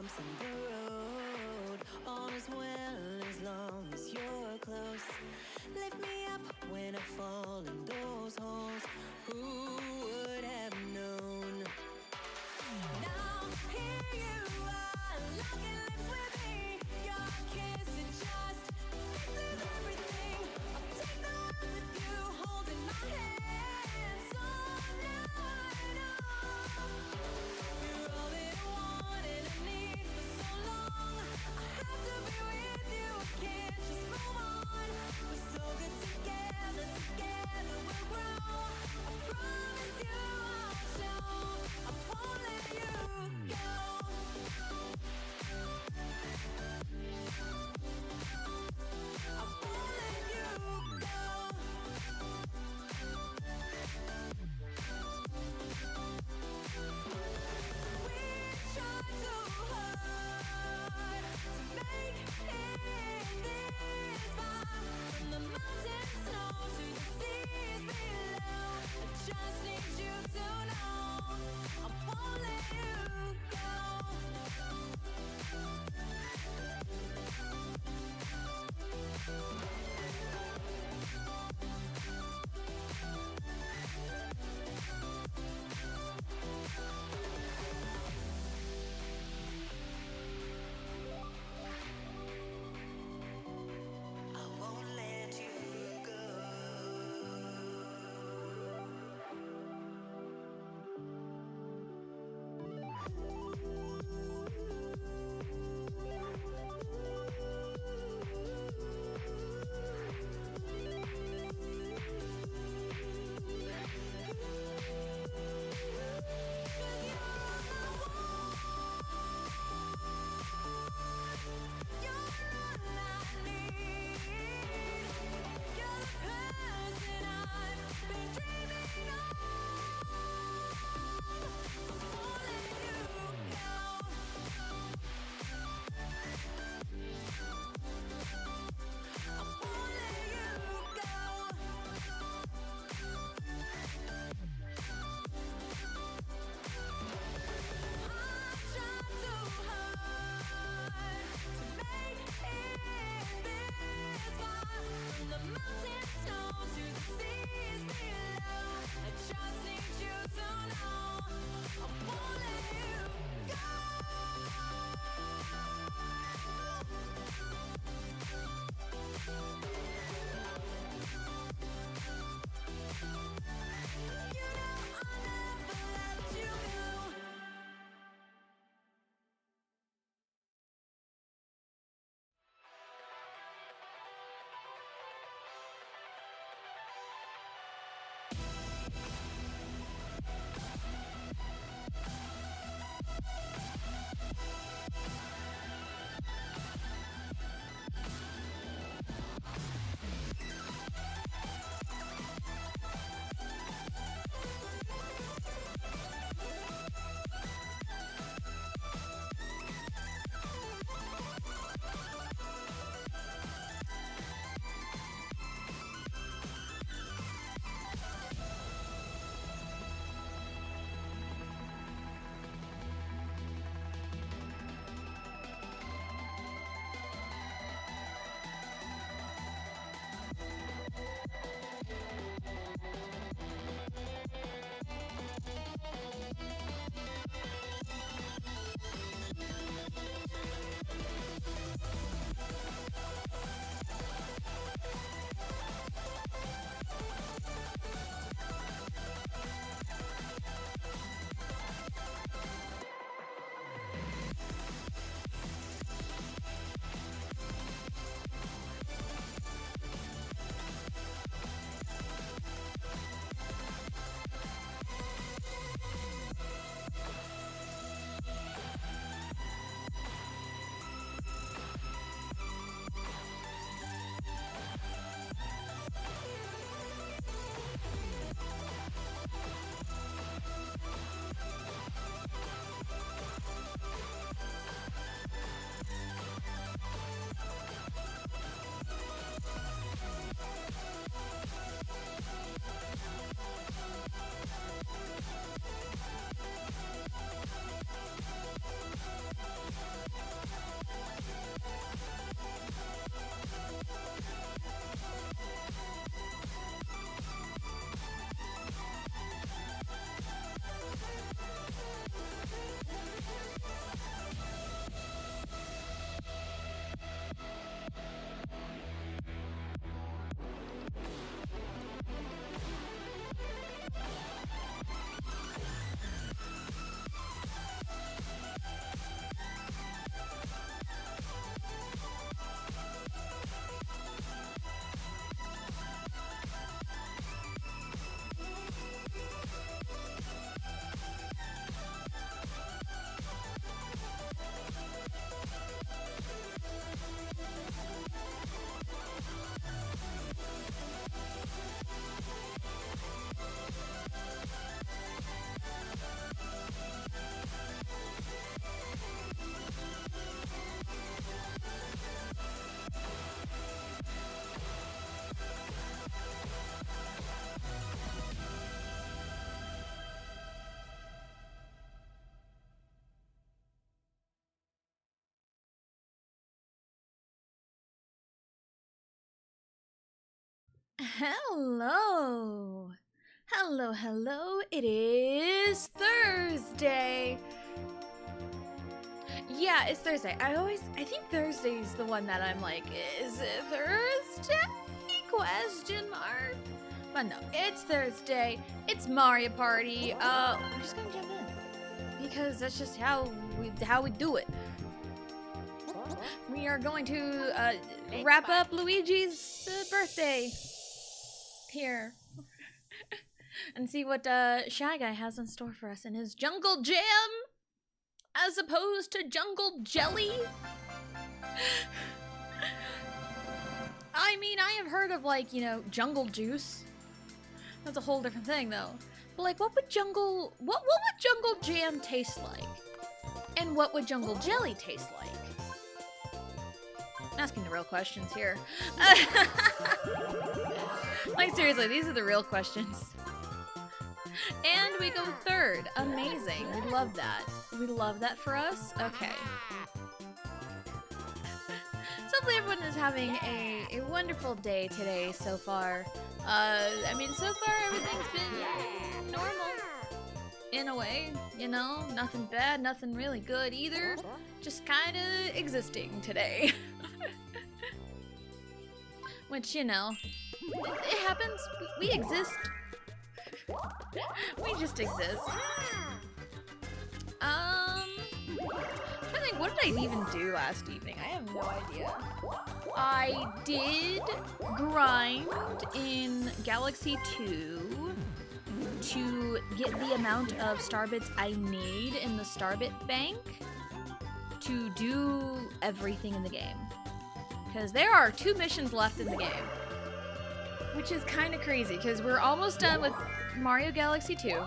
bumps in the road. All is well as long as you're close. Lift me up when I fall in those holes. Who would have known? Now here you are, locking lips with me. Your kiss it just fixes everything. I'll take the world with you, holding my hands all night long. You're all that I want and I need for so long. I have to be with you, I can't just move on. We're so good together, together we'll grow. Hello! Hello, hello, it is Thursday! Yeah, it's Thursday. I think Thursday's the one that I'm like, is it Thursday? Question mark. But no, it's Thursday. It's Mario Party. We're just gonna jump in because that's just how we do it. We are going to wrap up Luigi's birthday here and see what Shy Guy has in store for us in his Jungle Jam, as opposed to Jungle Jelly. I mean, I have heard of, like, you know, Jungle Juice. That's a whole different thing, though. But, like, what would Jungle Jam taste like? And what would Jungle Jelly taste like? I'm asking the real questions here. Like, seriously, these are the real questions. And we go third. Amazing. We love that. We love that for us. Okay. So hopefully everyone is having a wonderful day today so far. I mean, so far everything's been normal. In a way, you know? Nothing bad, nothing really good either. Just kinda existing today. Which, you know, it happens. We exist. We just exist. I'm trying to think, what did I even do last evening? I have no idea. I did grind in Galaxy 2 to get the amount of Starbits I need in the Starbit bank to do everything in the game. Because there are 2 missions left in the game. Which is kind of crazy, because we're almost done with Mario Galaxy 2.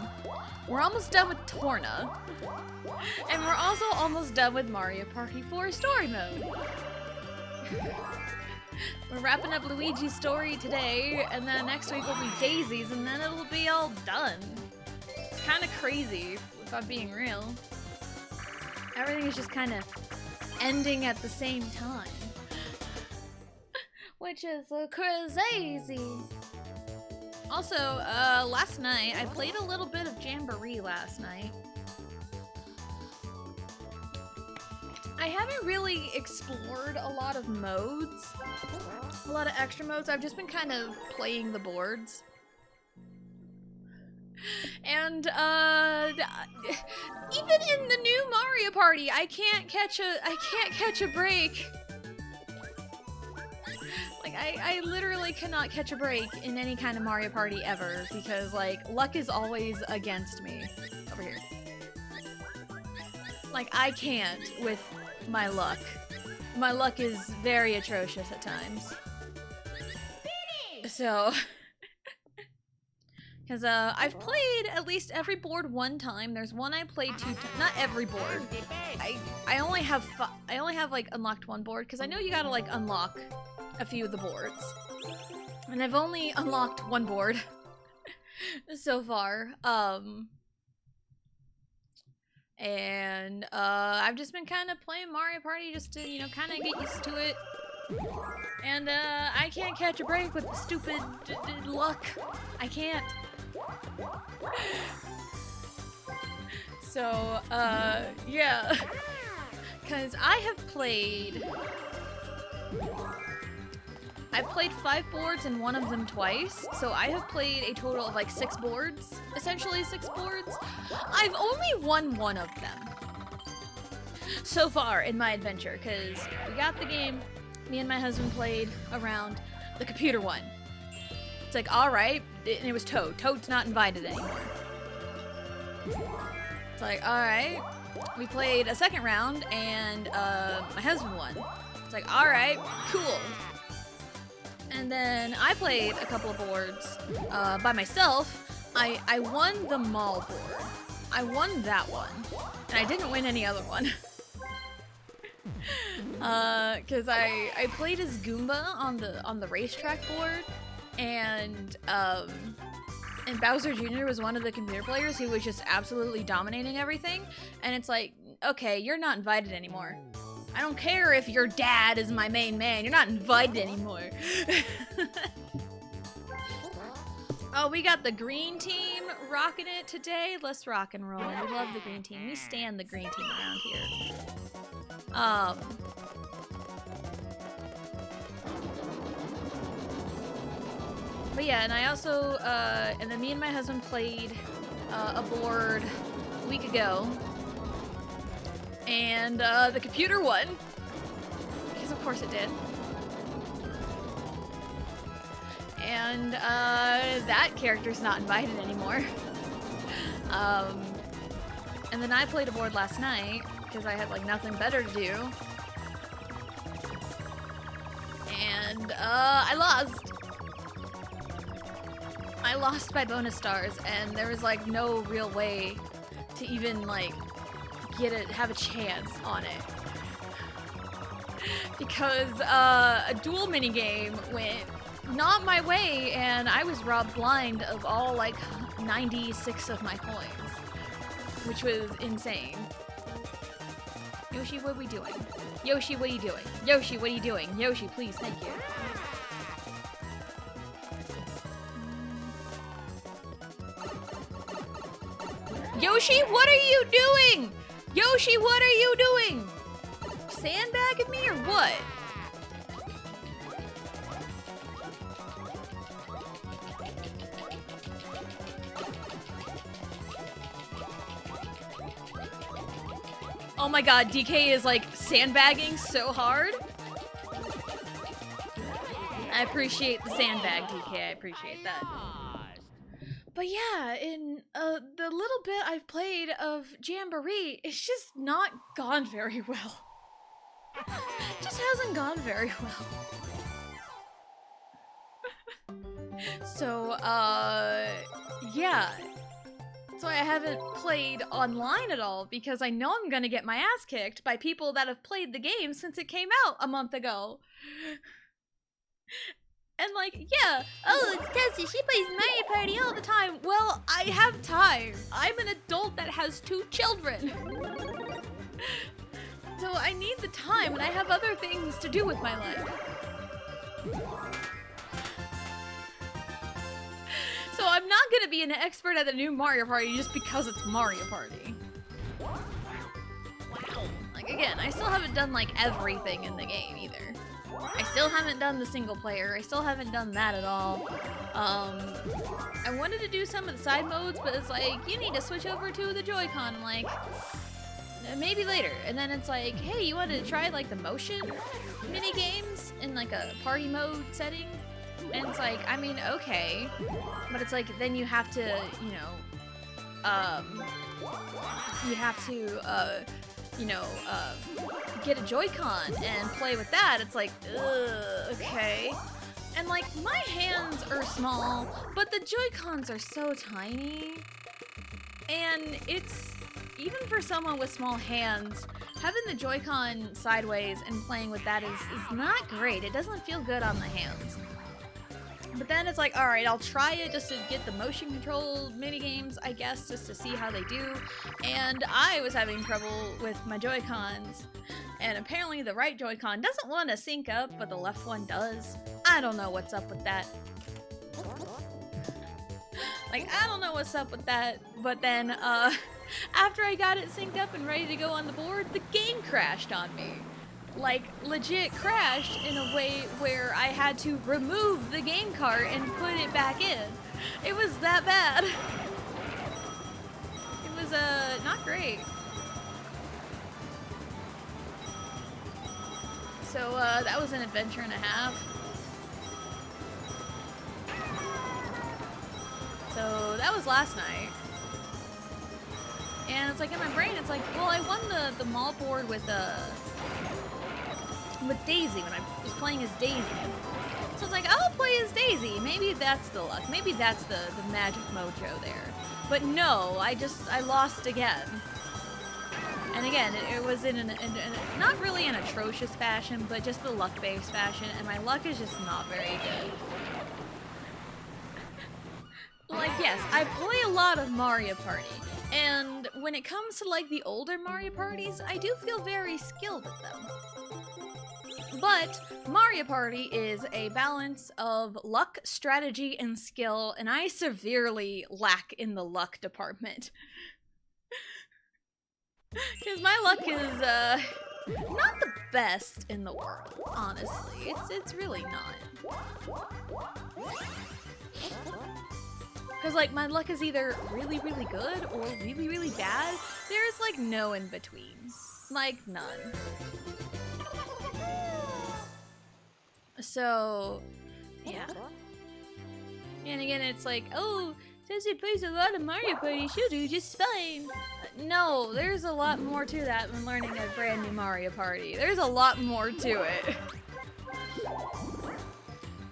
We're almost done with Torna. And we're also almost done with Mario Party 4 Story Mode. We're wrapping up Luigi's story today, and then next week will be Daisy's, and then it'll be all done. It's kind of crazy, if I'm being real. Everything is just kind of ending at the same time. Which is crazy. Also, last night, I played a little bit of Jamboree last night. I haven't really explored a lot of modes, a lot of extra modes. I've just been kind of playing the boards. And, even in the new Mario Party, I can't catch a break. Like, I literally cannot catch a break in any kind of Mario Party ever, because, like, luck is always against me. Over here. Like, I can't with my luck. My luck is very atrocious at times. So, because, I've played at least every board one time. There's one I played 2 times. Not every board. I only have like unlocked one board, because I know you gotta like unlock a few of the boards. And I've only unlocked one board so far. And I've just been kind of playing Mario Party just to, you know, kind of get used to it. And I can't catch a break with the stupid luck. I can't. So, yeah. Because I've played 5 boards and one of them twice, so I have played a total of like 6 boards, essentially 6 boards. I've only won one of them so far in my adventure, because we got the game, me and my husband played around the computer one. It's like, alright, and it was Toad. Toad's not invited anymore. It's like, alright. We played a second round, and my husband won. It's like, alright, cool. And then I played a couple of boards by myself. I won the mall board. I won that one. And I didn't win any other one. Cause I played as Goomba on the racetrack board, and Bowser Jr. was one of the computer players who was just absolutely dominating everything. And it's like, okay, you're not invited anymore. I don't care if your dad is my main man, you're not invited anymore. Oh, we got the green team rocking it today. Let's rock and roll. We love the green team. We stand the green team around here. But yeah, and I also, and then me and my husband played a board a week ago. And the computer won. Because of course it did. And that character's not invited anymore. And then I played a board last night because I had like nothing better to do. And I lost. I lost by bonus stars, and there was like no real way to even like have a chance on it. Because a duel minigame went not my way, and I was robbed blind of all like 96 of my coins, which was insane. Yoshi, what are we doing? Yoshi, what are you doing? Yoshi, what are you doing? Yoshi, please, thank you. Yoshi, what are you doing? Yoshi, what are you doing? Sandbagging me or what? Oh my god, DK is like sandbagging so hard. I appreciate the sandbag, DK. I appreciate that. But yeah, in the little bit I've played of Jamboree, it's just not gone very well. It just hasn't gone very well. So, yeah. That's why I haven't played online at all, because I know I'm gonna get my ass kicked by people that have played the game since it came out a month ago. And like, yeah, oh, it's Tessie, she plays Mario Party all the time. Well, I have time. I'm an adult that has 2 children. So I need the time, and I have other things to do with my life. So I'm not gonna be an expert at the new Mario Party just because it's Mario Party. Like, again, I still haven't done like everything in the game either. I still haven't done the single player. I still haven't done that at all. I wanted to do some of the side modes, but it's like, you need to switch over to the Joy-Con. I'm like, maybe later. And then it's like, hey, you want to try like the motion mini games in like a party mode setting? And it's like, I mean, okay. But it's like, then you have to, you know, get a Joy-Con and play with that. It's like, ugh, okay. And like, my hands are small, but the Joy-Cons are so tiny. And it's, even for someone with small hands, having the Joy-Con sideways and playing with that is not great. It doesn't feel good on the hands. But then it's like, alright, I'll try it just to get the motion control minigames, I guess, just to see how they do. And I was having trouble with my Joy-Cons. And apparently the right Joy-Con doesn't want to sync up, but the left one does. I don't know what's up with that. Like, I don't know what's up with that. But then, after I got it synced up and ready to go on the board, the game crashed on me. Like, legit crashed in a way where I had to remove the game cart and put it back in. It was that bad. It was, not great. So, that was an adventure and a half. So, that was last night. And it's like, in my brain, it's like, well, I won the mall board with Daisy when I was playing as Daisy. So it's like, I'll play as Daisy. Maybe that's the luck. Maybe that's the magic mojo there. But no, I lost again. And again, it was in not really an atrocious fashion, but just the luck-based fashion, and my luck is just not very good. Like, yes, I play a lot of Mario Party, and when it comes to like the older Mario Parties, I do feel very skilled at them. But Mario Party is a balance of luck, strategy, and skill, and I severely lack in the luck department. Because my luck is, not the best in the world, honestly. It's really not. Because, like, my luck is either really, really good or really, really bad. There's, like, no in between. Like, none. So, yeah. And again, it's like, oh, says he plays a lot of Mario Party, she'll do just fine. No, there's a lot more to that than learning a brand new Mario Party. There's a lot more to it.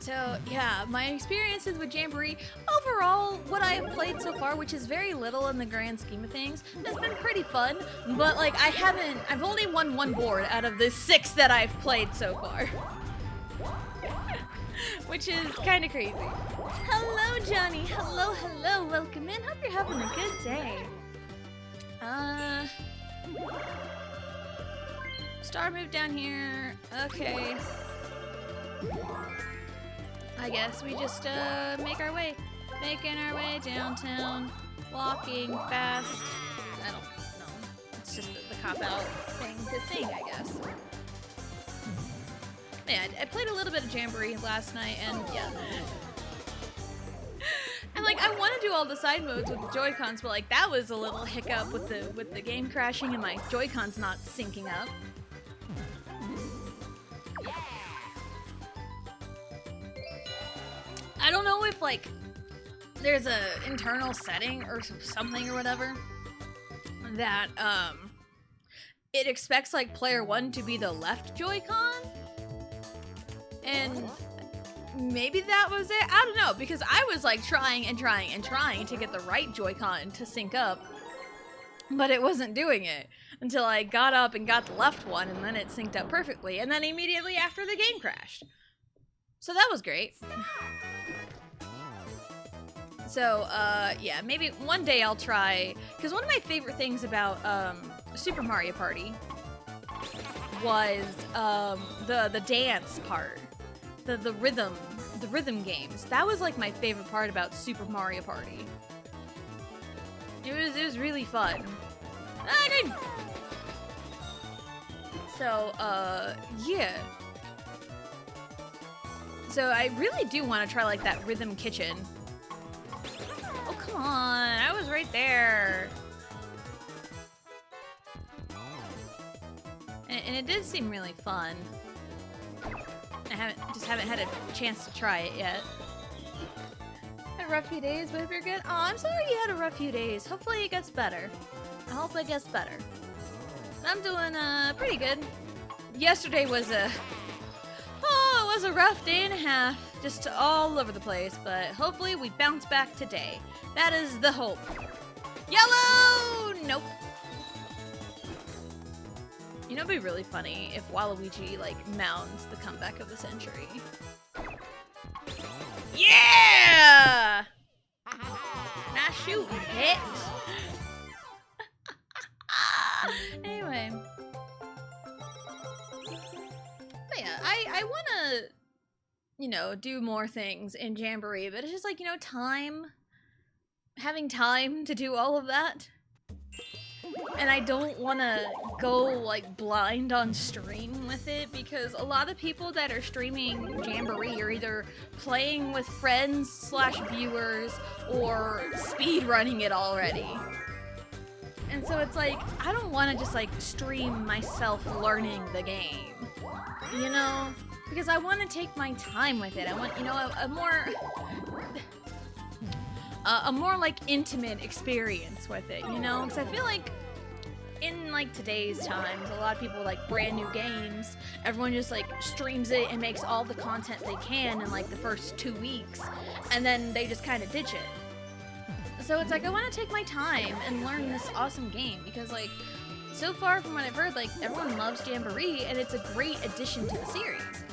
So, yeah, my experiences with Jamboree, overall, what I have played so far, which is very little in the grand scheme of things, has been pretty fun, but, like, I've only won one board out of the 6 that I've played so far. Which is kind of crazy. Hello, Johnny. Hello, hello. Welcome in. Hope you're having a good day. Star move down here. Okay. I guess we just making our way downtown, walking fast. I don't know. It's just the cop-out thing to sing, I guess. Yeah, I played a little bit of Jamboree last night, and yeah. And like, I want to do all the side modes with the Joy-Cons, but like, that was a little hiccup with the game crashing and my Joy-Cons not syncing up. I don't know if like there's a internal setting or something or whatever that it expects like player 1 to be the left Joy-Con, and maybe that was it. I don't know, because I was like trying to get the right Joy-Con to sync up, but it wasn't doing it until I got up and got the left one, and then it synced up perfectly, and then immediately after the game crashed. So that was great. So, yeah, maybe one day I'll try, because one of my favorite things about Super Mario Party was the dance part, the rhythm games. That was like my favorite part about Super Mario Party. It was really fun. So, yeah. So I really do want to try like that rhythm kitchen. Oh, come on. I was right there. And it did seem really fun. I just haven't had a chance to try it yet. Had a rough few days, but hope you're good. Oh, I'm sorry you had a rough few days. Hopefully it gets better. I hope it gets better. I'm doing pretty good. Yesterday was it was a rough day and a half, just all over the place, but hopefully we bounce back today. That is the hope. Yellow! Nope. You know, it'd be really funny if Waluigi, like, mounds the comeback of the century. Yeah! Nice shooting, hit! Anyway. But yeah, I wanna, you know, do more things in Jamboree, but it's just like, you know, having time to do all of that. And I don't want to go, like, blind on stream with it, because a lot of people that are streaming Jamboree are either playing with friends / viewers or speed running it already. And so it's like, I don't want to just, like, stream myself learning the game, you know? Because I want to take my time with it. I want, you know, a more like intimate experience with it, you know? Because I feel like in like today's times, a lot of people like brand new games, everyone just like streams it and makes all the content they can in like the first 2 weeks, and then they just kind of ditch it. So it's like, I want to take my time and learn this awesome game, because like so far from what I've heard, like everyone loves Jamboree and it's a great addition to the series.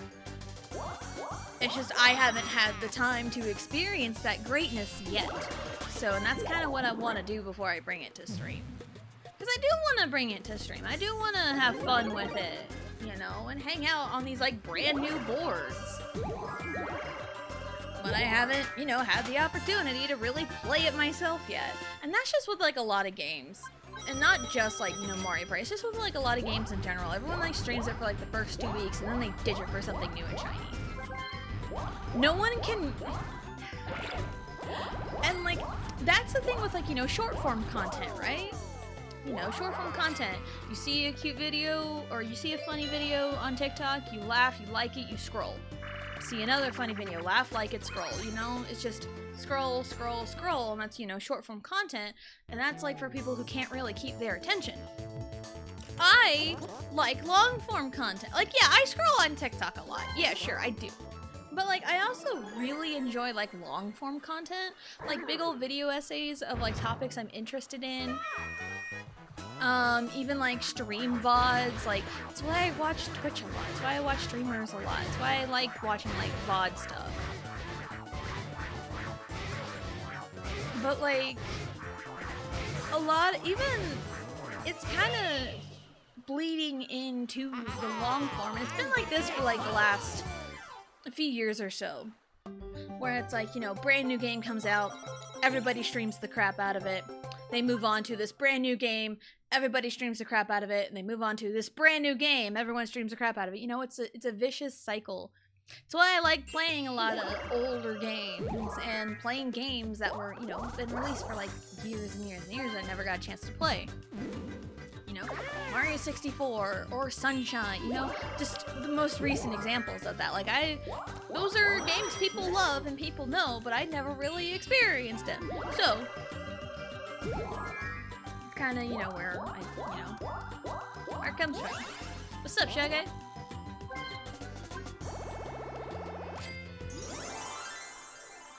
It's just I haven't had the time to experience that greatness yet. So, and that's kind of what I want to do before I bring it to stream. Because I do want to bring it to stream. I do want to have fun with it. you know, and hang out on these like brand new boards. But I haven't, you know, had the opportunity to really play it myself yet. And that's just with like a lot of games. And not just like, you know, Mario Party. It's just with like a lot of games in general. Everyone like streams it for like the first 2 weeks and then they ditch it for something new and shiny. No one can... And like, that's the thing with like, you know, short form content, right? You know, short form content. You see a cute video or you see a funny video on TikTok, you laugh, you like it, you scroll. See another funny video, laugh, like it, scroll, you know? It's just scroll, scroll, scroll, and that's, you know, short form content, and that's like for people who can't really keep their attention. I like long form content. Like, yeah, I scroll on TikTok a lot. Yeah, sure, I do. But like, I also really enjoy like long form content, like big old video essays of like topics I'm interested in. Even like stream VODs, like, that's why I watch Twitch a lot, that's why I watch streamers a lot, that's why I like watching like VOD stuff. But like, a lot, even, it's kind of bleeding into the long form, and it's been like this for like the last few years or so, where it's like, you know, brand new game comes out, everybody streams the crap out of it, they move on to this brand new game, everybody streams the crap out of it, and they move on to this brand new game, everyone streams the crap out of it. You know, it's a vicious cycle. That's why I like playing a lot of older games and playing games that were, you know, been released for like years and years and years that I never got a chance to play. You know, Mario 64 or Sunshine, you know, just the most recent examples of that. Like, those are games people love and people know, but I never really experienced them. So, it's kind of, you know, where where it comes from. What's up, Shaggy?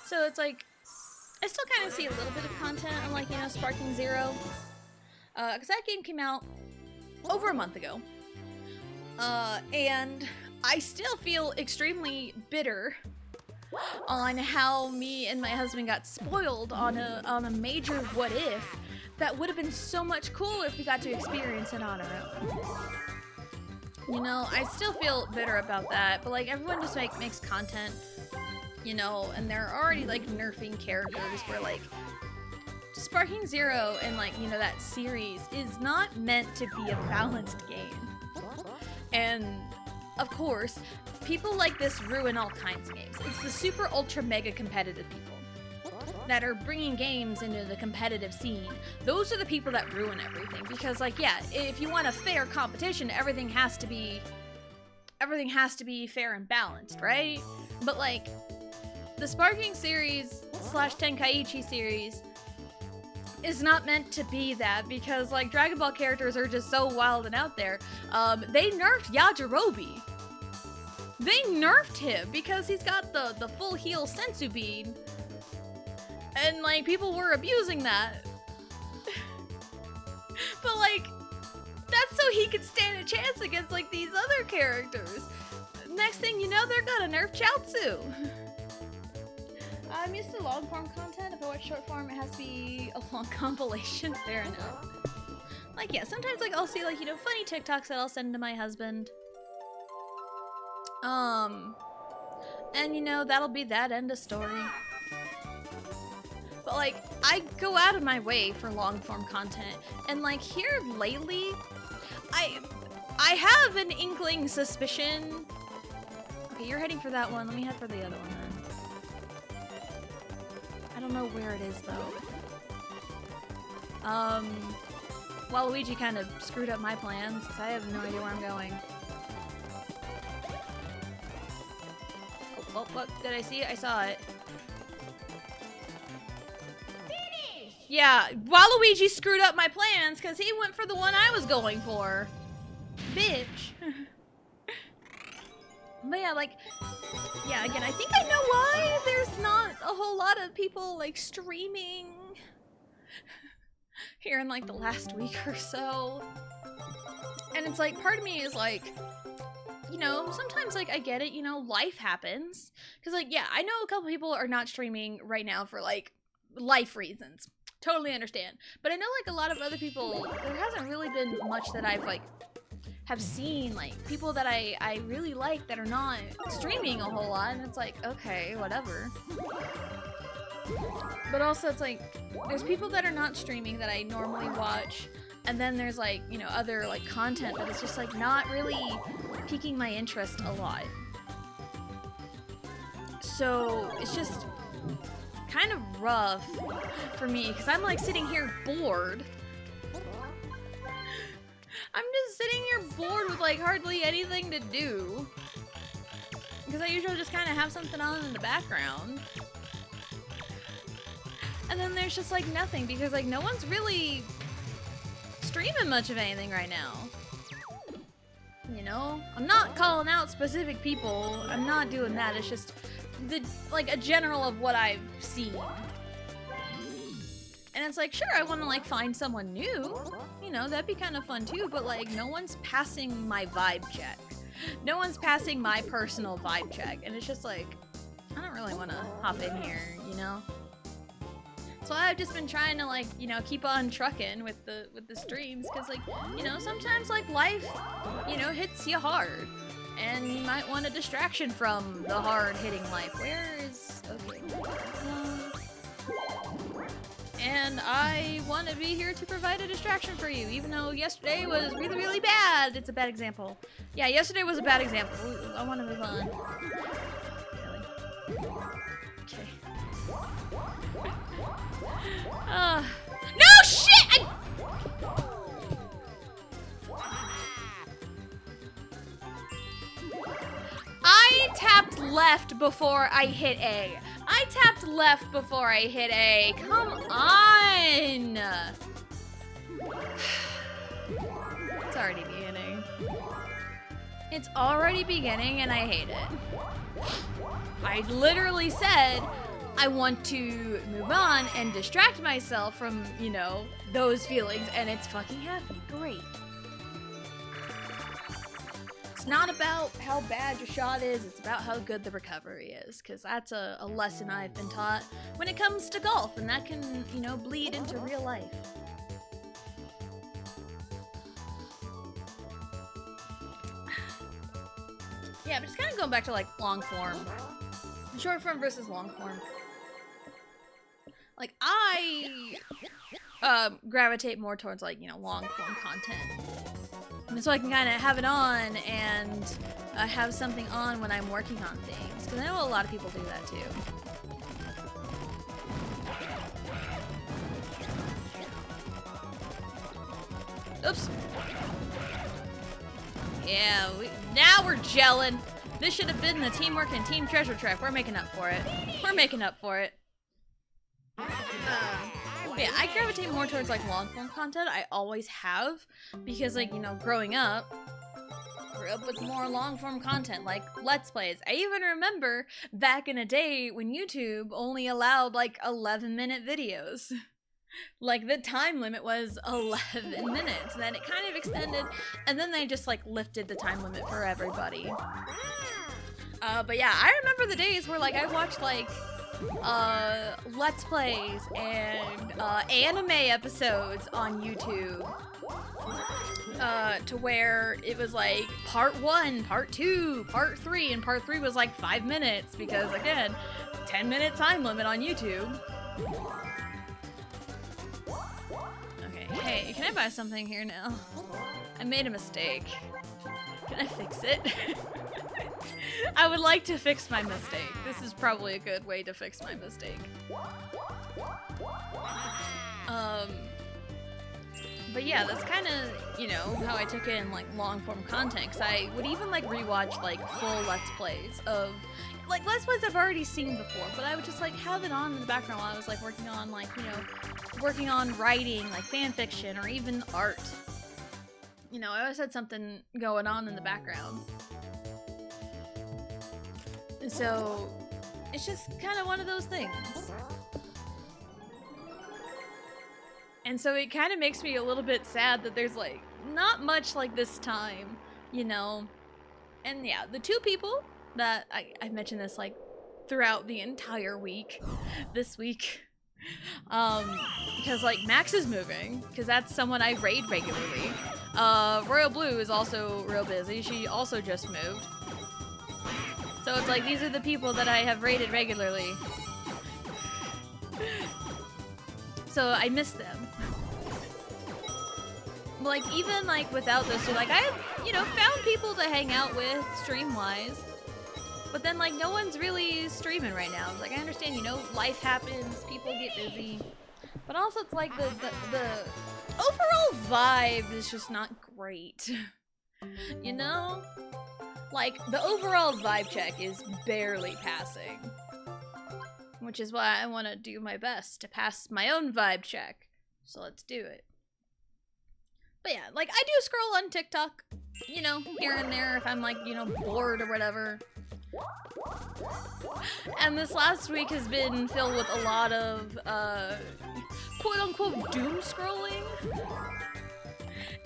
So it's like, I still kind of see a little bit of content on like, you know, Sparking Zero. Because that game came out over a month ago. And I still feel extremely bitter on how me and my husband got spoiled on a major what if that would have been so much cooler if we got to experience it on our own. You know, I still feel bitter about that, but like everyone just makes content, you know, and they're already like nerfing characters where like Sparking Zero and like, you know, that series is not meant to be a balanced game. And of course, people like this ruin all kinds of games. It's the super ultra mega competitive people that are bringing games into the competitive scene. Those are the people that ruin everything, because like, yeah, if you want a fair competition, everything has to be fair and balanced, right? But like the Sparking series / Tenkaichi series is not meant to be that, because like Dragon Ball characters are just so wild and out there. They nerfed Yajirobe. They nerfed him because he's got the full heal sensu bean. And like people were abusing that. But like, that's so he could stand a chance against like these other characters. Next thing you know, they're gonna nerf Chaozu. I'm used to long form content. If I watch short form, it has to be a long compilation. Fair enough. Like, yeah, sometimes like I'll see like, you know, funny TikToks that I'll send to my husband. And you know, that'll be that, end of story. But like, I go out of my way for long form content, and like here lately, I have an inkling suspicion. Okay, you're heading for that one. Let me head for the other one then. I don't know where it is though. Waluigi kind of screwed up my plans, because I have no idea where I'm going. Oh, what? Did I see it? I saw it. Yeah, Waluigi screwed up my plans because he went for the one I was going for. Bitch. But yeah, like, yeah, again, I think I know why there's not a whole lot of people, like, streaming here in, like, the last week or so. And it's like, part of me is like, you know, sometimes, like, I get it, you know, life happens. Because, like, yeah, I know a couple people are not streaming right now for, like, life reasons. Totally understand. But I know, like, a lot of other people, there hasn't really been much that I've, like, have seen like people that I really like that are not streaming a whole lot, and it's like, okay, whatever. But also it's like there's people that are not streaming that I normally watch, and then there's like, you know, other like content that is just like not really piquing my interest a lot. So it's just kind of rough for me because I'm like sitting here bored. I'm just sitting here bored with like hardly anything to do because I usually just kind of have something on in the background. And then there's just like nothing because like no one's really streaming much of anything right now. You know? I'm not calling out specific people. I'm not doing that. It's just the like a general of what I've seen. And it's like, sure, I want to like find someone new. You know, that'd be kind of fun too, but like no one's passing my vibe check. No one's passing my personal vibe check. And it's just like, I don't really want to hop in here, you know? So I've just been trying to like, you know, keep on trucking with the streams because like, you know, sometimes like life, you know, hits you hard. And you might want a distraction from the hard hitting life. Where is, okay. And I want to be here to provide a distraction for you, even though yesterday was really, really bad. It's a bad example. Yeah, yesterday was a bad example. I want to move on. Really? Okay. No shit! I tapped left before I hit A. I tapped left before I hit A. Come on! It's already beginning. It's already beginning and I hate it. I literally said I want to move on and distract myself from, you know, those feelings, and it's fucking happening. Great. It's not about how bad your shot is, it's about how good the recovery is, because that's a lesson I've been taught when it comes to golf, and that can, you know, bleed into real life. Yeah, but just kind of going back to like long form. Short form versus long form. Like, I gravitate more towards, like, you know, long-form content. And so I can kind of have it on and have something on when I'm working on things. Because I know a lot of people do that, too. Oops. Yeah, now we're gelling. This should have been the teamwork and team treasure trap. We're making up for it. We're making up for it. Yeah, I gravitate more towards like long form content. I always have, because like, you know, growing up, grew up with more long form content like Let's Plays. I even remember back in a day when YouTube only allowed like 11-minute videos. Like the time limit was 11 minutes, and then it kind of extended, and then they just like lifted the time limit for everybody. But yeah, I remember the days where like I watched like Let's Plays and anime episodes on YouTube, to where it was like part 1, part 2, part 3, and part 3 was like 5 minutes because again, 10-minute time limit on YouTube. Okay, hey, can I buy something here now? I made a mistake. Can I fix it? I would like to fix my mistake. This is probably a good way to fix my mistake. But yeah, that's kind of, you know, how I took in like long form content. Cause I would even like rewatch like full Let's Plays of like Let's Plays I've already seen before, but I would just like have it on in the background while I was like working on like, you know, working on writing like fan fiction or even art. You know, I always had something going on in the background. And so it's just kind of one of those things. And so it kind of makes me a little bit sad that there's like not much like this time, you know. And yeah, the two people that I mentioned this like throughout the entire week, this week, because like Max is moving, because that's someone I raid regularly. Royal Blue is also real busy. She also just moved. So it's like, these are the people that I have raided regularly. So I miss them. Like, even like without those two, like I, you know, found people to hang out with stream-wise. But then like no one's really streaming right now. Like I understand, you know, life happens, people get busy. But also it's like the overall vibe is just not great. You know? Like the overall vibe check is barely passing. Which is why I want to do my best to pass my own vibe check. So let's do it. But yeah, like I do scroll on TikTok, you know, here and there if I'm like, you know, bored or whatever. And this last week has been filled with a lot of quote-unquote doom scrolling.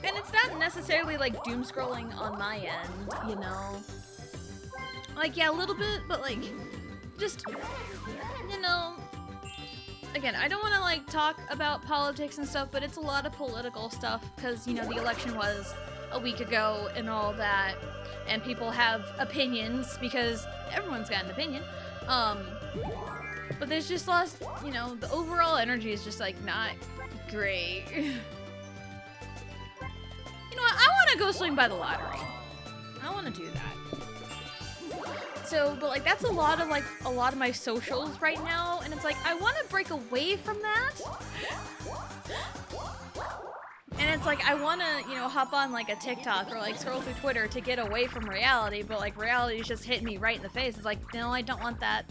And it's not necessarily like doom scrolling on my end, you know. Like, yeah, a little bit, but like, just, you know, again, I don't want to like talk about politics and stuff, but it's a lot of political stuff because, you know, the election was a week ago and all that, and people have opinions because everyone's got an opinion. But there's just lots, you know, the overall energy is just like not great. You know what? I want to go swing by the lottery. I want to do that. So, but like that's a lot of my socials right now, and it's like I want to break away from that. And it's like I want to, you know, hop on like a TikTok or like scroll through Twitter to get away from reality, but like reality is just hitting me right in the face. It's like, no, I don't want that.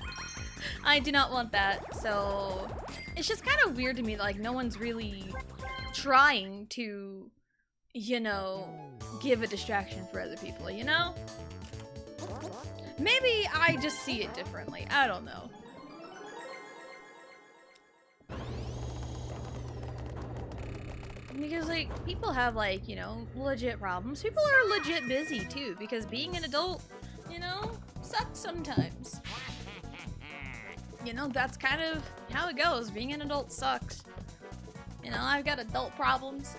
I do not want that. So it's just kind of weird to me that like no one's really trying to, you know, give a distraction for other people, you know? Maybe I just see it differently. I don't know. Because, like, people have, like, you know, legit problems. People are legit busy, too, because being an adult, you know, sucks sometimes. You know, that's kind of how it goes. Being an adult sucks. You know, I've got adult problems.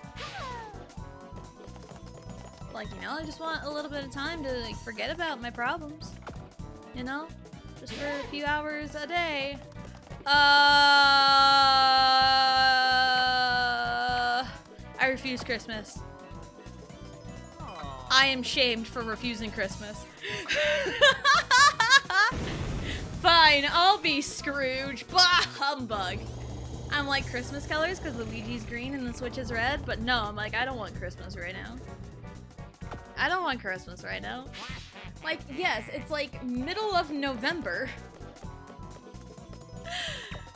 Like, you know, I just want a little bit of time to, like, forget about my problems. You know? Just for a few hours a day. I refuse Christmas. I am shamed for refusing Christmas. Fine, I'll be Scrooge. Bah, humbug. I'm like Christmas colors because Luigi's green and the Switch is red, but no, I'm like, I don't want Christmas right now. I don't want Christmas right now. Like, yes, it's like middle of November.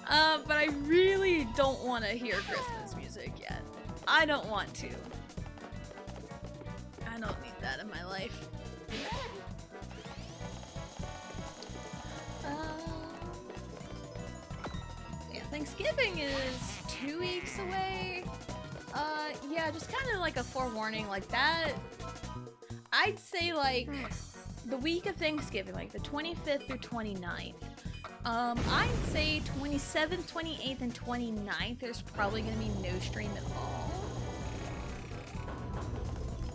But I really don't want to hear Christmas music yet. I don't want to. I don't need that in my life. Yeah, Thanksgiving is 2 weeks away. Yeah, just kind of like a forewarning, like that. I'd say like the week of Thanksgiving, like the 25th through 29th. I'd say 27th, 28th, and 29th, there's probably gonna be no stream at all.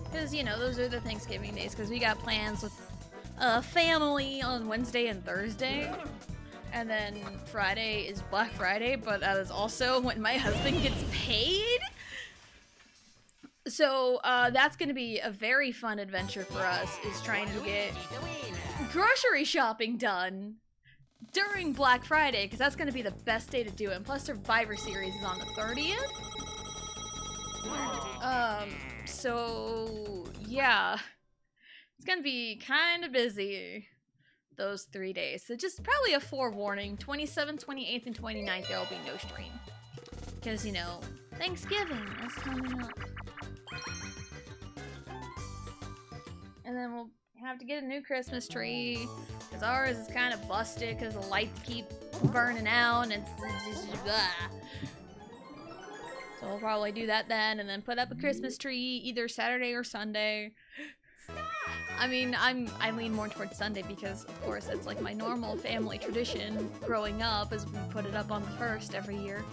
Because, you know, those are the Thanksgiving days, because we got plans with family on Wednesday and Thursday. And then Friday is Black Friday, but that is also when my husband gets paid. So, that's gonna be a very fun adventure for us, is trying to get grocery shopping done during Black Friday, because that's gonna be the best day to do it. And plus Survivor Series is on the 30th. So yeah, it's gonna be kind of busy those 3 days. So just probably a forewarning, 27th, 28th, and 29th, there'll be no stream. Because, you know, Thanksgiving is coming up. And then we'll have to get a new Christmas tree, because ours is kind of busted because the lights keep burning out and it's just blah. So we'll probably do that then, and then put up a Christmas tree either Saturday or Sunday. I mean, I lean more towards Sunday because, of course, it's like my normal family tradition growing up is we put it up on the 1st every year.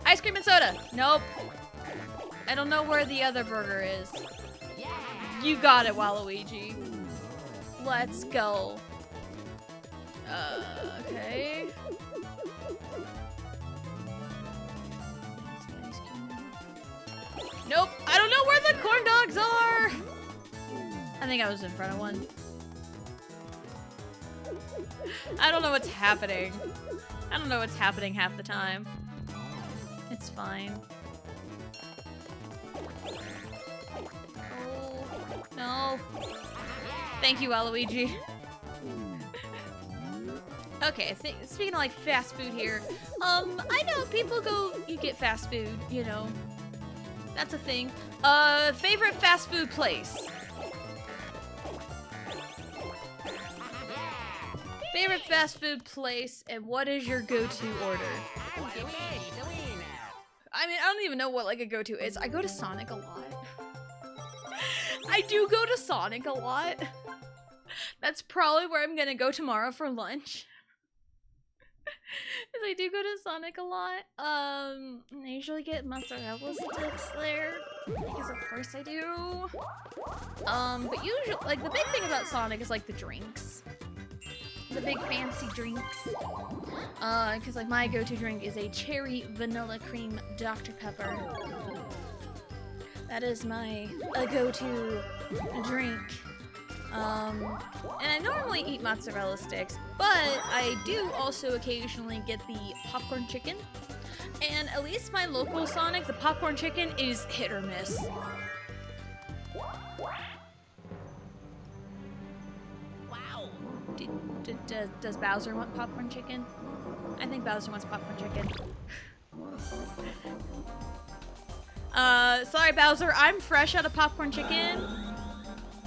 Ice cream and soda. Nope. I don't know where the other burger is. You got it, Waluigi. Let's go. Okay. Nope, I don't know where the corn dogs are! I think I was in front of one. I don't know what's happening. I don't know what's happening half the time. It's fine. Oh, no. Thank you, Waluigi. Okay, speaking of like fast food here, I know people you get fast food, you know. That's a thing. Favorite fast food place? Favorite fast food place, and what is your go-to order? I mean, I don't even know what like a go-to is. I go to Sonic a lot. I do go to Sonic a lot. That's probably where I'm gonna go tomorrow for lunch. Because I do go to Sonic a lot. I usually get mozzarella sticks there. Because of course I do. But usually, like, the big thing about Sonic is like the drinks. The big fancy drinks. Because like my go-to drink is a cherry vanilla cream Dr. Pepper. That is my go-to drink. And I normally eat mozzarella sticks, but I do also occasionally get the popcorn chicken. And at least my local Sonic, the popcorn chicken is hit or miss. Wow. Does Bowser want popcorn chicken? I think Bowser wants popcorn chicken. Sorry Bowser, I'm fresh out of popcorn chicken.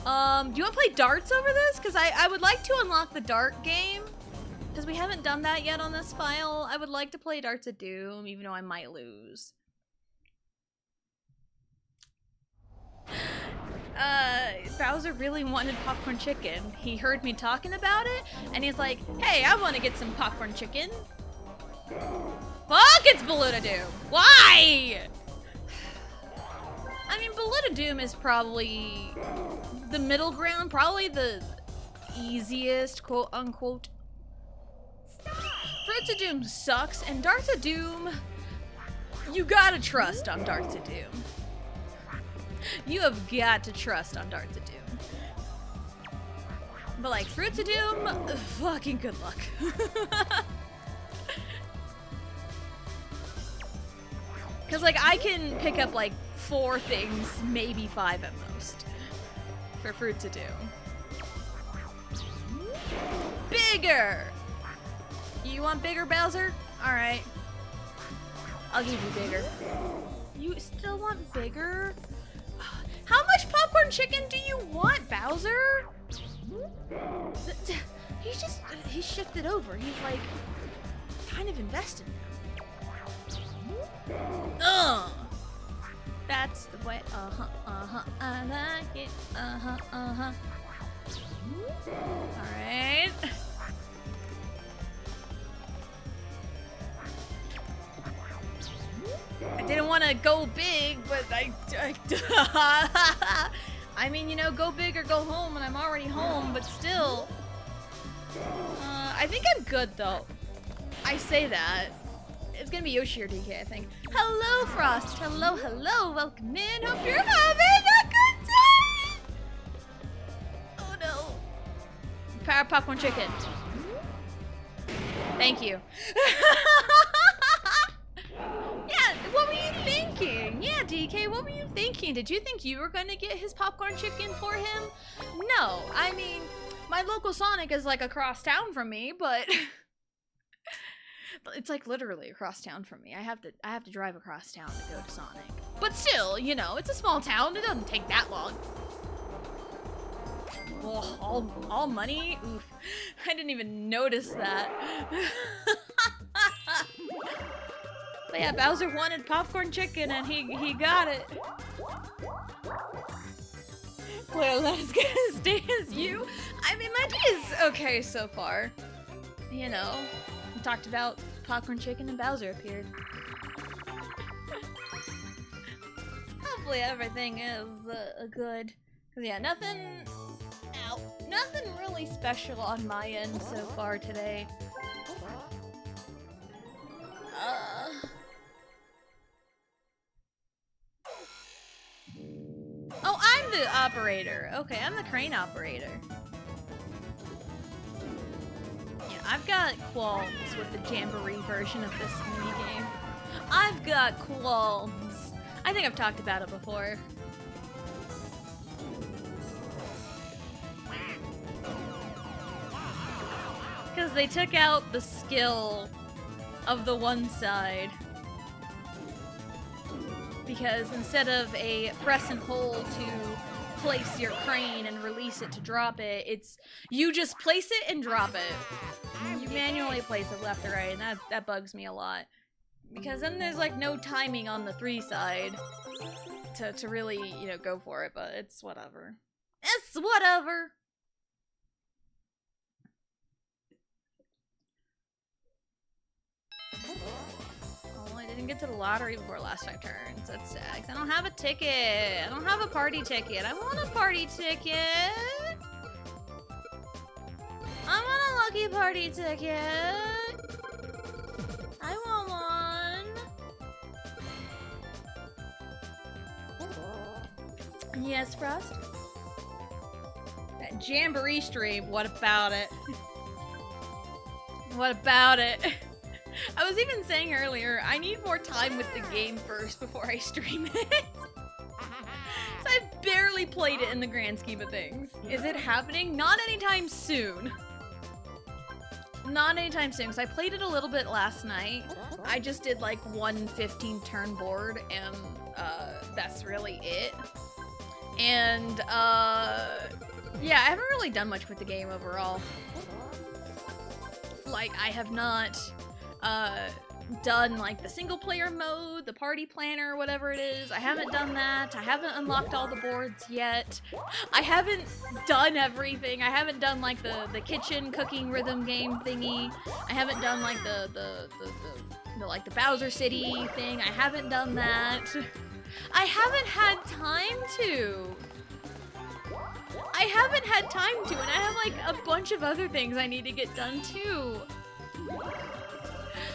Do you want to play darts over this? Because I would like to unlock the dart game. Because we haven't done that yet on this file. I would like to play Darts of Doom, even though I might lose. Bowser really wanted popcorn chicken. He heard me talking about it, and he's like, hey, I want to get some popcorn chicken. Fuck, it's Balloon of Doom. Why? I mean, Balloon of Doom is probably the middle ground, probably the easiest, quote unquote. Fruits of Doom sucks, and Darts of Doom, you gotta trust on Darts of Doom. You have got to trust on Darts of Doom. But like Fruits of Doom, fucking good luck. Cause like I can pick up like 4 things, maybe 5 at most, for Fruits of Doom. Bigger! You want bigger, Bowser? Alright. I'll give you bigger. You still want bigger? How much popcorn chicken do you want, Bowser? He shifted over. He's like, kind of invested now. Ugh! That's the way, I like it, Alright. I didn't want to go big, but I mean, you know, go big or go home, and I'm already home, but still. I think I'm good, though. I say that. It's gonna be Yoshi or DK, I think. Hello, Frost. Hello, hello. Welcome in. Hope you're having a good day. Oh, no. Power popcorn chicken. Thank you. Yeah, what were you thinking? Yeah, DK, what were you thinking? Did you think you were gonna get his popcorn chicken for him? No, I mean, my local Sonic is like across town from me, but it's like literally across town from me. I have to drive across town to go to Sonic. But still, you know, it's a small town. It doesn't take that long. Oh, all money? Oof. I didn't even notice that. But yeah, Bowser wanted popcorn chicken and he got it. Well, that's gonna stay as you. I mean, my day is okay so far. You know, we talked about popcorn chicken and Bowser appeared. hopefully everything is good. Cause yeah, nothing really special on my end so far today. Oh, I'm the operator. Okay, I'm the crane operator. Yeah, I've got qualms with the Jamboree version of this minigame. I've got qualms. I think I've talked about it before. Because they took out the skill of the one side. Because instead of a press and hold to place your crane and release it to drop it, it's you just place it and drop it. You manually place it left or right, and that bugs me a lot. Because then there's like no timing on the 3 side to really, you know, go for it, but it's whatever. It's whatever! Oh, I didn't get to the lottery before last 5 turns. That's sad. I don't have a ticket. I don't have a party ticket. I want a party ticket. I want a lucky party ticket. I want one. Yes, Frost? That Jamboree stream, what about it? What about it? I was even saying earlier, I need more time with the game first before I stream it. So I've barely played it in the grand scheme of things. Is it happening? Not anytime soon. Not anytime soon, because I played it a little bit last night. I just did like one 15-turn board, and that's really it. And yeah, I haven't really done much with the game overall. Like, I have not done like the single player mode, the party planner, whatever it is. I haven't done that. I haven't unlocked all the boards yet. I haven't done everything. I haven't done like the kitchen cooking rhythm game thingy. I haven't done like the Bowser City thing. I haven't done that. I haven't had time to. I haven't had time to, and I have like a bunch of other things I need to get done too.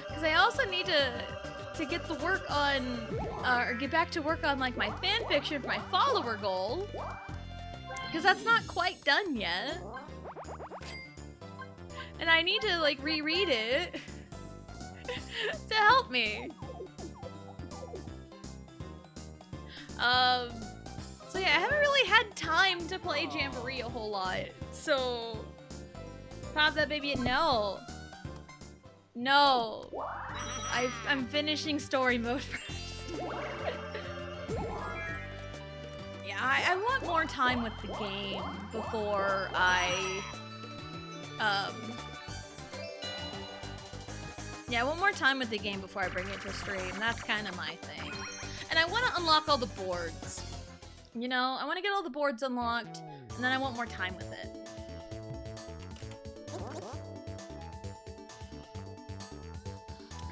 Because I also need to get the work on, or get back to work on like my fan fiction for my follower goal. Because that's not quite done yet. And I need to like reread it to help me. So yeah, I haven't really had time to play Jamboree a whole lot. So, pop that baby at no. No. I'm finishing story mode first. Yeah, I want more time with the game before yeah, I want more time with the game before I bring it to stream. That's kind of my thing. And I want to unlock all the boards. You know, I want to get all the boards unlocked, and then I want more time with it.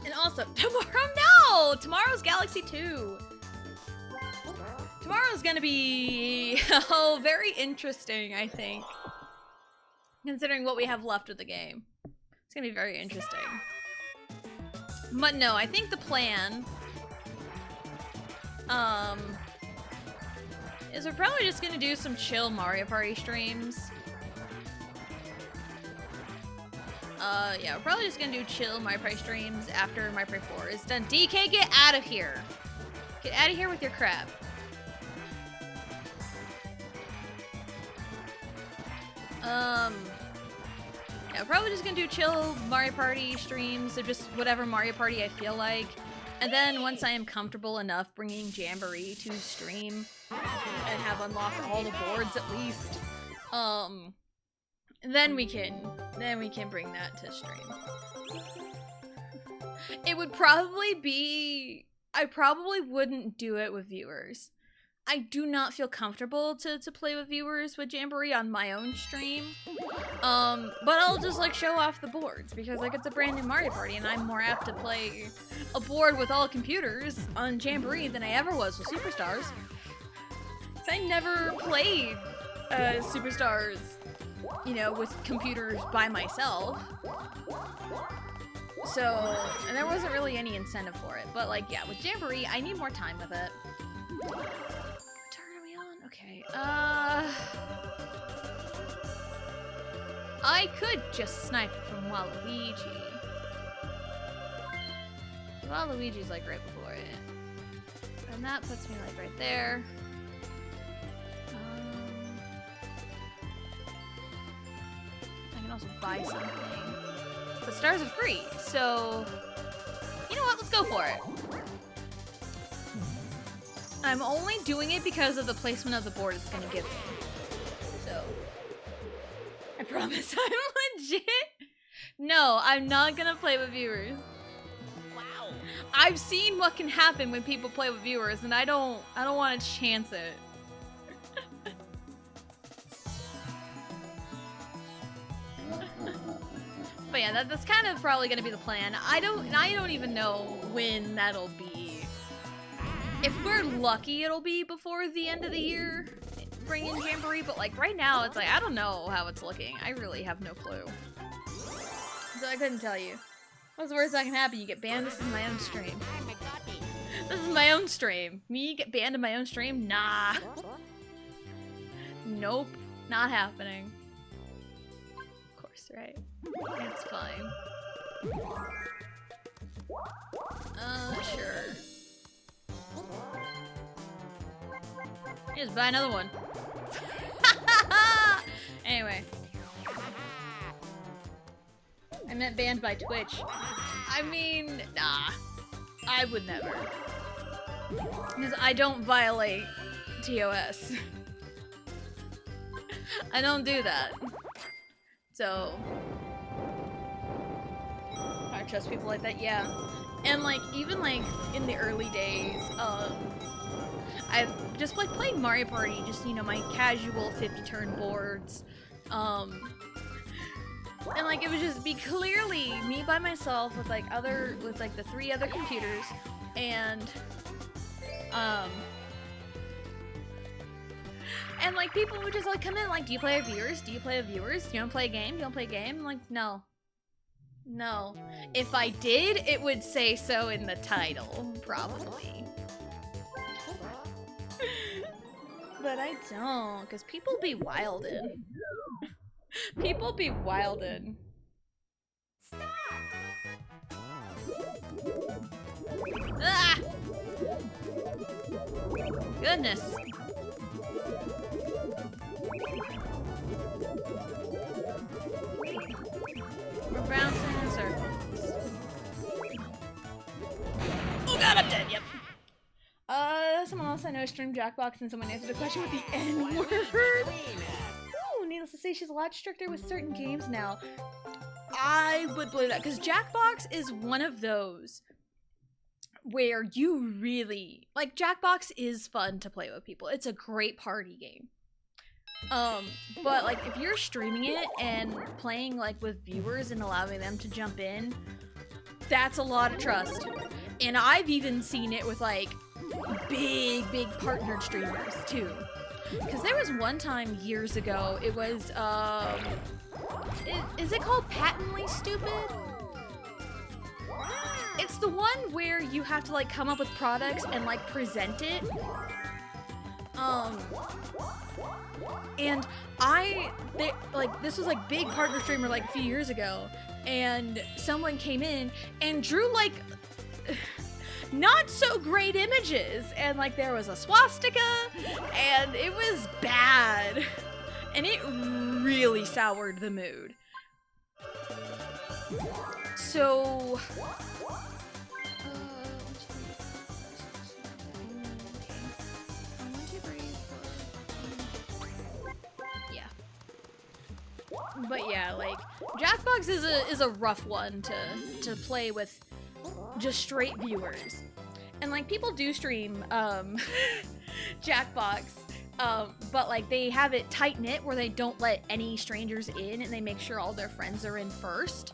And also, tomorrow's Galaxy 2. Tomorrow's gonna be, very interesting, I think. Considering what we have left of the game. It's gonna be very interesting. But no, I think the plan, is we're probably just gonna do some chill Mario Party streams. Yeah, we're probably just gonna do chill Mario Party streams after Mario Party 4 is done. DK, get out of here! Get out of here with your crap. Yeah, we're probably just gonna do chill Mario Party streams, so just whatever Mario Party I feel like. And then once I am comfortable enough bringing Jamboree to stream and have unlocked all the boards at least, then we can bring that to stream. It would probably be, I probably wouldn't do it with viewers. I do not feel comfortable to play with viewers with Jamboree on my own stream. But I'll just like show off the boards because like it's a brand new Mario Party and I'm more apt to play a board with all computers on Jamboree than I ever was with Superstars. I never played Superstars, you know, with computers by myself. So, and there wasn't really any incentive for it. But like, yeah, with Jamboree, I need more time with it. What turn are we on? Okay. I could just snipe it from Waluigi. Waluigi's like right before it. And that puts me like right there. I can also buy something. But stars are free, so you know what? Let's go for it. I'm only doing it because of the placement of the board it's gonna give me. So I promise I'm legit. No, I'm not gonna play with viewers. Wow. I've seen what can happen when people play with viewers, and I don't want to chance it. But yeah, that's kind of probably gonna be the plan. I don't even know when that'll be. If we're lucky, it'll be before the end of the year, bring in Jamboree, but like right now, it's like, I don't know how it's looking. I really have no clue. So I couldn't tell you. What's the worst that can happen? You get banned? This is my own stream. This is my own stream. Me get banned in my own stream? Nah. Nope. Not happening. Of course, right? It's fine. Sure. Just buy another one. Anyway. I meant banned by Twitch. I mean, nah. I would never. Because I don't violate TOS. I don't do that. So... I trust people like that, yeah. And like, even like, in the early days, I've just like played Mario Party, just, you know, my casual 50-turn boards. And like, it would just be clearly me by myself with like the 3 other computers, and like people would just like come in like, do you play with viewers? Do you play with viewers? Do you want to play a game? Do you want to play a game? I'm like, no. No. If I did, it would say so in the title, probably. But I don't, because people be wildin'. People be wildin'. Ah! Goodness. We're bouncing in circles. Oh god, I'm dead, yep. Someone else I know streamed Jackbox and someone answered a question with the N-word. Ooh, needless to say, she's a lot stricter with certain games now. I would believe that, because Jackbox is one of those where you really... Like, Jackbox is fun to play with people. It's a great party game. But, like, if you're streaming it and playing, like, with viewers and allowing them to jump in, that's a lot of trust. And I've even seen it with, like, big partnered streamers, too. Because there was one time years ago, it was, is it called Patently Stupid? It's the one where you have to, like, come up with products and, like, present it. And this was, like, big partner streamer, like, a few years ago. And someone came in and drew, like, not so great images. And, like, there was a swastika, and it was bad. And it really soured the mood. So... But yeah, like, Jackbox is a rough one to play with just straight viewers. And like, people do stream Jackbox, but like, they have it tight-knit where they don't let any strangers in and they make sure all their friends are in first.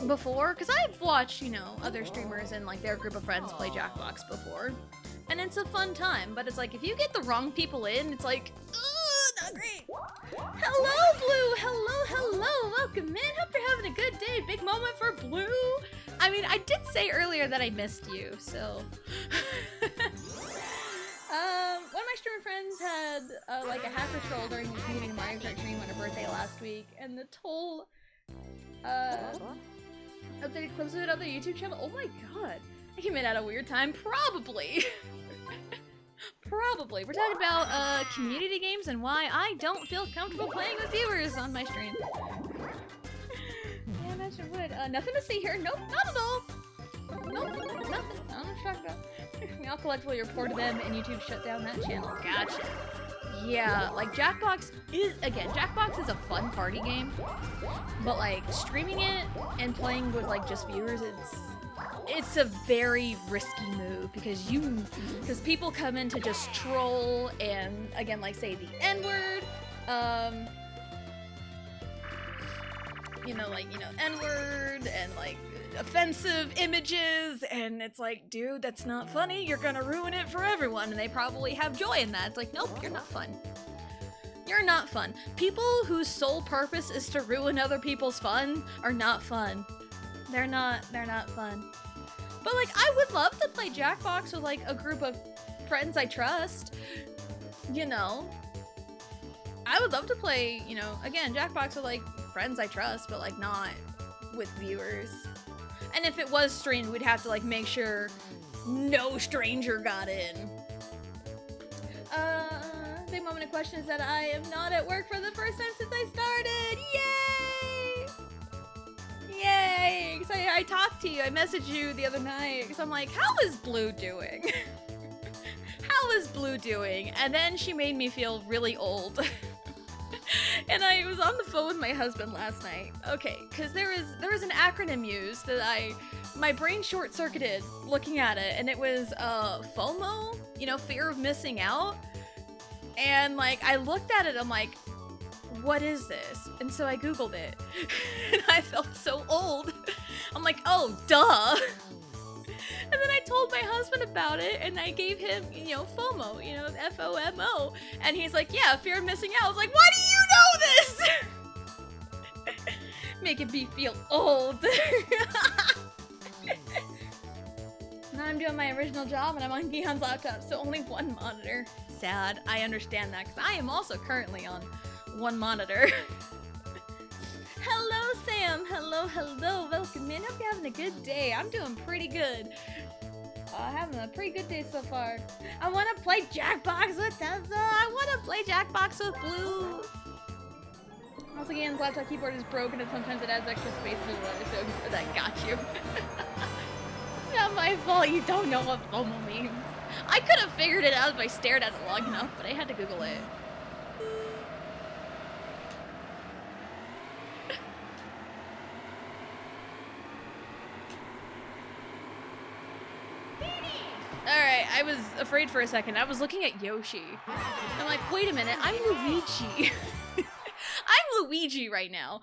Before, because I've watched, you know, other streamers and like their group of friends play Jackbox before. And it's a fun time, but it's like, if you get the wrong people in, it's like, ooh, not great. Hello, Blue! Hello! Welcome in! Hope you're having a good day. Big moment for Blue! I mean, I did say earlier that I missed you, so... One of my streamer friends had, like, a hacker troll during the community Mario Kart stream on her birthday last week, and the troll, updated clips of it on their YouTube channel. Oh my god. I came in at a weird time. Probably. Probably. We're talking about community games and why I don't feel comfortable playing with viewers on my stream. Yeah, I sure would. Nothing to see here. Nope, not at all. Nope, nothing. I don't know what you're talking about. We all collectively reported them and YouTube shut down that channel. Gotcha. Yeah, like Jackbox is, again, Jackbox is a fun party game, but like streaming it and playing with like just viewers, it's a very risky move because people come in to just troll and again like say the N-word, N-word and like offensive images, and it's like, dude, that's not funny, you're gonna ruin it for everyone, and they probably have joy in that. It's like, nope, you're not fun. You're not fun. People whose sole purpose is to ruin other people's fun are not fun. They're not fun. But like, I would love to play Jackbox with like a group of friends I trust, you know? I would love to play, you know, again, Jackbox with like friends I trust, but like not with viewers. And if it was streamed, we'd have to like make sure no stranger got in. Big moment of question is that I am not at work for the first time since I started. Yay! Yay! Because I talked to you, I messaged you the other night because I'm like, how is Blue doing? How is Blue doing? And then she made me feel really old. And I was on the phone with my husband last night. Okay, because there was an acronym used that my brain short-circuited looking at it, and it was FOMO, you know, fear of missing out. And like I looked at it, I'm like, what is this? And so I Googled it, and I felt so old. I'm like, oh, duh. And then I told my husband about it, and I gave him, you know, FOMO, you know, FOMO. And he's like, yeah, fear of missing out. I was like, why do you know this? Making me feel old. Now I'm doing my original job, and I'm on Gihan's laptop, so only one monitor. Sad. I understand that, because I am also currently on one monitor. Hello, Sam. Hello. Welcome in. Hope you're having a good day. I'm doing pretty good. Having a pretty good day so far. I want to play Jackbox with Tessa. I want to play Jackbox with Blue. Also, Gihan's laptop keyboard is broken, and sometimes it adds extra space to the letter, so that got you. It's not my fault you don't know what FOMO means. I could have figured it out if I stared at it long enough, but I had to Google it. Alright, I was afraid for a second. I was looking at Yoshi. I'm like, wait a minute, I'm Luigi. I'm Luigi right now.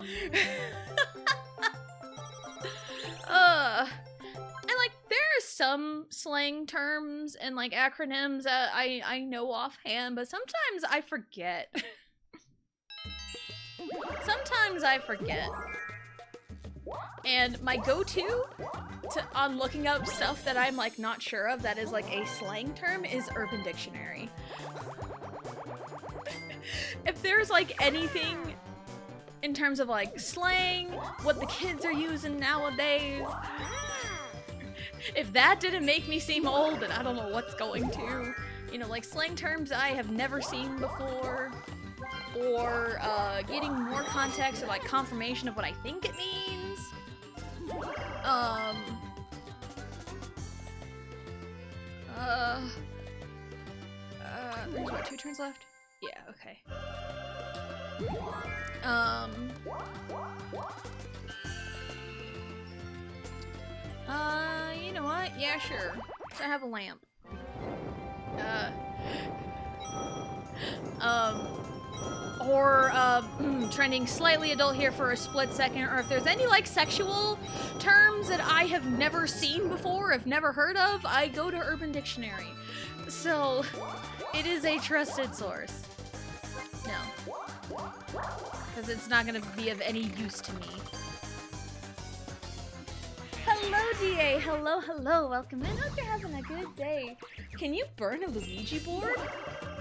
And like, there are some slang terms and like acronyms that I know offhand, but sometimes I forget. Sometimes I forget. And my go-to on looking up stuff that I'm like not sure of that is like a slang term is Urban Dictionary. If there's like anything in terms of like slang, what the kids are using nowadays, if that didn't make me seem old, then I don't know what's going to. You know, like slang terms I have never seen before, or getting more context or like confirmation of what I think it means. There's what, 2 turns left? Yeah, okay. You know what? Yeah, sure. So I have a lamp. Trending slightly adult here for a split second, or if there's any like sexual terms that I have never seen before, have never heard of, I go to Urban Dictionary. So, it is a trusted source. No. Because it's not going to be of any use to me. Hello, DA. Hello, hello. Welcome in. Hope you're having a good day. Can you burn a Luigi board?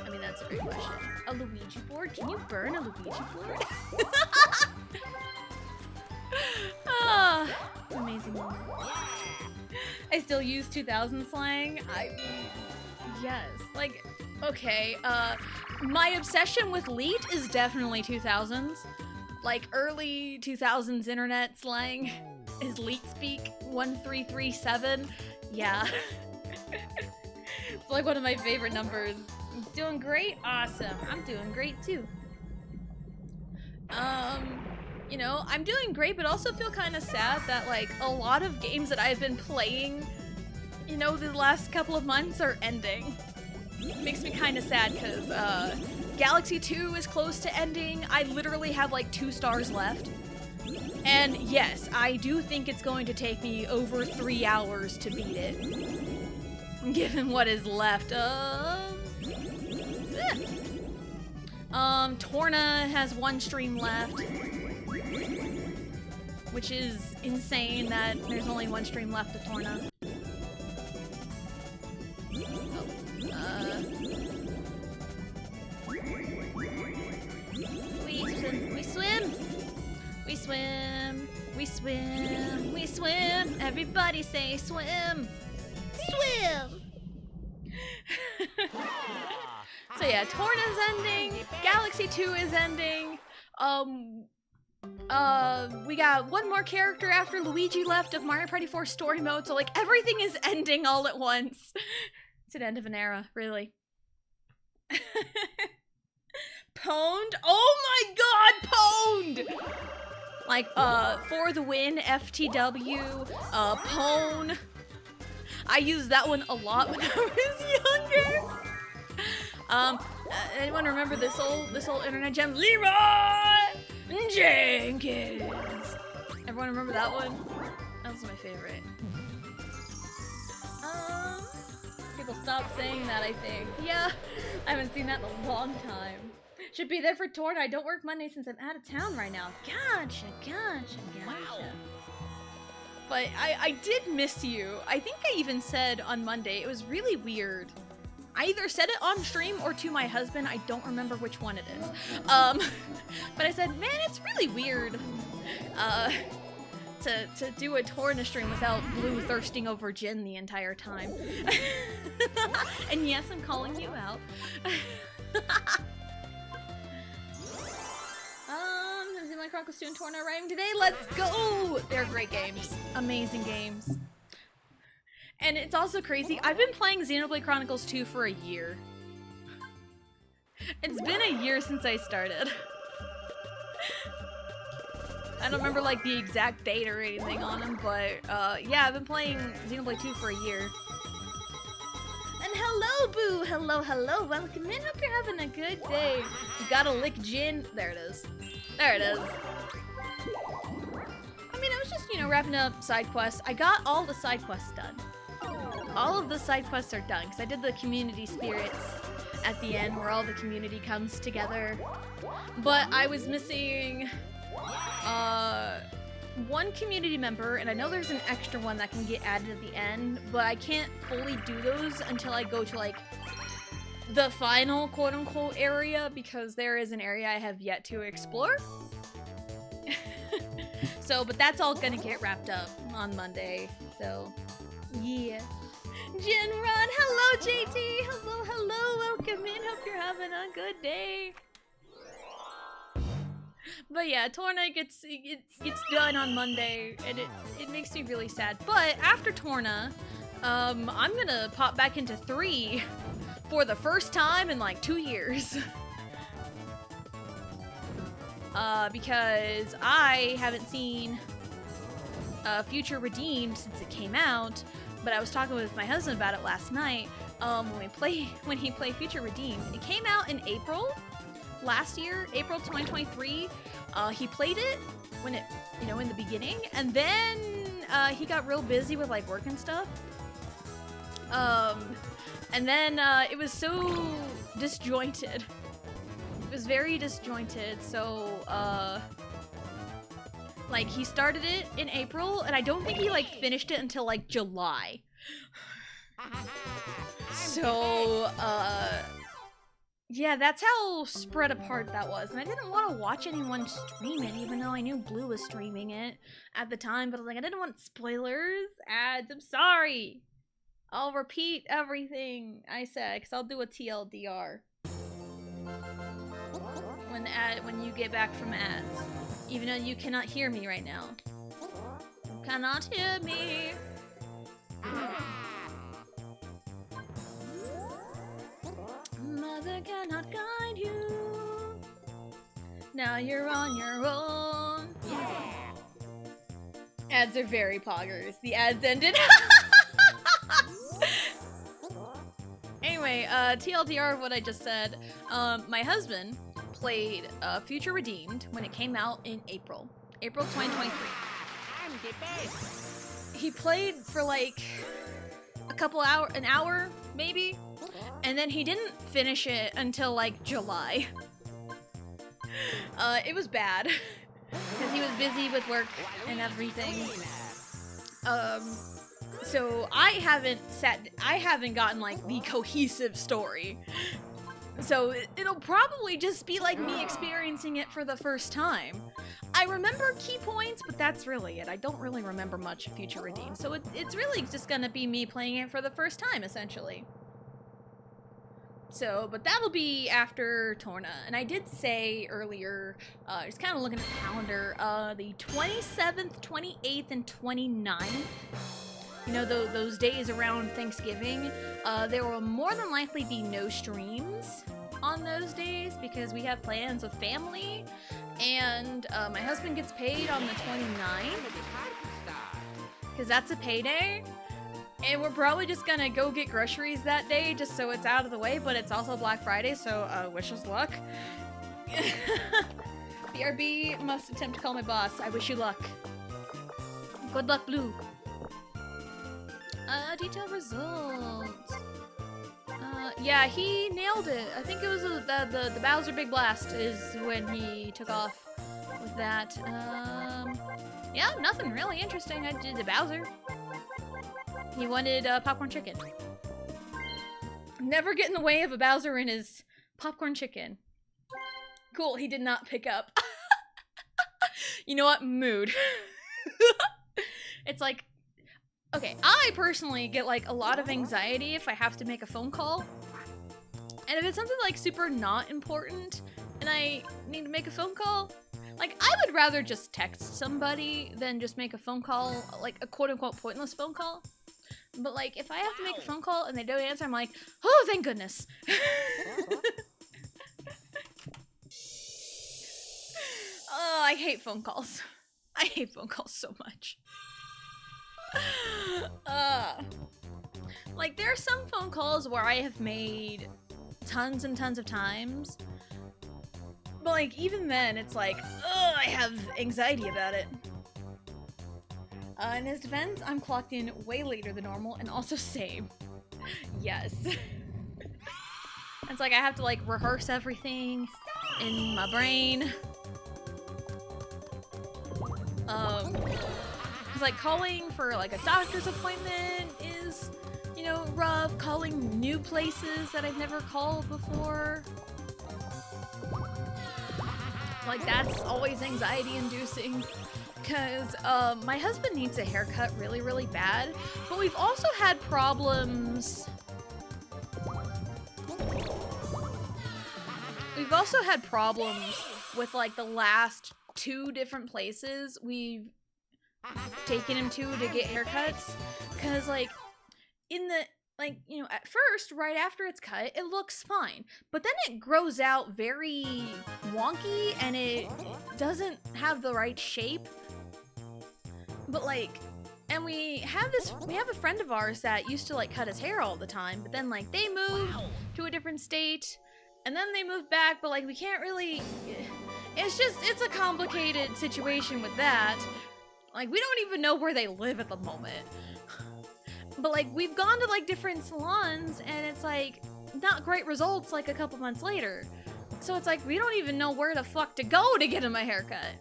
I mean, that's a great question. A Luigi board? Can you burn a Luigi board? Ah, amazing moment. I still use 2000 slang. I mean, yes. Like, okay, my obsession with Leet is definitely 2000s. Like, early 2000s internet slang is Leet speak 1337. Yeah. It's like one of my favorite numbers. Doing great? Awesome. I'm doing great too. You know, I'm doing great, but also feel kind of sad that, like, a lot of games that I've been playing, you know, the last couple of months are ending. Makes me kind of sad, because, Galaxy 2 is close to ending. I literally have, like, 2 stars left. And, yes, I do think it's going to take me over 3 hours to beat it. Given what is left. Torna has 1 stream left. Which is insane that there's only 1 stream left of Torna. We swim! We swim! We swim! We swim! Everybody say swim! Swim! So yeah, Torna's ending, Galaxy 2 is ending, we got 1 more character after Luigi left of Mario Party 4 story mode, so like everything is ending all at once. It's an end of an era, really. Pwned? Oh my god, pwned! Like, for the win, FTW, pwn. I used that one a lot when I was younger. Anyone remember this old internet gem? Leroy Jenkins! Everyone remember that one? That was my favorite. People stopped saying that, I think. Yeah, I haven't seen that in a long time. Should be there for Torna. I don't work Monday since I'm out of town right now. Gotcha. Wow. But I did miss you. I think I even said on Monday, it was really weird. I either said it on stream or to my husband. I don't remember which one it is. But I said, man, it's really weird to do a Torna stream without Blue thirsting over Jin the entire time. And yes, I'm calling you out. My Chronicles 2 and Torna arriving today. Let's go! They're great games. Amazing games. And it's also crazy. I've been playing Xenoblade Chronicles 2 for a year. It's been a year since I started. I don't remember like the exact date or anything on them, but yeah, I've been playing Xenoblade 2 for a year. And hello, Boo! Hello, welcome in. Hope you're having a good day. You gotta lick Jin. There it is. There it is. I mean, I was just, you know, wrapping up side quests. I got all the side quests done. All of the side quests are done, because I did the community spirits at the end, where all the community comes together. But I was missing, 1 community member, and I know there's an extra one that can get added at the end, but I can't fully do those until I go to, like, the final quote-unquote area, because there is an area I have yet to explore. So, but that's all gonna get wrapped up on Monday, so, yeah. Jin Run, hello JT, hello, welcome in, hope you're having a good day. But yeah, Torna gets done on Monday, and it makes me really sad. But after Torna, I'm gonna pop back into 3 for the first time in like 2 years. Because I haven't seen Future Redeemed since it came out, but I was talking with my husband about it last night. When he played Future Redeemed, it came out in April last year, April 2023. He played it when it, you know, in the beginning, and then he got real busy with like work and stuff. And then it was so disjointed. It was very disjointed, so like he started it in April, and I don't think he like finished it until like July. So yeah, that's how spread apart that was. And I didn't want to watch anyone stream it, even though I knew Blue was streaming it at the time, but like I didn't want spoilers, ads. I'm sorry. I'll repeat everything I said, because I'll do a TLDR when you get back from ads. Even though you cannot hear me right now. You cannot hear me. Mother cannot guide you. Now you're on your own. Yeah. Ads are very poggers. The ads ended. Anyway, TLDR of what I just said. My husband played Future Redeemed when it came out in April 2023. He played for like an hour maybe, and then he didn't finish it until like July. It was bad because he was busy with work and everything. So I haven't gotten like the cohesive story. So it'll probably just be like me experiencing it for the first time. I remember key points, but that's really it. I don't really remember much of Future Redeemed, so it's really just gonna be me playing it for the first time, essentially. So, but that'll be after Torna. And I did say earlier, just kind of looking at the calendar, the 27th, 28th, and 29th, you know, those days around Thanksgiving, there will more than likely be no streams on those days because we have plans with family, and my husband gets paid on the 29th because that's a payday, and we're probably just gonna go get groceries that day just so it's out of the way, but it's also Black Friday, so wish us luck. BRB must attempt to call my boss. I wish you luck. Good luck, Blue. Detailed results. Yeah, he nailed it. I think it was the Bowser Big Blast is when he took off with that. Yeah, nothing really interesting. I did the Bowser. He wanted popcorn chicken. Never get in the way of a Bowser and his popcorn chicken. Cool, he did not pick up. You know what? Mood. It's like, okay, I personally get like a lot of anxiety if I have to make a phone call. And if it's something like super not important and I need to make a phone call, like I would rather just text somebody than just make a phone call, like a quote unquote pointless phone call. But like if I have to make a phone call and they don't answer, I'm like, oh, thank goodness. Oh, I hate phone calls. I hate phone calls so much. Like there are some phone calls where I have made tons and tons of times, but like even then it's like, ugh, I have anxiety about it. In his defense, I'm clocked in way later than normal and also same. Yes. It's like I have to like rehearse everything in my brain. Cause like calling for like a doctor's appointment is, you know, rough. Calling new places that I've never called before, like that's always anxiety inducing. Cause my husband needs a haircut really, really bad, but we've also had problems. We've also had problems with like the last 2 different places we've taken him to get haircuts, because like in the like, you know, at first right after it's cut it looks fine, but then it grows out very wonky and it doesn't have the right shape. But like, and we have a friend of ours that used to like cut his hair all the time, but then like they moved to a different state and then they moved back, but like we can't really, it's a complicated situation with that. Like we don't even know where they live at the moment. But like we've gone to like different salons and it's like not great results like a couple months later. So it's like we don't even know where the fuck to go to get him a haircut.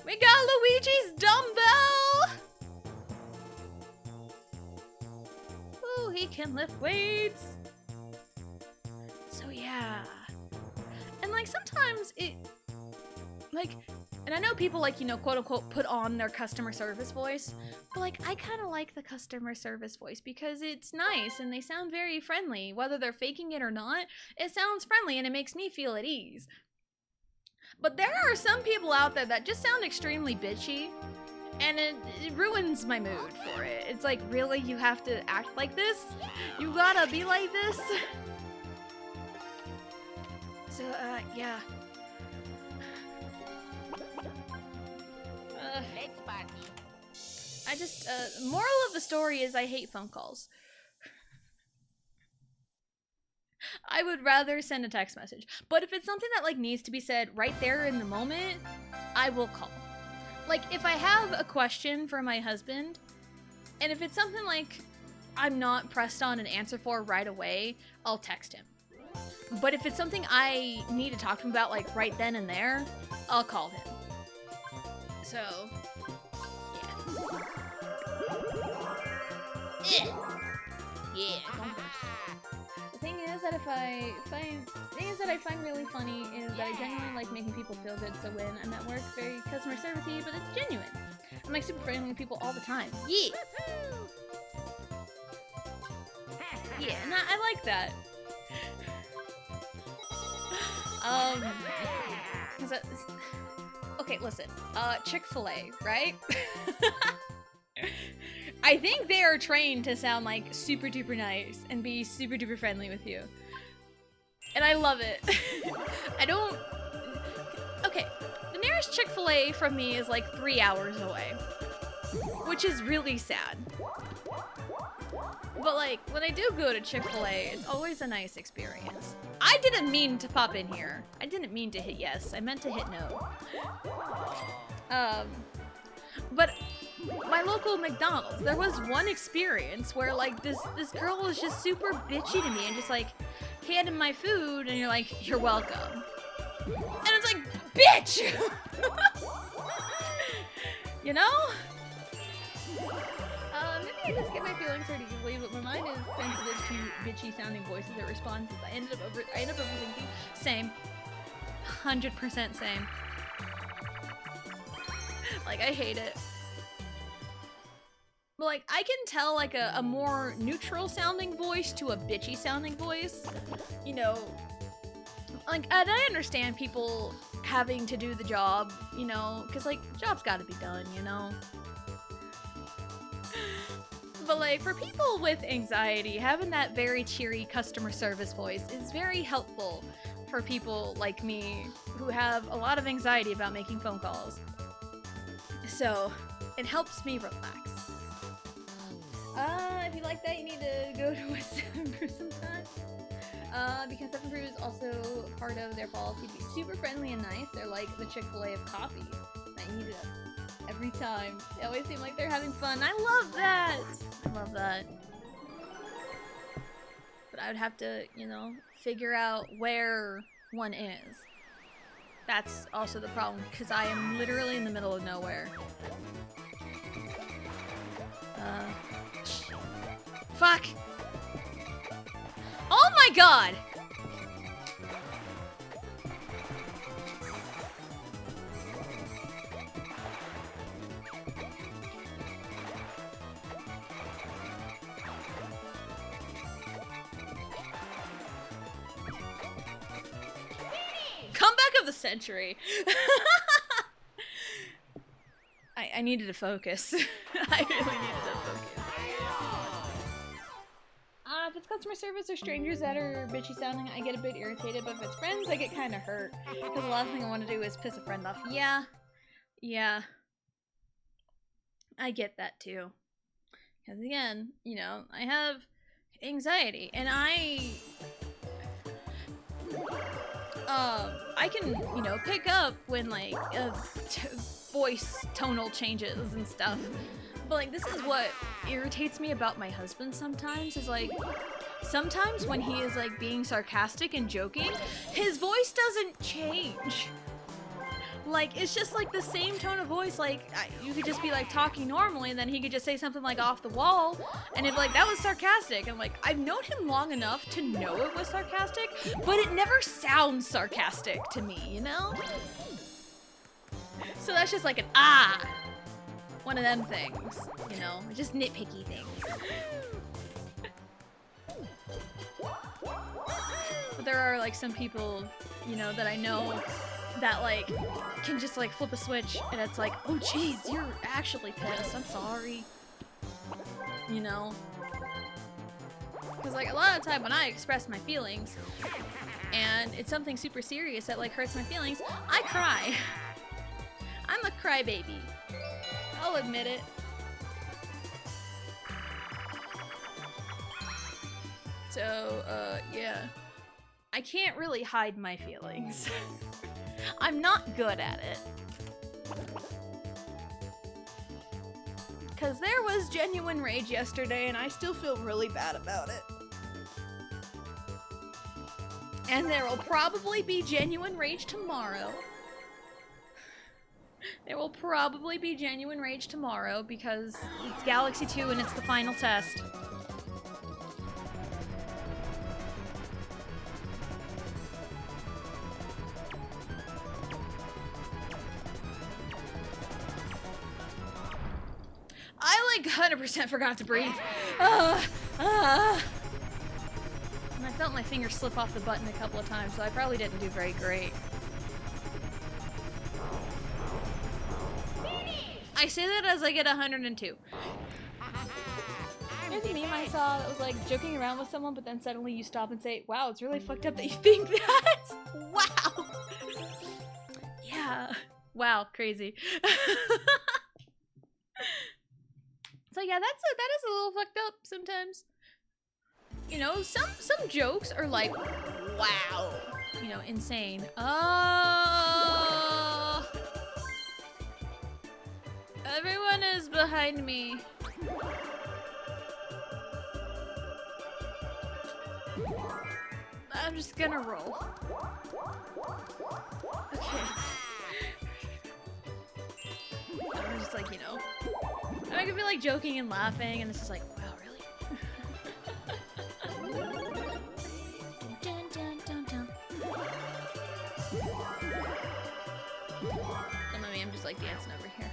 We got Luigi's dumbbell! Ooh, he can lift weights. So yeah. And like sometimes it, like, and I know people like, you know, quote unquote put on their customer service voice, but like I kind of like the customer service voice because it's nice and they sound very friendly. Whether they're faking it or not, it sounds friendly and it makes me feel at ease. But there are some people out there that just sound extremely bitchy and it ruins my mood for it. It's like, really? You have to act like this? You gotta be like this? So, yeah. Let's party. I just, moral of the story is I hate phone calls. I would rather send a text message. But if it's something that, like, needs to be said right there in the moment, I will call. Like, if I have a question for my husband, and if it's something, like, I'm not pressed on an answer for right away, I'll text him. But if it's something I need to talk to him about, like, right then and there, I'll call him. So, yeah. Yeah. The thing is that I find really funny is that I genuinely like making people feel good. So when I'm at work, very customer servicey, but it's genuine. I'm like super friendly with people all the time. Yeah. Yeah, and I like that. Okay, listen. Chick-fil-A, right? I think they are trained to sound like super duper nice and be super duper friendly with you. And I love it. Okay, the nearest Chick-fil-A from me is like 3 hours away, which is really sad. But like, when I do go to Chick-fil-A, it's always a nice experience. I didn't mean to pop in here. I didn't mean to hit yes. I meant to hit no. But my local McDonald's, there was one experience where like this girl was just super bitchy to me and just like handed my food and you're like, you're welcome. And it's like, bitch! You know? Maybe I just get my feelings hurt easily, but my mind is sensitive to bitchy sounding voices or responses. I end up overthinking. Same. 100% same. Like, I hate it. But like, I can tell like a more neutral sounding voice to a bitchy sounding voice. You know, like, and I understand people having to do the job, you know, because like, the job's gotta be done, you know? But like, for people with anxiety, having that very cheery customer service voice is very helpful for people like me who have a lot of anxiety about making phone calls. So, it helps me relax. If you like that, you need to go to West 7 Brew sometime. Because 7 Brew is also part of their policy to be super friendly and nice. They're like the Chick-fil-A of coffee. I need it every time. They always seem like they're having fun. I love that! I love that. But I would have to, you know, figure out where one is. That's also the problem, because I am literally in the middle of nowhere. Fuck! Oh my god! Comeback of the century. I needed to focus. I really needed to focus. If it's customer service or strangers that are bitchy sounding, I get a bit irritated, but if it's friends, I get kind of hurt. Because the last thing I want to do is piss a friend off. Yeah. I get that too. Because again, you know, I have anxiety, and I can, you know, pick up when like voice tonal changes and stuff. But like, this is what irritates me about my husband sometimes, is like, sometimes when he is like being sarcastic and joking, his voice doesn't change. Like, it's just like the same tone of voice. Like, you could just be like talking normally, and then he could just say something like off the wall, and if like that was sarcastic, and like I've known him long enough to know it was sarcastic, but it never sounds sarcastic to me, you know? So that's just like an one of them things, you know, just nitpicky things. But there are like some people, you know, that I know that like can just like flip a switch and it's like, oh jeez, you're actually pissed, I'm sorry, you know? Because like a lot of the time when I express my feelings and it's something super serious that like hurts my feelings, I cry. I'm a crybaby, I'll admit it. So yeah, I can't really hide my feelings. I'm not good at it. Because there was genuine rage yesterday and I still feel really bad about it. And there will probably be genuine rage tomorrow. There will probably be genuine rage tomorrow because it's Galaxy 2 and it's the final test. I like 100% forgot to breathe. And I felt my finger slip off the button a couple of times, so I probably didn't do very great. I say that as I get 102. There's a meme I saw that was like joking around with someone, but then suddenly you stop and say, wow, it's really fucked up that you think that. Wow. Yeah. Wow, crazy. So yeah, that is a little fucked up sometimes. You know, some jokes are like, wow, you know, insane. Oh, everyone is behind me. I'm just gonna roll. Okay. I'm just like, you know, I could be like joking and laughing, and it's just like, wow, really? Dun, dun, dun, dun. And I mean, I'm just like dancing over here,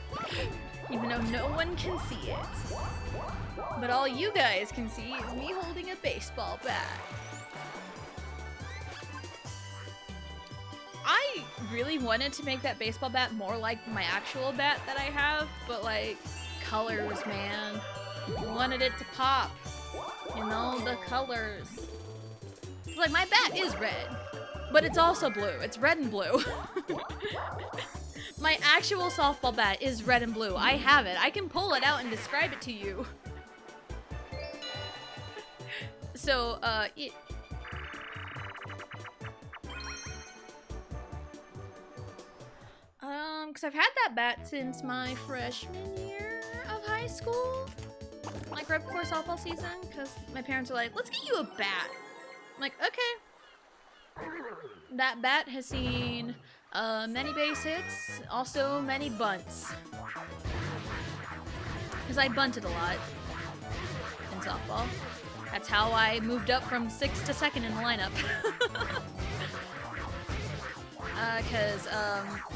even though no one can see it. But all you guys can see is me holding a baseball bat. I really wanted to make that baseball bat more like my actual bat that I have, but like, colors, man. I wanted it to pop. You know, the colors. It's like, my bat is red, but it's also blue. It's red and blue. My actual softball bat is red and blue. I have it. I can pull it out and describe it to you. So, because I've had that bat since my freshman year of high school. Like right before softball season, because my parents were like, let's get you a bat. I'm like, okay. That bat has seen many base hits, also many bunts. Because I bunted a lot in softball. That's how I moved up from 6th to 2nd in the lineup.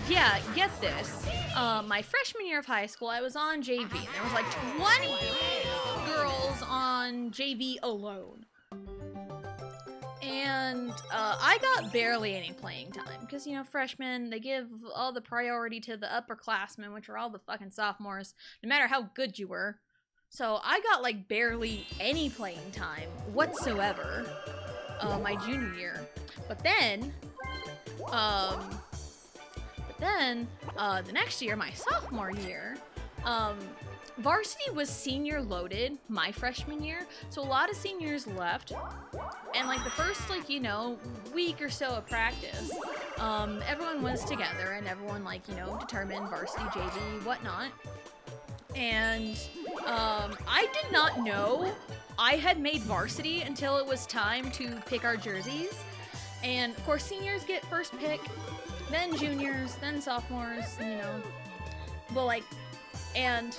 Yeah, get this. My freshman year of high school, I was on JV. There was like 20 girls on JV alone. And I got barely any playing time because, you know, freshmen, they give all the priority to the upperclassmen, which were all the fucking sophomores, no matter how good you were. So I got like barely any playing time whatsoever my junior year. But then the next year, my sophomore year, varsity was senior loaded my freshman year, so a lot of seniors left, and like the first, like, you know, week or so of practice, everyone was together and everyone, like, you know, determined varsity, JV, whatnot. And I did not know I had made varsity until it was time to pick our jerseys. And of course, seniors get first pick, then juniors, then sophomores, you know. But like, and,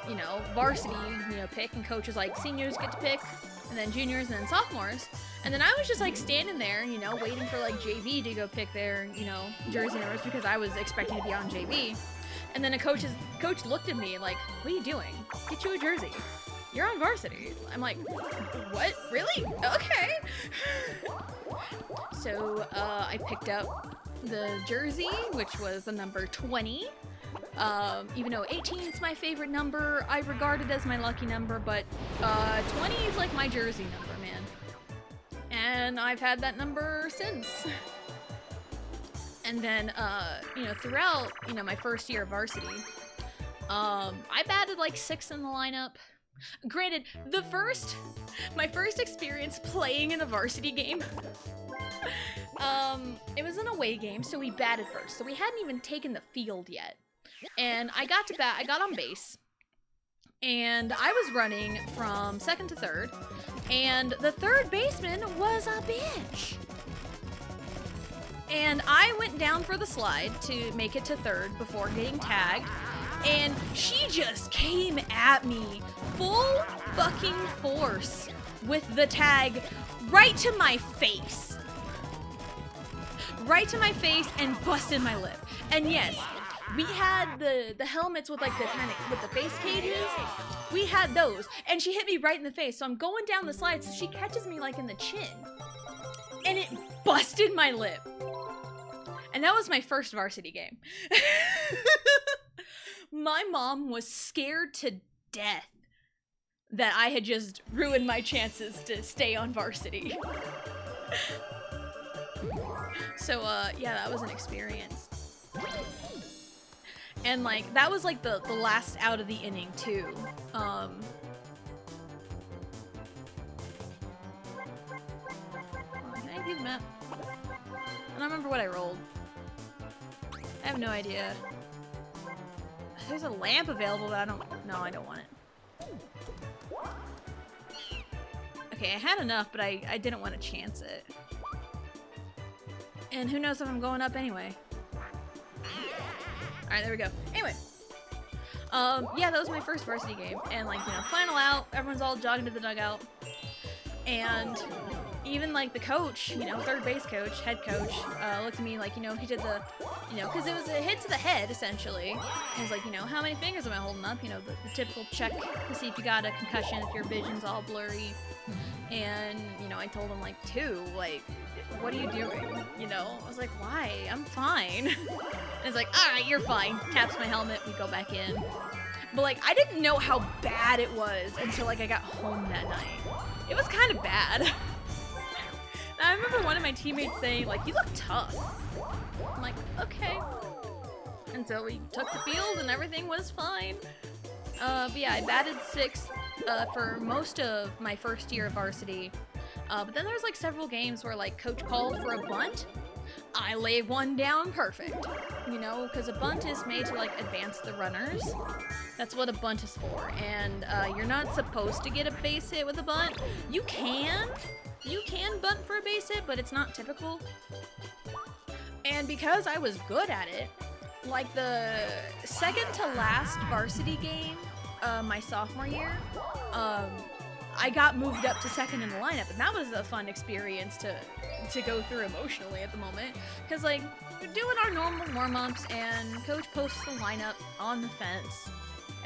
you know, varsity, you know, pick, and coach was like, seniors get to pick, and then juniors, and then sophomores. And then I was just like standing there, you know, waiting for like JV to go pick their, you know, jersey numbers because I was expecting to be on JV. And then coach looked at me like, what are you doing? Get you a jersey. You're on varsity. I'm like, what? Really? Okay. So I picked up the jersey, which was the number 20. Even though 18 is my favorite number, I regard it as my lucky number, but 20 is like my jersey number, man. And I've had that number since. And then, you know, throughout, you know, my first year of varsity, I batted like 6th in the lineup. Granted, my first experience playing in a varsity game, it was an away game, so we batted first. So we hadn't even taken the field yet. And I got to bat, I got on base, and I was running from 2nd to 3rd, and the 3rd baseman was a bitch. And I went down for the slide to make it to 3rd before getting tagged, and she just came at me full fucking force with the tag right to my face. Right to my face and busted my lip. And yes, we had the helmets with like the kind of with the face cages. We had those, and she hit me right in the face. So I'm going down the slide, so she catches me like in the chin, and it busted my lip. And that was my first varsity game. My mom was scared to death that I had just ruined my chances to stay on varsity. So, yeah, that was an experience. And, like, that was, like, the last out of the inning, too. Thank you, Matt. I don't remember what I rolled. I have no idea. There's a lamp available, but I don't want it. Okay, I had enough, but I didn't want to chance it. And who knows if I'm going up anyway. Alright, there we go. Anyway. Yeah, that was my first varsity game. And, like, you know, final out, everyone's all jogging to the dugout. And even, like, the coach, you know, 3rd base coach, head coach, looked at me like, you know, he did the, you know, because it was a hit to the head, essentially. And he's like, you know, how many fingers am I holding up? You know, the typical check to see if you got a concussion, if your vision's all blurry. And, you know, I told him, like, 2, like, what are you doing? You know, I was like, why? I'm fine. And he's like, alright, you're fine. Taps my helmet, we go back in. But, like, I didn't know how bad it was until, like, I got home that night. It was kind of bad. Now, I remember one of my teammates saying, like, you look tough. I'm like, okay. And so we took the field and everything was fine. But yeah, I batted 6th for most of my first year of varsity. But then there was like several games where like coach called for a bunt. I laid one down perfect, you know, because a bunt is made to like advance the runners. That's what a bunt is for. And you're not supposed to get a base hit with a bunt. You can bunt for a base hit, but it's not typical. And because I was good at it, like the second to last varsity game, my sophomore year, I got moved up to 2nd in the lineup, and that was a fun experience to go through emotionally at the moment. Because, like, we're doing our normal warm-ups, and coach posts the lineup on the fence,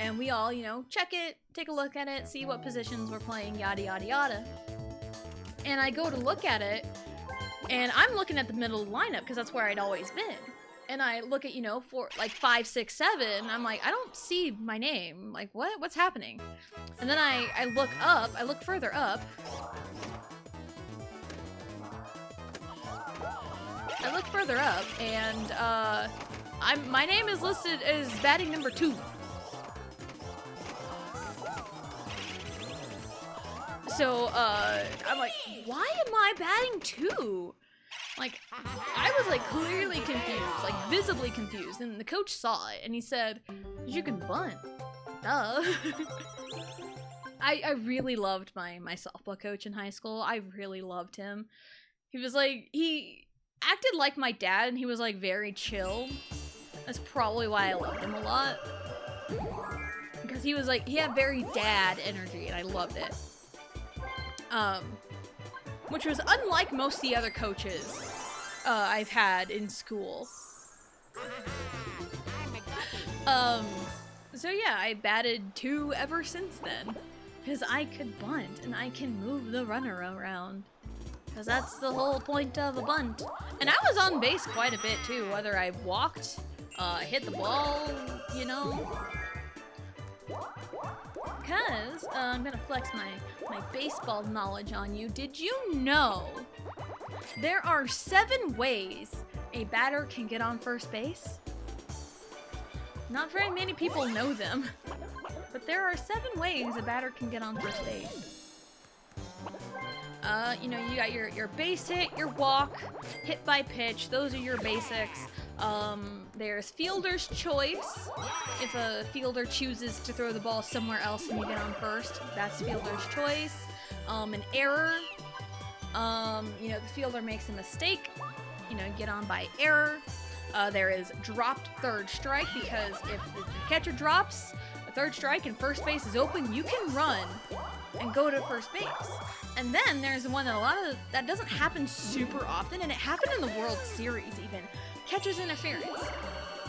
and we all, you know, check it, take a look at it, see what positions we're playing, yada yada yada. And I go to look at it, and I'm looking at the middle of the lineup, because that's where I'd always been. And I look at, you know, for like 5, 6, 7. I'm like, I don't see my name. Like, what? What's happening? And then I look up. I look further up. I look further up, and my name is listed as batting number 2. So I'm like, why am I batting 2? Like, I was, like, clearly confused, like, visibly confused, and the coach saw it, and he said, you can bunt. Duh. I really loved my softball coach in high school. I really loved him. He was like, he acted like my dad, and he was like very chill. That's probably why I loved him a lot. Because he was like, he had very dad energy, and I loved it. Which was unlike most of the other coaches I've had in school. So yeah, I batted 2 ever since then. Because I could bunt, and I can move the runner around. Because that's the whole point of a bunt. And I was on base quite a bit too, whether I walked, hit the ball, you know. Because, I'm gonna flex my baseball knowledge on you. Did you know there are 7 ways a batter can get on first base? Not very many people know them, but there are 7 ways a batter can get on first base. You know, you got your base hit, your walk, hit by pitch. Those are your basics. There's fielder's choice. If a fielder chooses to throw the ball somewhere else and you get on first, that's fielder's choice. An error. You know, the fielder makes a mistake. You know, get on by error. There is dropped third strike, because if the catcher drops a third strike and first base is open, you can run and go to first base. And then there's the one that doesn't happen super often, and it happened in the World Series even. Catcher's interference.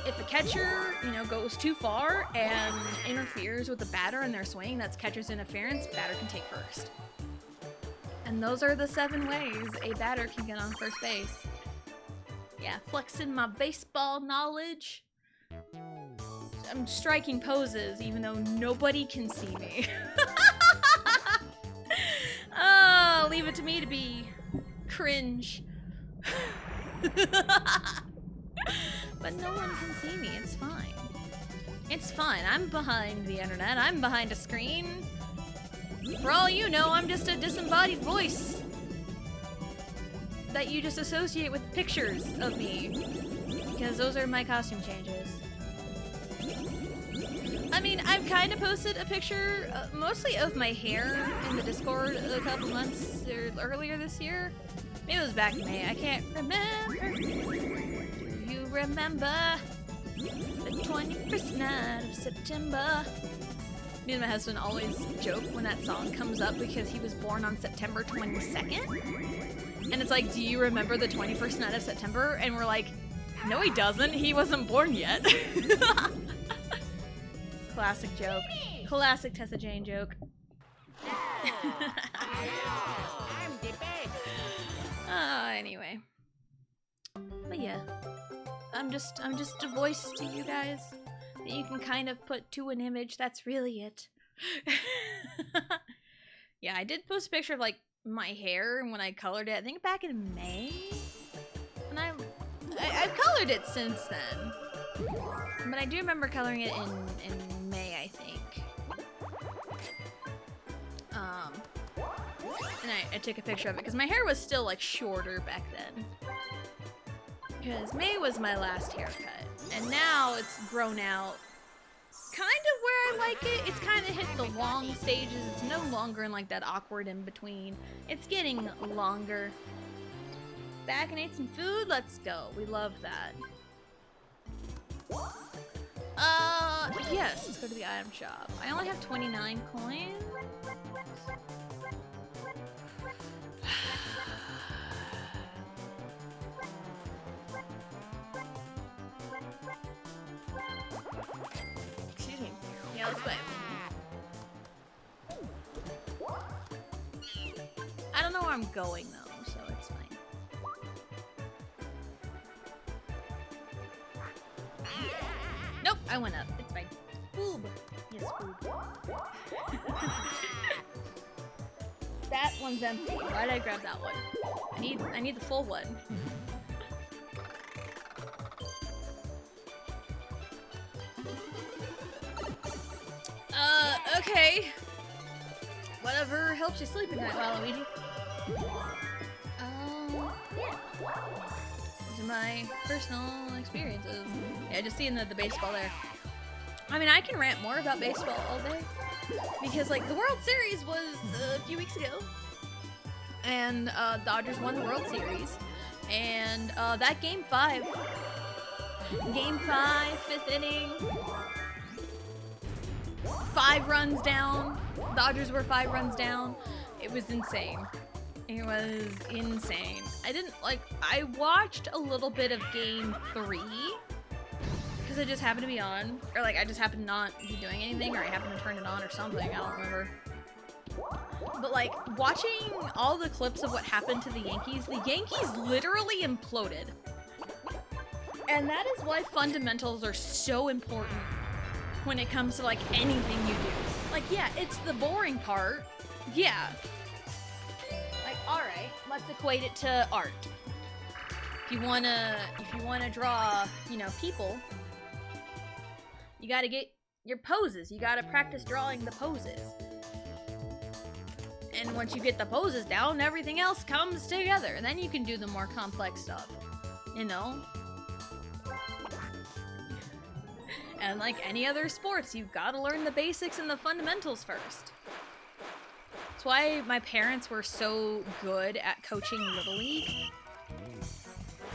If a catcher, you know, goes too far and interferes with the batter in their swing, that's catcher's interference. Batter can take first. And those are the 7 ways a batter can get on first base. Yeah, flexing my baseball knowledge. I'm striking poses even though nobody can see me. Oh, leave it to me to be cringe. But no one can see me, it's fine. It's fine, I'm behind the internet, I'm behind a screen. For all you know, I'm just a disembodied voice that you just associate with pictures of me, because those are my costume changes. I mean, I've kind of posted a picture, mostly of my hair in the Discord a couple months or earlier this year. Maybe it was back in May, I can't remember. Do you remember the 21st night of September? Me and my husband always joke when that song comes up because he was born on September 22nd. And it's like, do you remember the 21st night of September? And we're like, no he doesn't, he wasn't born yet. Classic joke. Classic Tessa Jane joke. Anyway. But yeah. I'm just a voice to you guys that you can kind of put to an image. That's really it. Yeah, I did post a picture of like my hair when I colored it. I think back in May. And I've colored it since then. But I do remember coloring it in May, I think. And I took a picture of it because my hair was still like shorter back then. Because May was my last haircut. And now it's grown out kind of where I like it. It's kind of hit the long stages. It's no longer in like that awkward in between. It's getting longer. Back and ate some food? Let's go. We love that. Yes, let's go to the item shop. I only have 29 coins. Excuse me. Yeah, let's play. I don't know where I'm going though, so it's fine. Nope, I went up. It's fine. Boob. Yes, boob. That one's empty. Why did I grab that one? I need the full one. Okay. Whatever helps you sleep at night, Luigi. Yeah. Those are my personal experiences. Yeah, just seeing the baseball there. I mean, I can rant more about baseball all day because, like, the World Series was a few weeks ago, and Dodgers won the World Series, and that Game 5, 5th inning, 5 runs down. Dodgers were 5 runs down. It was insane. It was insane. I watched a little bit of Game 3 because it just happened to be on, or like I just happened to not be doing anything, or I happened to turn it on or something, I don't remember. But like watching all the clips of what happened to the Yankees literally imploded. And that is why fundamentals are so important when it comes to like anything you do. Like, yeah, it's the boring part. Yeah. Like, alright, let's equate it to art. If you wanna draw, you know, people, you gotta get your poses. You gotta practice drawing the poses. And once you get the poses down, everything else comes together. And then you can do the more complex stuff, you know? And like any other sports, you've gotta learn the basics and the fundamentals first. That's why my parents were so good at coaching Little League.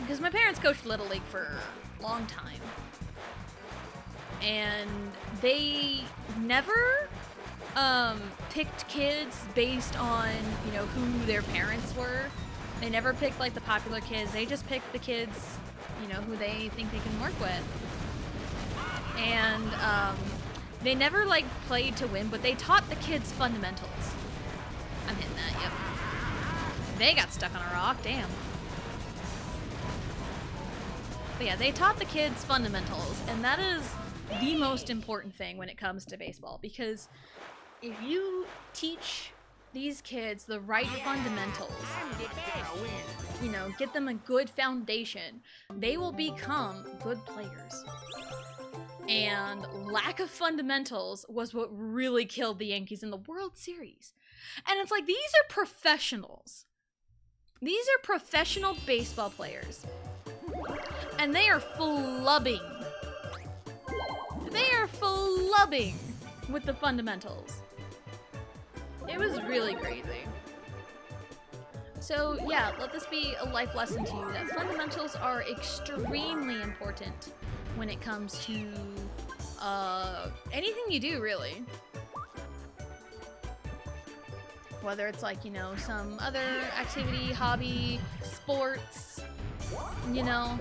Because my parents coached Little League for a long time. And they never picked kids based on, you know, who their parents were. They never picked like the popular kids. They just picked the kids, you know, who they think they can work with. And they never like played to win, but they taught the kids fundamentals. I'm hitting that, yep. They got stuck on a rock, damn. But yeah, they taught the kids fundamentals, and that is the most important thing when it comes to baseball, because if you teach these kids the right fundamentals, you know, get them a good foundation, they will become good players. And lack of fundamentals was what really killed the Yankees in the World Series. And it's like, these are professionals. These are professional baseball players. And they are flubbing. They are flubbing with the fundamentals. It was really crazy. So yeah, let this be a life lesson to you that fundamentals are extremely important when it comes to anything you do, really. Whether it's like, you know, some other activity, hobby, sports, you know.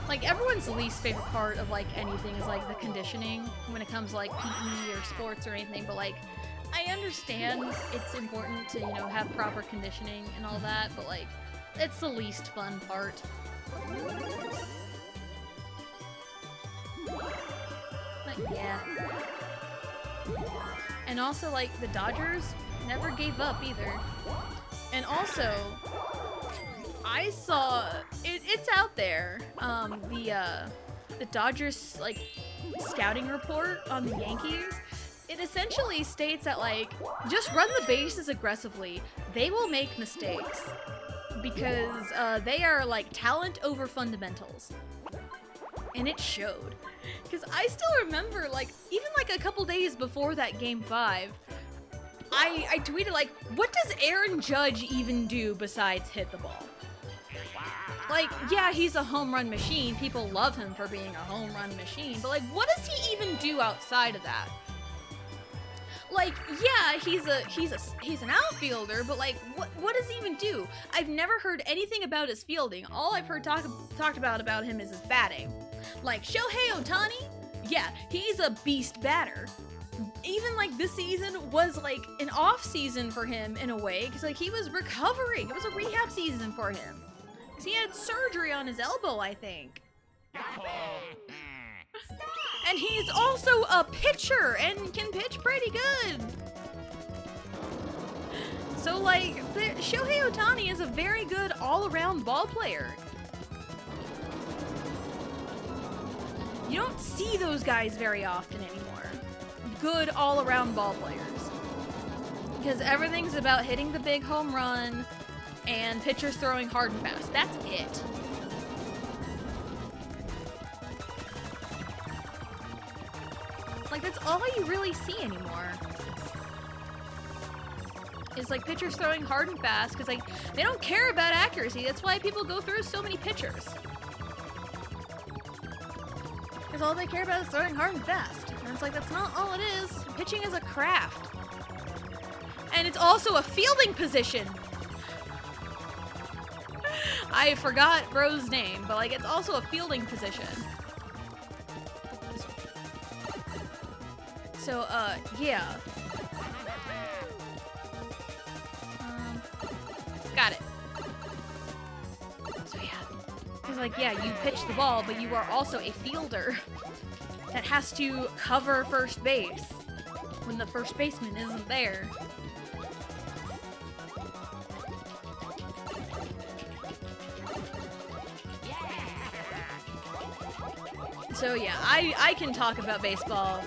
Like, everyone's least favorite part of like anything is like the conditioning when it comes to like PE or sports or anything, but like, I understand it's important to, you know, have proper conditioning and all that, but like, it's the least fun part. But yeah. And also, like, the Dodgers never gave up either. And also, I saw it's out there. The Dodgers like scouting report on the Yankees. It essentially states that like just run the bases aggressively. They will make mistakes because they are like talent over fundamentals, and it showed. Because I still remember, like, even like a couple days before that Game 5, I tweeted like, what does Aaron Judge even do besides hit the ball? Like, yeah, he's a home run machine. People love him for being a home run machine. But like, what does he even do outside of that? Like, yeah, he's an outfielder, but like, what does he even do? I've never heard anything about his fielding. All I've heard talked about him is his batting. Like, Shohei Ohtani, yeah, he's a beast batter. Even like this season was like an off season for him in a way, because like he was recovering. It was a rehab season for him. Because he had surgery on his elbow, I think. And he's also a pitcher and can pitch pretty good. So like, Shohei Ohtani is a very good all-around ball player. You don't see those guys very often anymore. Good all-around ball players. Because everything's about hitting the big home run and pitchers throwing hard and fast. That's it. that's all you really see anymore. Is like pitchers throwing hard and fast because like they don't care about accuracy. That's why people go through so many pitchers. Because all they care about is throwing hard and fast. And it's like, that's not all it is. Pitching is a craft. And it's also a fielding position. I forgot Bro's name, but like it's also a fielding position. So, yeah. Got it. So yeah. Because like, yeah, you pitch the ball, but you are also a fielder that has to cover first base when the first baseman isn't there. So yeah, I can talk about baseball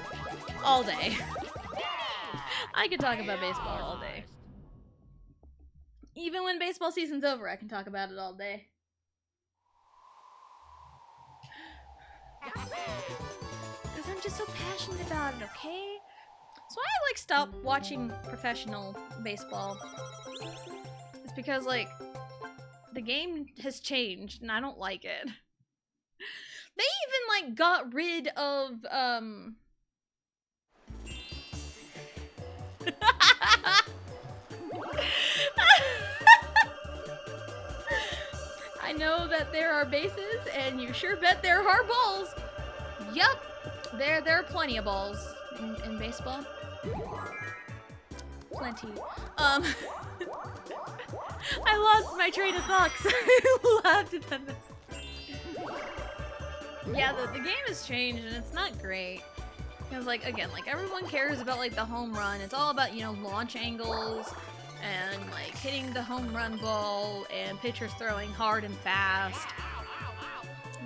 all day. I can talk about baseball all day. Even when baseball season's over, I can talk about it all day. Because I'm just so passionate about it, okay? So I like stopped watching professional baseball. It's because like the game has changed and I don't like it. They even like got rid of I know that there are bases, and you sure bet there are balls. Yup, there are plenty of balls in baseball. Plenty. I lost my train of thought 'cause I laughed at this. Yeah, the game has changed, and it's not great. Because, like, again, like, everyone cares about, like, the home run. It's all about, you know, launch angles and, like, hitting the home run ball and pitchers throwing hard and fast.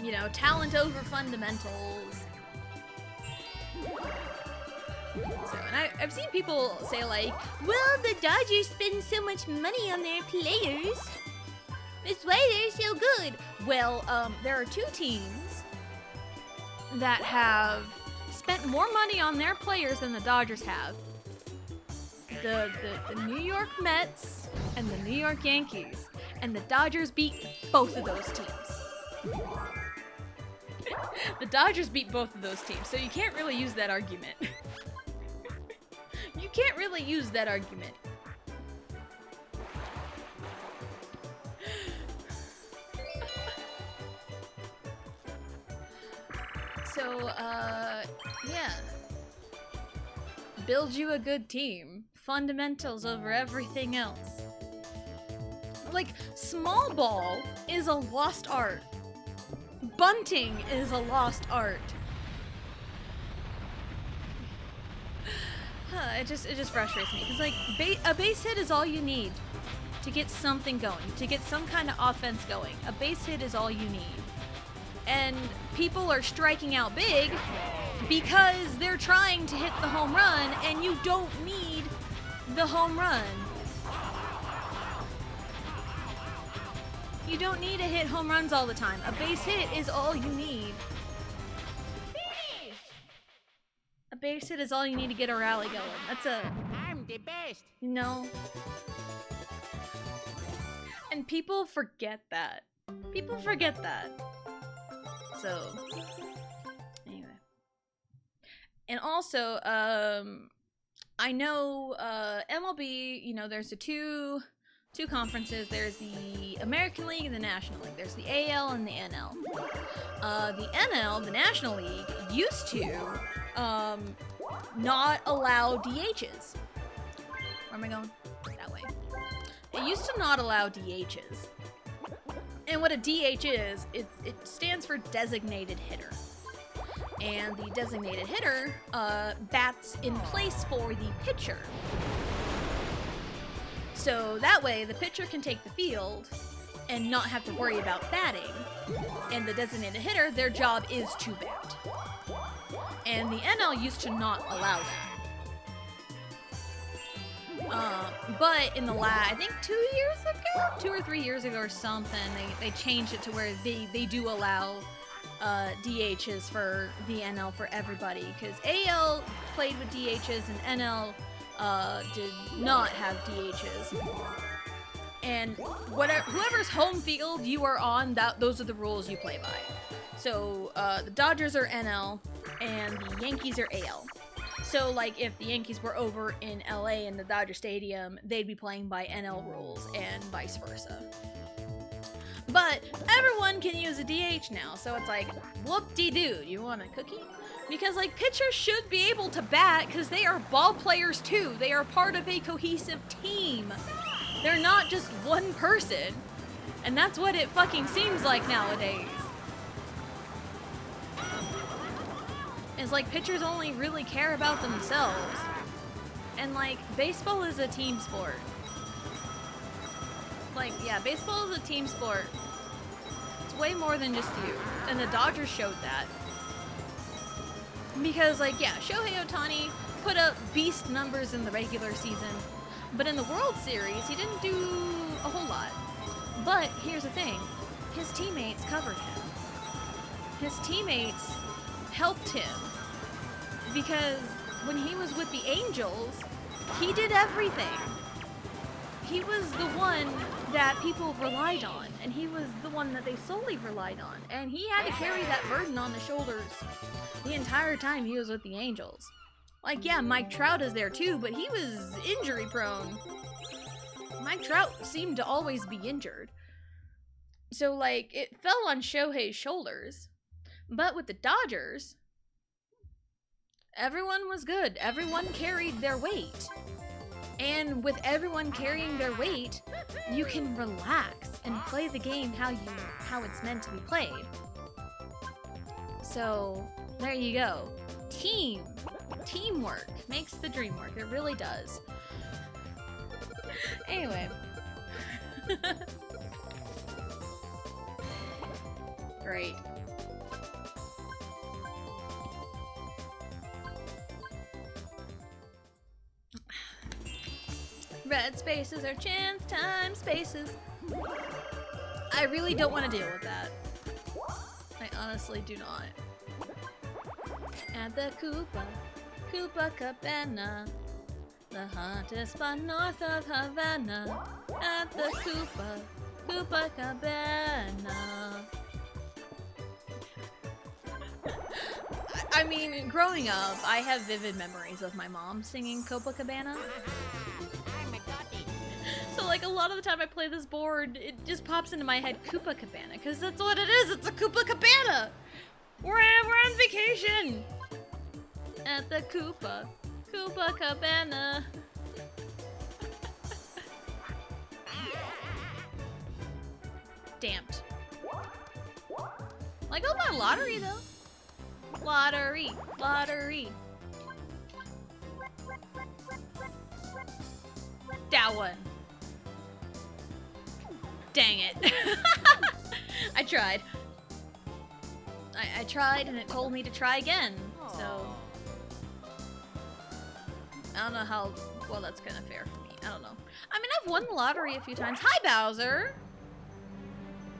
You know, talent over fundamentals. So, and I've seen people say, like, well, the Dodgers spend so much money on their players. That's why they're so good. Well, there are two teams that have spent more money on their players than the Dodgers have. The New York Mets and the New York Yankees. And the Dodgers beat both of those teams. The Dodgers beat both of those teams, so you can't really use that argument. You can't really use that argument. So, yeah. Build you a good team. Fundamentals over everything else. Like, small ball is a lost art. Bunting is a lost art. It just frustrates me. Because, like, a base hit is all you need to get something going. To get some kind of offense going. A base hit is all you need. And people are striking out big because they're trying to hit the home run, and you don't need the home run. You don't need to hit home runs all the time. A base hit is all you need. A base hit is all you need to get a rally going. I'm the best. You know? And people forget that. People forget that. So, anyway. And also, I know MLB, you know, there's the two conferences. There's the American League and the National League. There's the AL and the NL. The NL, the National League, used to not allow DHs. Where am I going? That way. It used to not allow DHs. And what a DH is, it stands for designated hitter. And the designated hitter bats in place for the pitcher. So that way, the pitcher can take the field and not have to worry about batting. And the designated hitter, their job is to bat. And the NL used to not allow that. But in the last, I think 2 years ago, 2 or 3 years ago or something, they changed it to where they do allow DHs for the NL for everybody, because AL played with DHs and NL did not have DHs. And whoever's home field you are on, those are the rules you play by. So the Dodgers are NL and the Yankees are AL. So like if the Yankees were over in LA in the Dodger Stadium, they'd be playing by NL rules and vice versa. But everyone can use a DH now, so it's like, whoop-de-doo, you want a cookie? Because like pitchers should be able to bat because they are ball players too. They are part of a cohesive team. They're not just one person. And that's what it fucking seems like nowadays. It's like pitchers only really care about themselves. And like, baseball is a team sport. Like, yeah, baseball is a team sport. It's way more than just you. And the Dodgers showed that. Because, like, yeah, Shohei Ohtani put up beast numbers in the regular season. But in the World Series, he didn't do a whole lot. But here's the thing. His teammates covered him. His teammates helped him. Because when he was with the Angels, he did everything. He was the one that people relied on, and he was the one that they solely relied on, and he had to carry that burden on his shoulders the entire time he was with the Angels. Like, yeah, Mike Trout is there too, but he was injury prone. Mike Trout seemed to always be injured. So, like, it fell on Shohei's shoulders. But with the Dodgers, everyone was good. Everyone carried their weight. And with everyone carrying their weight, you can relax and play the game how it's meant to be played. So, there you go. Teamwork makes the dream work. It really does. Anyway. Great. Red spaces are chance time spaces. I really don't want to deal with that. I honestly do not. At the Copacabana, the hottest spot north of Havana. At the Copacabana. I mean, growing up, I have vivid memories of my mom singing Copacabana. So, like, a lot of the time I play this board, it just pops into my head Copacabana, because that's what it is. It's a Copacabana. We're on vacation. At the Copacabana. Damped. Like, I'll buy lottery, though. Lottery. That one. Dang it. I tried. I tried and it told me to try again. So I don't know how well that's gonna fare for me. I don't know. I mean, I've won the lottery a few times. Hi, Bowser!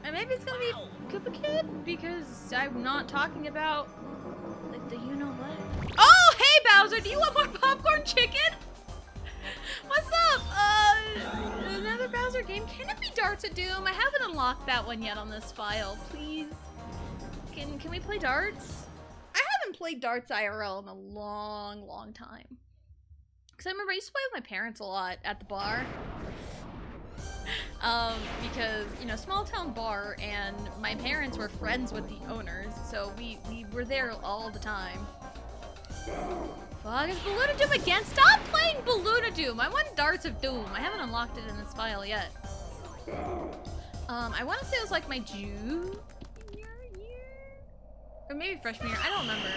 And maybe it's gonna be Koopa Kid because I'm not talking about like the you know what. Oh, hey Bowser! Do you want more popcorn chicken? What's up? Another Bowser game? Can it be Darts of Doom? I haven't unlocked that one yet on this file. Please. Can we play darts? I haven't played darts IRL in a long time. Because I remember I used to play with my parents a lot at the bar. Because, you know, small town bar, and my parents were friends with the owners, so we were there all the time. Fuck, is Balloon Doom again? Stop playing Balloon Doom! I want Darts of Doom. I haven't unlocked it in this file yet. I want to say it was like my junior year? Or maybe freshman year. I don't remember.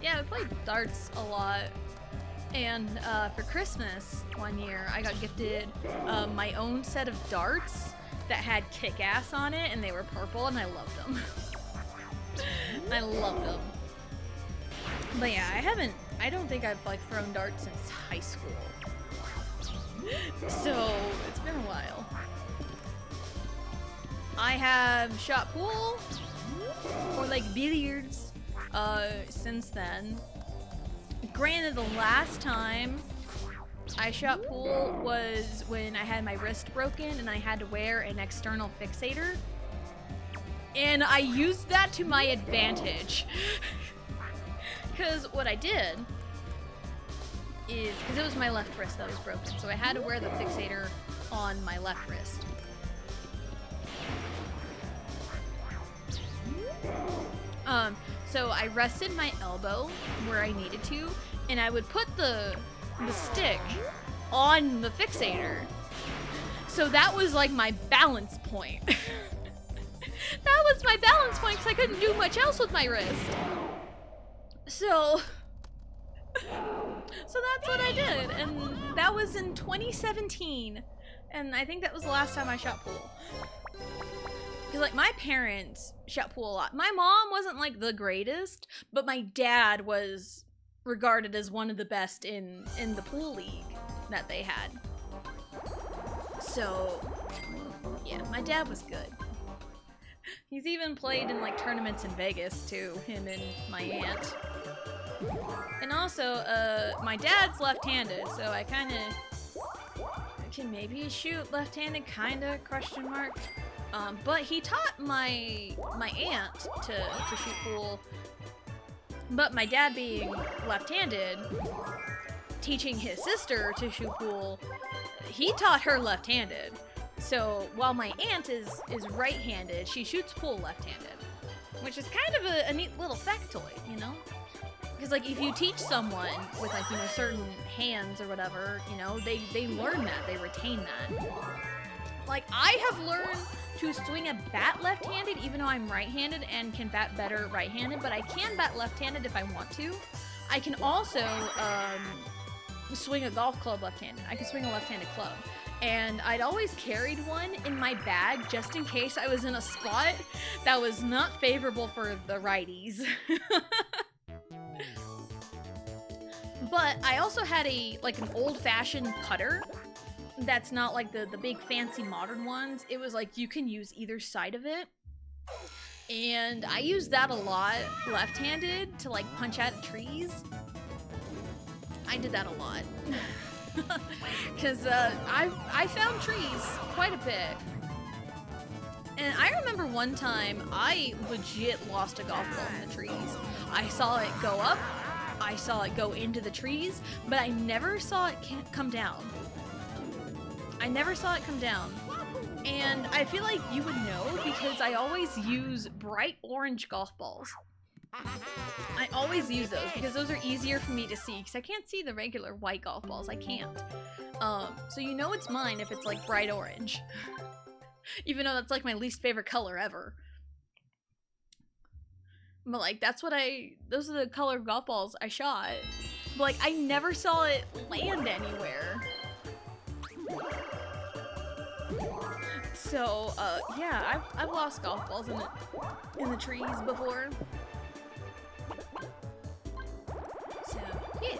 Yeah, I played darts a lot. And for Christmas one year, I got gifted my own set of darts that had Kick-Ass on it, and they were purple, and I loved them. I loved them. But yeah, I don't think I've like thrown darts since high school. So, it's been a while. I have shot pool or like billiards since then. Granted, the last time I shot pool was when I had my wrist broken and I had to wear an external fixator. And I used that to my advantage. Because what I did is, because it was my left wrist that was broken, so I had to wear the fixator on my left wrist. So I rested my elbow where I needed to, and I would put the stick on the fixator. So that was like my balance point. That was my balance point because I couldn't do much else with my wrist. So that's what I did, and that was in 2017, and I think that was the last time I shot pool. Because, like, my parents shot pool a lot. My mom wasn't, like, the greatest, but my dad was regarded as one of the best in the pool league that they had. So, yeah, my dad was good. He's even played in, like, tournaments in Vegas, too, him and my aunt. And also, my dad's left-handed, so I kind of can maybe shoot left-handed, kind of, question mark. But he taught my aunt to shoot pool, but my dad being left-handed, teaching his sister to shoot pool, he taught her left-handed. So while my aunt is right-handed, she shoots pool left-handed, which is kind of a neat little factoid, you know? Because, like, if you teach someone with, like, you know, certain hands or whatever, you know, they learn that, they retain that. Like, I have learned to swing a bat left-handed, even though I'm right-handed and can bat better right-handed, but I can bat left-handed if I want to. I can also swing a golf club left-handed. I can swing a left-handed club. And I'd always carried one in my bag just in case I was in a spot that was not favorable for the righties. But I also had an old-fashioned putter that's not like the big fancy modern ones. It was like you can use either side of it. And I used that a lot left-handed to like punch out trees. I did that a lot. Because I found trees quite a bit. And I remember one time I legit lost a golf ball in the trees. I saw it go up, I saw it go into the trees, but I never saw it come down. I never saw it come down. And I feel like you would know because I always use bright orange golf balls. I always use those because those are easier for me to see because I can't see the regular white golf balls. I can't. So you know it's mine if it's like bright orange. Even though that's like my least favorite color ever. But like those are the color golf balls I shot. But like I never saw it land anywhere. So, yeah, I've lost golf balls in the trees before. So, yeah.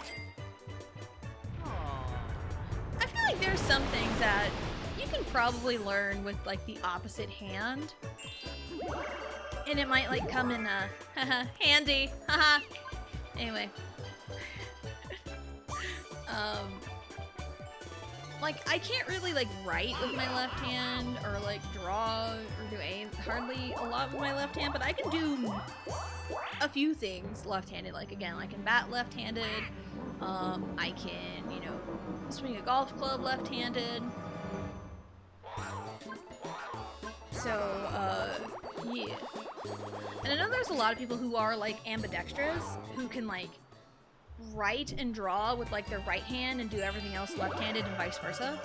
I feel like there's some things that you can probably learn with, like, the opposite hand. And it might, like, come in, haha, handy, haha. Anyway. Like, I can't really, like, write with my left hand or, like, draw or do hardly a lot with my left hand, but I can do a few things left-handed. Like, again, I can bat left-handed, I can, you know, swing a golf club left-handed. So, yeah. And I know there's a lot of people who are, like, ambidextrous, who can, like, write and draw with like their right hand and do everything else left-handed and vice versa.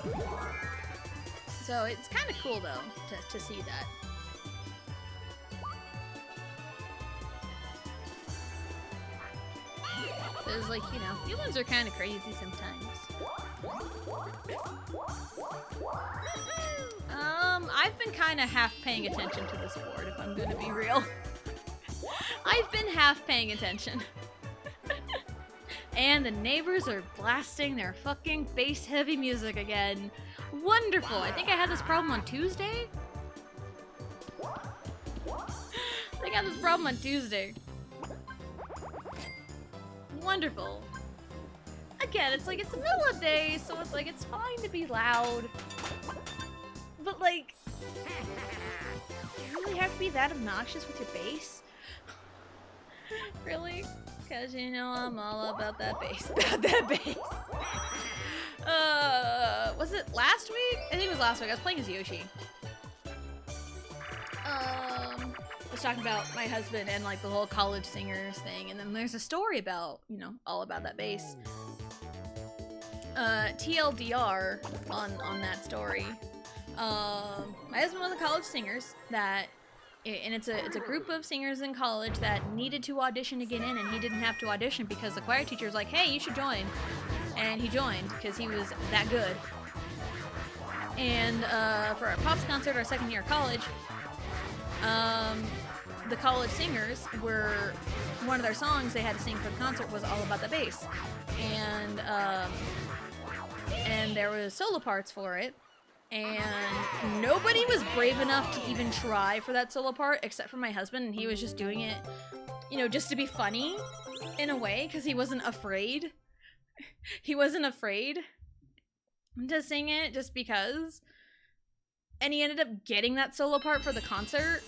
So it's kind of cool though to see that. There's like, you know, humans are kind of crazy sometimes. I've been kind of half paying attention to this board if I'm gonna be real. I've been half paying attention. And the neighbors are blasting their fucking bass-heavy music again. Wonderful. I think I had this problem on Tuesday. got this problem on Tuesday. Wonderful. Again, it's like, it's the middle of the day, so it's like, it's fine to be loud. But like, you really have to be that obnoxious with your bass? Really? Cause you know I'm all about that bass. About that bass. Was it last week? I think it was last week. I was playing as Yoshi. I was talking about my husband and like the whole college singers thing, and then there's a story about, you know, all about that bass. TLDR on that story. My husband was a college singers that, and it's a group of singers in college that needed to audition to get in, and he didn't have to audition because the choir teacher was like, hey, you should join. And he joined because he was that good. And for our Pops concert, our second year of college, the college singers were, one of their songs they had to sing for the concert was all about the bass. And there was solo parts for it. And nobody was brave enough to even try for that solo part except for my husband, and he was just doing it, you know, just to be funny in a way, because he wasn't afraid. He wasn't afraid to sing it just because. And he ended up getting that solo part for the concert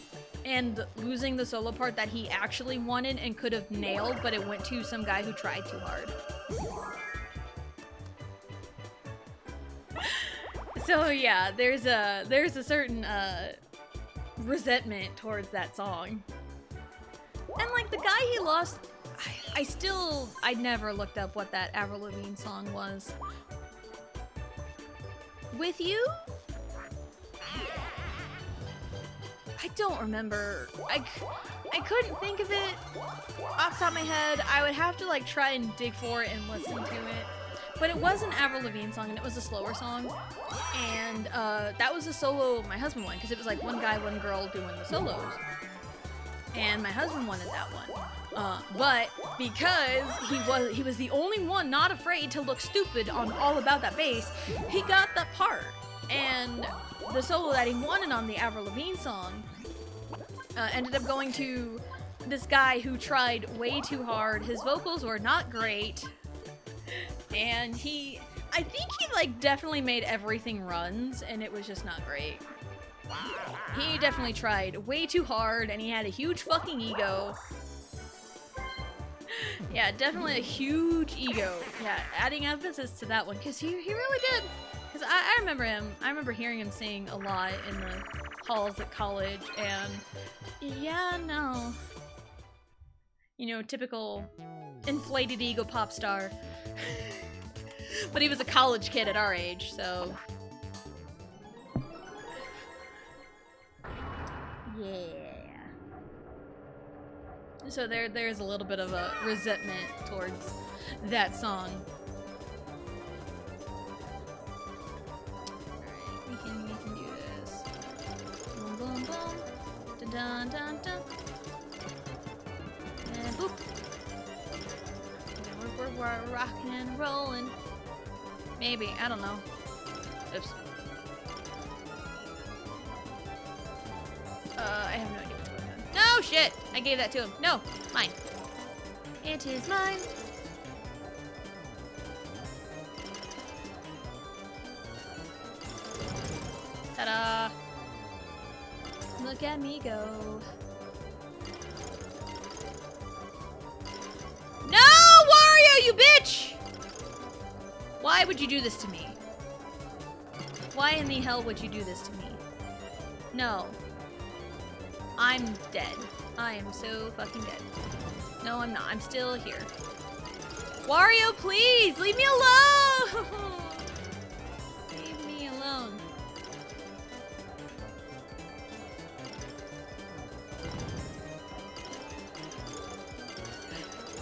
and losing the solo part that he actually wanted and could have nailed, but it went to some guy who tried too hard. So yeah, there's a certain resentment towards that song. And like the guy he lost, I never looked up what that Avril Lavigne song was. With You? I don't remember. I couldn't think of it off the top of my head. I would have to like try and dig for it and listen to it. But it was an Avril Lavigne song, and it was a slower song. And that was a solo my husband won, because it was like one guy, one girl doing the solos. And my husband wanted that one. But because he was the only one not afraid to look stupid on All About That Bass, he got that part. And the solo that he wanted on the Avril Lavigne song ended up going to this guy who tried way too hard. His vocals were not great. And I think he like definitely made everything runs, and it was just not great. He definitely tried way too hard, and he had a huge fucking ego. Yeah, definitely a huge ego. Yeah, adding emphasis to that one, because he really did. Because I remember him. I remember hearing him sing a lot in the halls at college, and yeah, no. You know, typical inflated ego pop star. But he was a college kid at our age, so... Yeah. So there's a little bit of a resentment towards that song. Alright, we can do this. Boom, boom, boom. Dun, dun, dun, dun. And boop. And we're rocking and rolling. Maybe, I don't know. Oops. I have no idea what's going on. No, shit! I gave that to him. No, mine. It is mine. Ta-da! Look at me go. No, Wario, you bitch! Why would you do this to me? Why in the hell would you do this to me? No. I'm dead. I am so fucking dead. No, I'm not. I'm still here. Wario, please! Leave me alone! Leave me alone.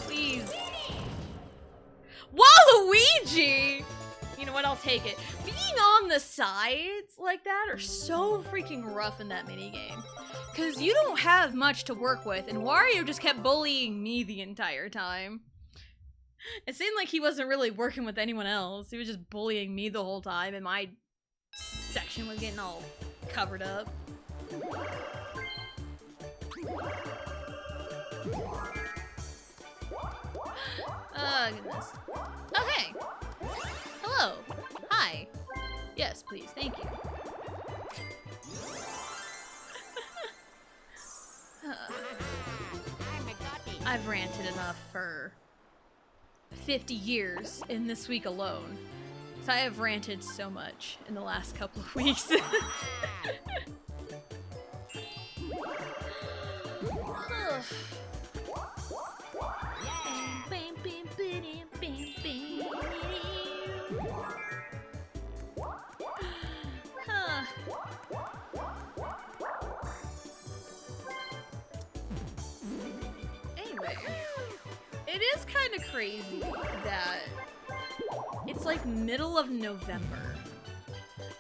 Please. Waluigi! You know what? I'll take it. Being on the sides like that are so freaking rough in that minigame. Because you don't have much to work with, and Wario just kept bullying me the entire time. It seemed like he wasn't really working with anyone else. He was just bullying me the whole time, and my section was getting all covered up. Oh, goodness. Oh, hey. Hello. Hi. Yes, please. Thank you. I've ranted enough for 50 years in this week alone. So I have ranted so much in the last couple of weeks. Anyway, it is kind of crazy that it's like middle of November.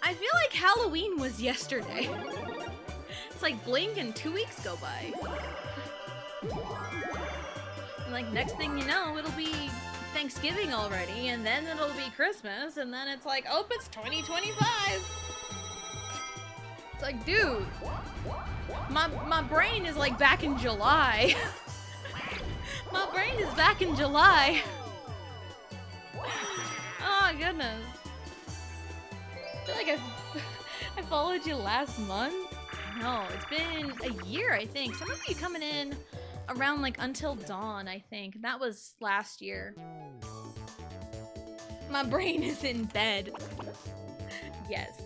I feel like Halloween was yesterday. It's like blink and 2 weeks go by. And like next thing you know, it'll be Thanksgiving already, and then it'll be Christmas, and then it's like, oh, it's 2025. It's like, dude, my brain is like back in July. My brain is back in July. Oh goodness. I feel like I followed you last month. No, it's been a year, I think. So I remember you coming in around like Until Dawn, I think. That was last year. My brain is in bed. Yes.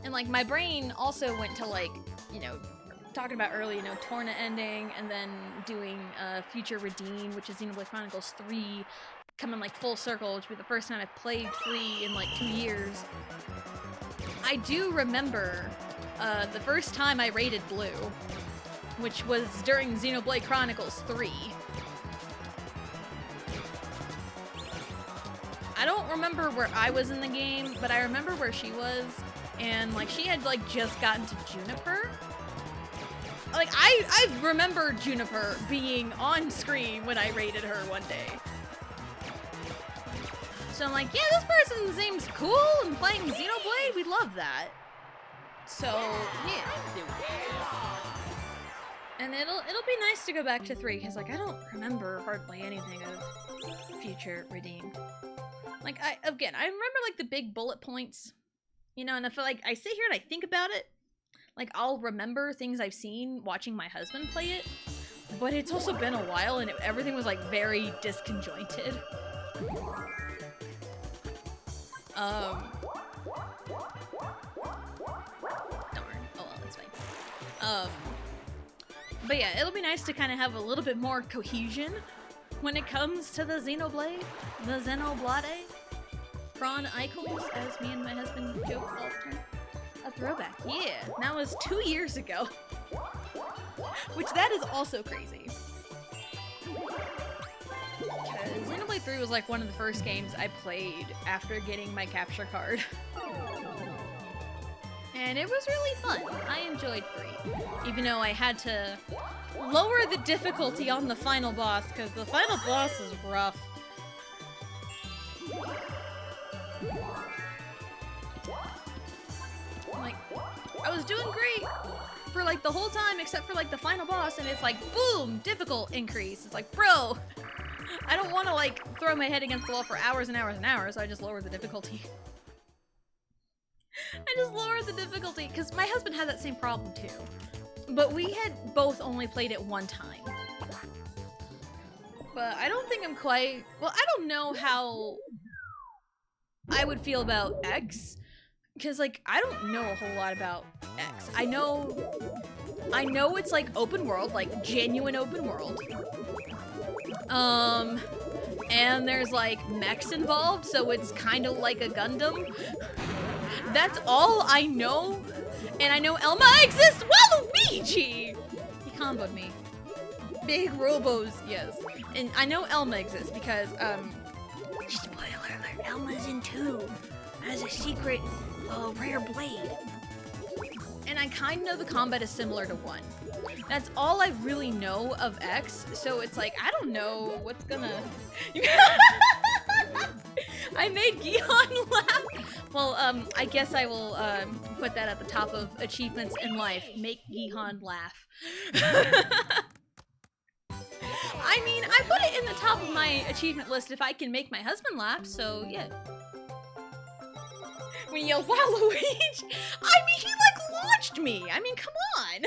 And like my brain also went to like, you know, talking about earlier, you know, Torna ending and then doing Future Redeem, which is Xenoblade Chronicles 3, coming like full circle, which would be the first time I've played 3 in like 2 years. I do remember the first time I rated Blue, which was during Xenoblade Chronicles 3. I don't remember where I was in the game, but I remember where she was, and like she had like just gotten to Juniper. Like I remember Juniper being on screen when I rated her one day. So I'm like, yeah, this person seems cool and playing Xenoblade, we love that. So yeah. And it'll be nice to go back to 3, because like I don't remember hardly anything of Future Redeemed. Like I remember like the big bullet points, you know, and I feel like I sit here and I think about it, like I'll remember things I've seen watching my husband play it, but it's also been a while and everything was like very disconjointed. Darn. Oh well, it's fine. But yeah, it'll be nice to kind of have a little bit more cohesion when it comes to the Xenoblade, the Xenoblade, Chronicles, as me and my husband joke all the time. A throwback, yeah. That was 2 years ago. Which that is also crazy. Because Xenoblade 3 was like one of the first games I played after getting my capture card. And it was really fun. I enjoyed 3. Even though I had to lower the difficulty on the final boss, because the final boss is rough. Like, I was doing great for like the whole time except for like the final boss, and it's like, boom, difficult increase. It's like, bro, I don't want to like throw my head against the wall for hours and hours and hours, so I just lowered the difficulty. I just lowered the difficulty, because my husband had that same problem too. But we had both only played it one time. But I don't think I'm quite... Well, I don't know how I would feel about X, because like, I don't know a whole lot about X. I know it's like open world, like genuine open world. And there's like mechs involved, so it's kind of like a Gundam. That's all I know. And I know Elma exists. Waluigi! He comboed me. Big robos, yes. And I know Elma exists because, spoiler alert, Elma's in 2 as a secret, rare blade. And I kind of know the combat is similar to 1. That's all I really know of X, so it's like, I don't know what's gonna... I made Gihan laugh. Well, I guess I will put that at the top of achievements in life. Make Gihan laugh. I mean, I put it in the top of my achievement list if I can make my husband laugh, so yeah. We yelled, wow, Luigi! I mean, he like launched me! I mean, come on!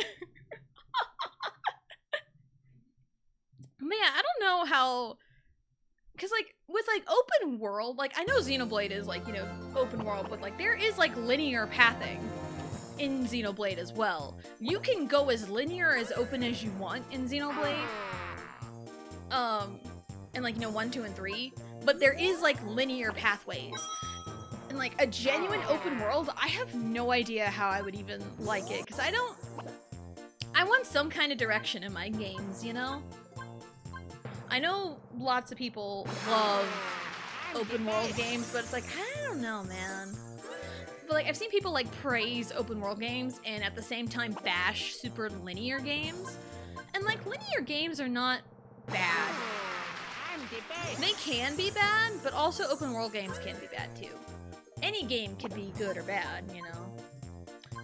Man, I don't know how... Because, like, with, like, open world, like, I know Xenoblade is, like, you know, open world, but, like, there is, like, linear pathing in Xenoblade as well. You can go as linear, as open as you want in Xenoblade. And, like, you know, 1, 2, and 3. But there is, like, linear pathways. And, like, a genuine open world, I have no idea how I would even like it. Because I want some kind of direction in my games, you know? I know lots of people love open world games, but it's like, I don't know, man. But like, I've seen people like praise open world games and at the same time bash super linear games. And like, linear games are not bad. They can be bad, but also open world games can be bad too. Any game can be good or bad, you know.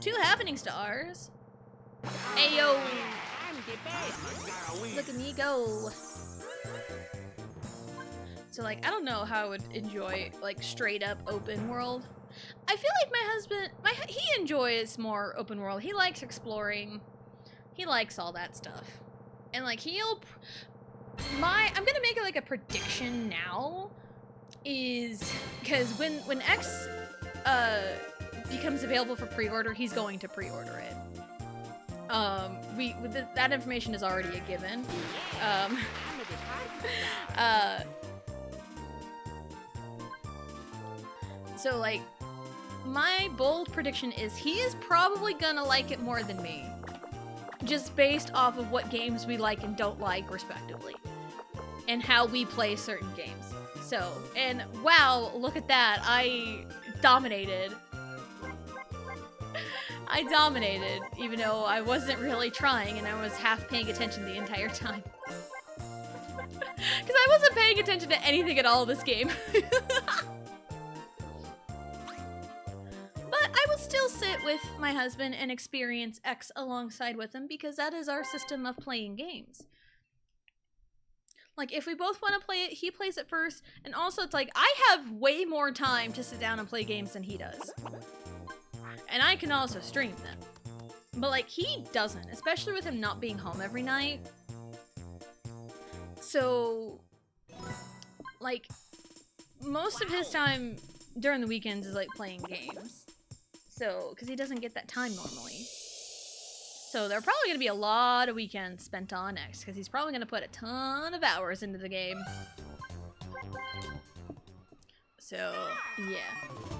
2 happening stars. Ayo. Look at me go. So like, I don't know how I would enjoy like straight up open world. I feel like my husband, he enjoys more open world. He likes exploring. He likes all that stuff. And like I'm gonna make it like a prediction now is because when X becomes available for pre-order, he's going to pre-order it. That information is already a given. So like, my bold prediction is he is probably gonna like it more than me. Just based off of what games we like and don't like, respectively. And how we play certain games. So, and wow, look at that. I dominated. I dominated, even though I wasn't really trying and I was half paying attention the entire time. Because I wasn't paying attention to anything at all this game. But I will still sit with my husband and experience X alongside with him because that is our system of playing games. Like, if we both want to play it, he plays it first. And also, it's like, I have way more time to sit down and play games than he does. And I can also stream them. But, like, he doesn't. Especially with him not being home every night. So, like, most of his time during the weekends is, like, playing games. So, because he doesn't get that time normally. So there are probably going to be a lot of weekends spent on X, because he's probably going to put a ton of hours into the game. So, yeah.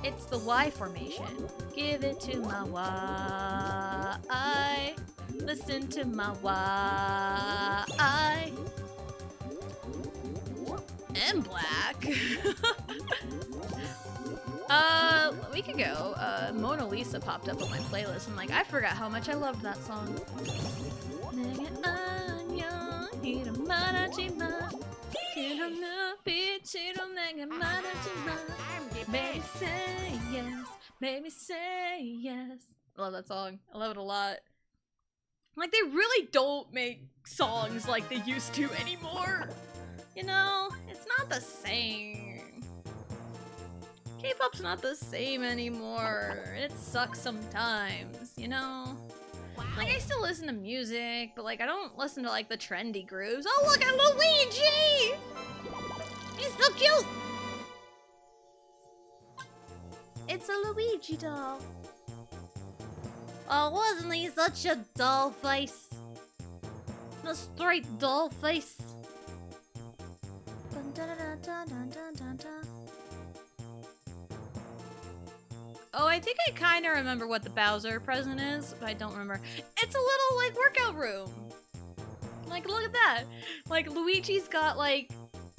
It's the Y formation. Give it to my Y. Listen to my Y. And black. A week ago, Mona Lisa popped up on my playlist, and like, I forgot how much I loved that song. Baby say yes, baby say yes. I love that song. I love it a lot. Like, they really don't make songs like they used to anymore. You know, it's not the same. K-pop's not the same anymore. It sucks sometimes, you know? Like, I still listen to music, but like, I don't listen to like the trendy grooves. Oh, look at Luigi! He's so cute! It's a Luigi doll. Oh, wasn't he such a doll face? A straight doll face. Oh, I think I kind of remember what the Bowser present is, but I don't remember. It's a little, like, workout room. Like, look at that. Like, Luigi's got, like,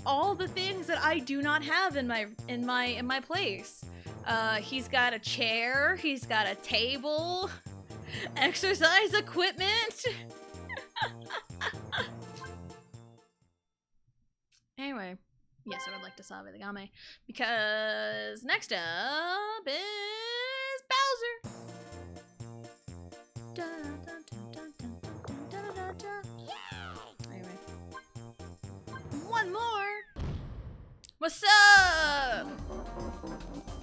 all the things that I do not have in my place. He's got a chair, he's got a table, exercise equipment. Anyway. Yes, I would like to Save the Game, because next up is Bowser! Anyway. What's up?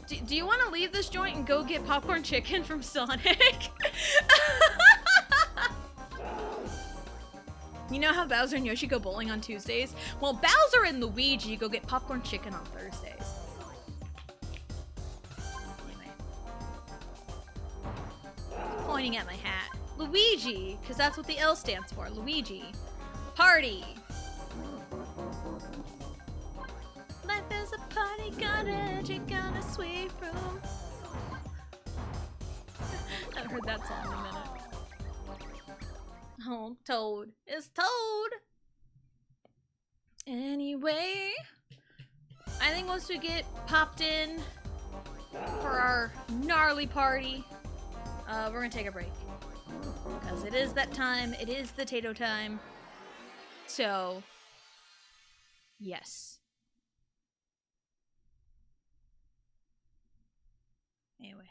Do you want to leave this joint and go get popcorn chicken from Sonic? You know how Bowser and Yoshi go bowling on Tuesdays? Well, Bowser and Luigi go get popcorn chicken on Thursdays. Anyway. Pointing at my hat. Luigi, because that's what the L stands for. Luigi. Party. Life is a party, got energy, got a sweet room. I haven't heard that song in a minute. Oh, Toad. It's Toad! Anyway, I think once we get popped in for our gnarly party, we're gonna take a break. Because it is that time, it is the Tato time. So, yes. Anyway.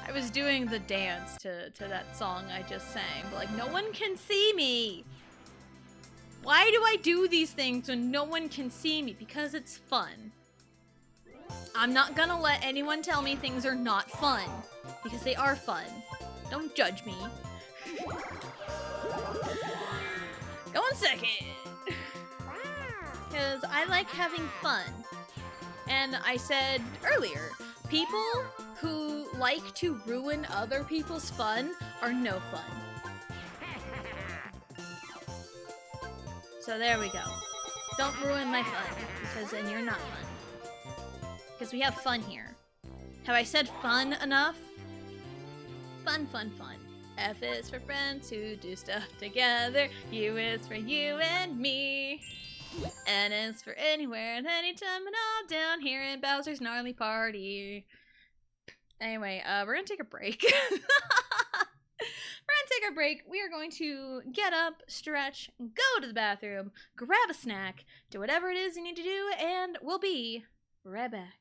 I was doing the dance to that song I just sang, but like, no one can see me! Why do I do these things when no one can see me? Because it's fun. I'm not gonna let anyone tell me things are not fun. Because they are fun. Don't judge me. Go on second! Because I like having fun. And I said earlier, people who like to ruin other people's fun are no fun. So there we go. Don't ruin my fun, because then you're not fun. Because we have fun here. Have I said fun enough? Fun, fun, fun. F is for friends who do stuff together. U is for you and me. N is for anywhere and anytime and all down here in Bowser's Gnarly Party. Anyway, we're gonna take a break. We're gonna take our break. We are going to get up, stretch, go to the bathroom, grab a snack, do whatever it is you need to do, and we'll be right back.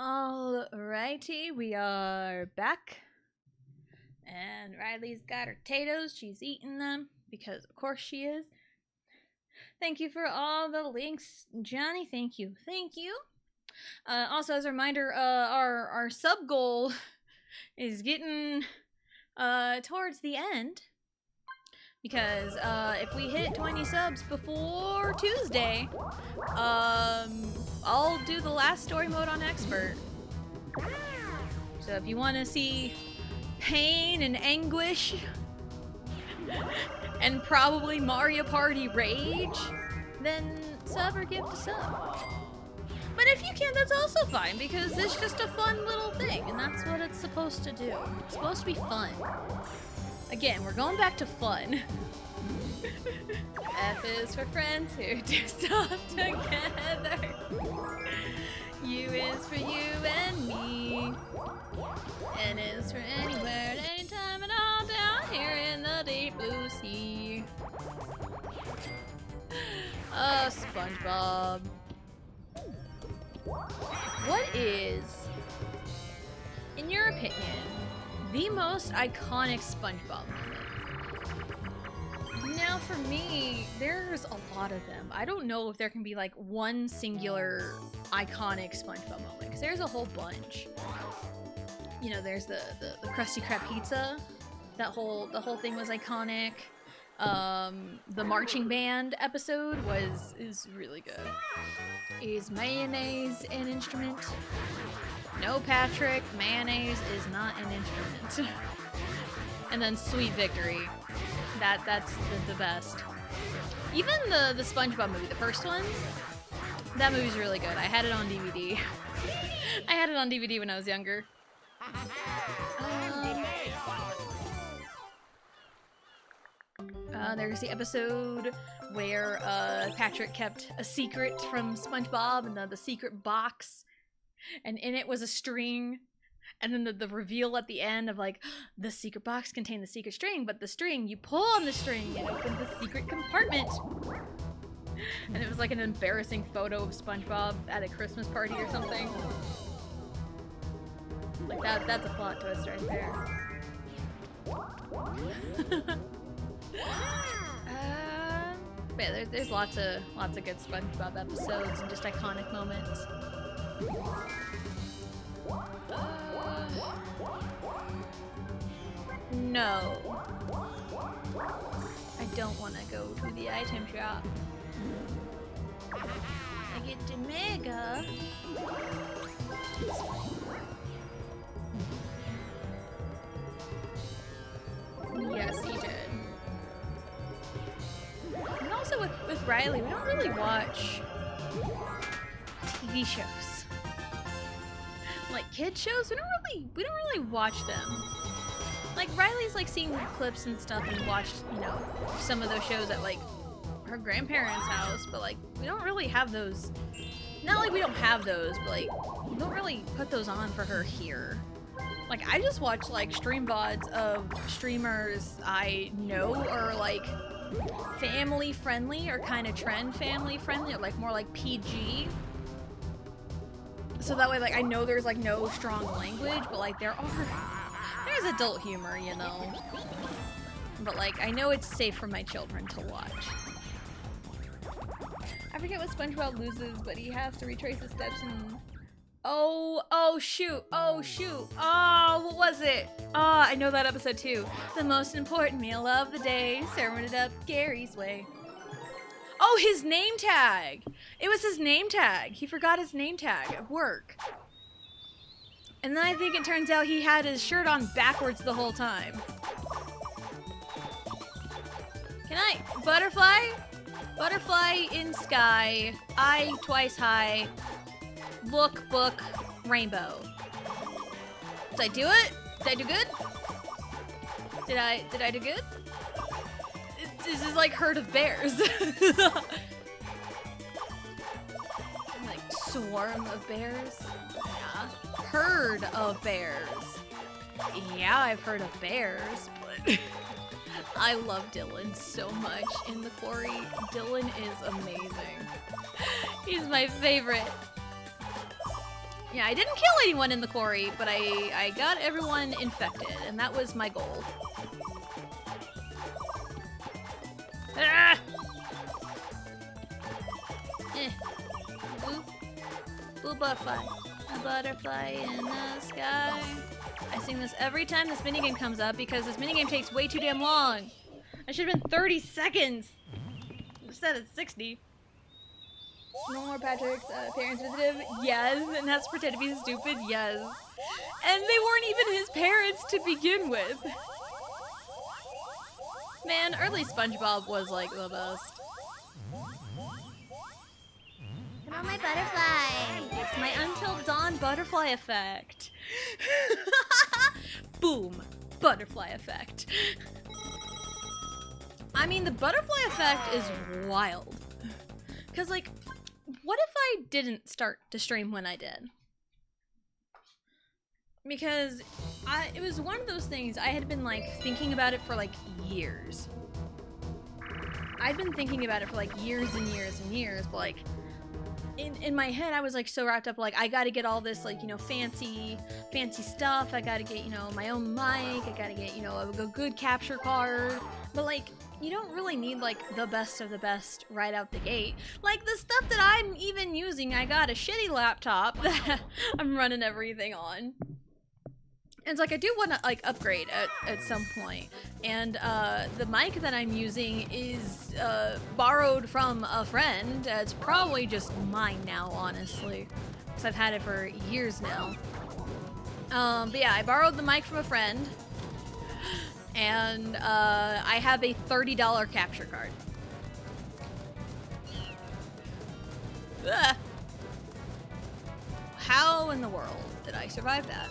Alrighty, we are back. And Riley's got her potatoes. She's eating them because of course she is. Thank you for all the links, Johnny. Thank you. Thank you. Also, as a reminder, our sub goal is getting towards the end. Because if we hit 20 subs before Tuesday, I'll do the last story mode on Expert. So if you want to see pain and anguish and probably Mario Party rage, then sub or gift a sub. But if you can't, that's also fine, because it's just a fun little thing, and that's what it's supposed to do. It's supposed to be fun. Again, we're going back to fun. F is for friends who do stuff together. U is for you and me. N is for anywhere at any time and all down here in the deep blue sea. Oh, SpongeBob. What is, in your opinion, the most iconic SpongeBob moment? Now, for me, there's a lot of them. I don't know if there can be like one singular iconic SpongeBob moment, because there's a whole bunch. You know, there's the Krusty Krab pizza. The whole thing was iconic. The marching band episode is really good. Is mayonnaise an instrument? No, Patrick, mayonnaise is not an instrument. And then Sweet Victory. That's the best. Even the SpongeBob movie, the first one, that movie's really good. I had it on DVD. I had it on DVD when I was younger. There's the episode where Patrick kept a secret from SpongeBob, and the secret box, and in it was a string, and then the reveal at the end of like, the secret box contained the secret string, but the string, you pull on the string, it opens a secret compartment. And it was like an embarrassing photo of SpongeBob at a Christmas party or something. Like that's a plot twist right there. Yeah, there's lots of good SpongeBob episodes and just iconic moments. No. I don't want to go to the item shop. I get to Mega. Yes, he did. And also with Riley, we don't really watch TV shows. Like kid shows, we don't really watch them. Like Riley's like seeing clips and stuff and watched, you know, some of those shows at like her grandparents' house, but like we don't really have those. Not like we don't have those, but like we don't really put those on for her here. Like I just watch like stream VODs of streamers I know are like family friendly or kind of trend family friendly, or like more like PG. So that way like I know there's like no strong language, but like there's adult humor, you know. But like I know it's safe for my children to watch. I forget what SpongeBob loses, but he has to retrace his steps and oh shoot, what was it? I know that episode too. The most important meal of the day, serving it up Gary's way. Oh, his name tag! It was his name tag. He forgot his name tag at work. And then I think it turns out he had his shirt on backwards the whole time. Can I? Butterfly? Butterfly in sky. Eye twice high. Look, book, rainbow. Did I do it? Did I do good? Did I do good? This is like herd of bears. Like swarm of bears? Yeah. Herd of bears. Yeah, I've heard of bears, but I love Dylan so much in the quarry. Dylan is amazing. He's my favorite. Yeah, I didn't kill anyone in the quarry, but I got everyone infected, and that was my goal. Ah! Blue, blue butterfly. A butterfly in the sky. I sing this every time this minigame comes up because this minigame takes way too damn long. I should have been 30 seconds instead of 60. No more Patrick's parents visited. Yes, and has to pretend to be stupid. Yes. And they weren't even his parents to begin with. Man, early SpongeBob was like the best. Come on, my butterfly. It's my Until Dawn butterfly effect. Boom. Butterfly effect. I mean, the butterfly effect is wild. Because, like, what if I didn't start to stream when I did? Because it was one of those things I had been, like, thinking about it for, like, years. I'd been thinking about it for, like, years and years and years, but, like, in my head, I was, like, so wrapped up, like, I gotta get all this, like, you know, fancy stuff. I gotta get, you know, my own mic. I gotta get, you know, a good capture card. But, like, you don't really need, like, the best of the best right out the gate. Like, the stuff that I'm even using, I got a shitty laptop that I'm running everything on. And it's like, I do want to, like, upgrade at some point. And the mic that I'm using is borrowed from a friend. It's probably just mine now, honestly. Because I've had it for years now. But yeah, I borrowed the mic from a friend. And I have a $30 capture card. Ugh. How in the world did I survive that?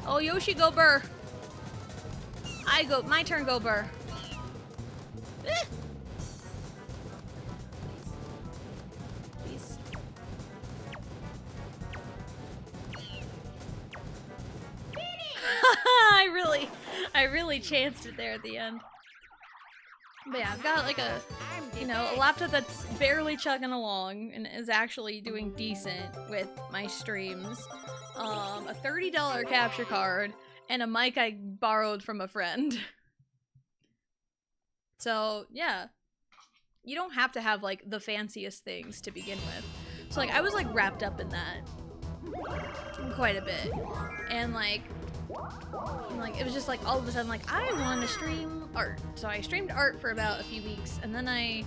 Oh, Yoshi, go burr. My turn, go burr. Eh. Please. I really chanced it there at the end. But yeah, I've got like a laptop that's barely chugging along and is actually doing decent with my streams. A $30 capture card, and a mic I borrowed from a friend. So, yeah. You don't have to have, like, the fanciest things to begin with. So, like, I was, like, wrapped up in that quite a bit. And, like, it was just, like, all of a sudden, like, I want to stream art. So I streamed art for about a few weeks, and then I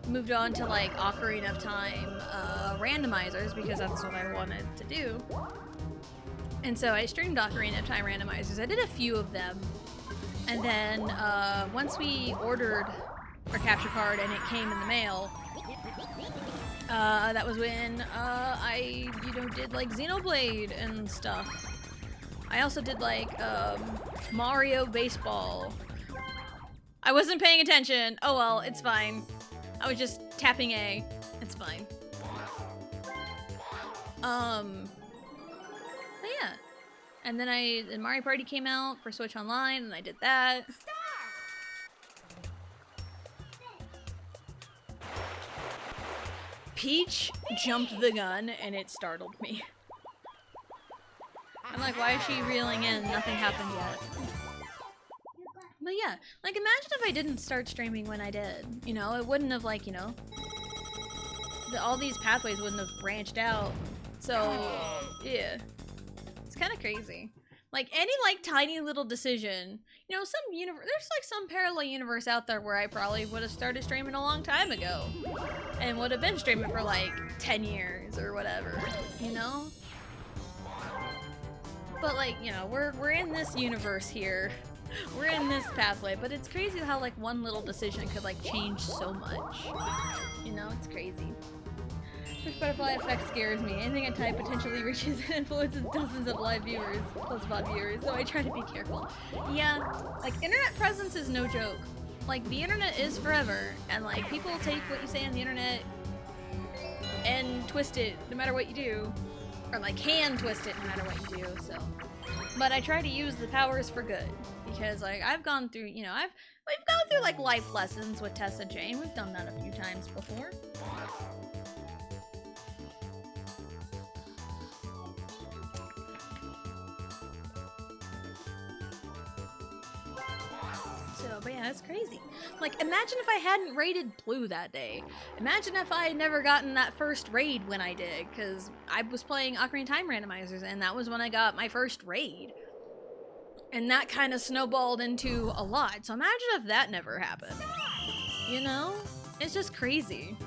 moved on to, like, Ocarina of Time randomizers, because that's what I wanted to do. And so I streamed Ocarina of Time randomizers. I did a few of them. And then once we ordered our capture card and it came in the mail, that was when I, did like Xenoblade and stuff. I also did like Mario Baseball. I wasn't paying attention. Oh well, it's fine. I was just tapping A. It's fine. But yeah. And then Mario Party came out for Switch Online, and I did that. Peach jumped the gun, and it startled me. I'm like, why is she reeling in? Nothing happened yet. But yeah, like imagine if I didn't start streaming when I did. You know, it wouldn't have like, all these pathways wouldn't have branched out. So, yeah. It's kind of crazy. Like any like tiny little decision, there's like some parallel universe out there where I probably would have started streaming a long time ago and would have been streaming for like 10 years or whatever, But like, we're in this universe here. We're in this pathway, but it's crazy how like one little decision could like change so much. It's crazy. Push butterfly effect scares me. Anything I type potentially reaches and influences dozens of live viewers, plus VOD viewers, so I try to be careful. Yeah, like internet presence is no joke. Like the internet is forever, and like people take what you say on the internet and twist it no matter what you do, or like can twist it no matter what you do. So, but I try to use the powers for good because like I've gone through, we've gone through like life lessons with Tessa Jane. We've done that a few times before. So, but yeah, it's crazy. Like, imagine if I hadn't raided Blue that day. Imagine if I had never gotten that first raid when I did, because I was playing Ocarina of Time randomizers, and that was when I got my first raid. And that kind of snowballed into a lot. So imagine if that never happened. You know? It's just crazy.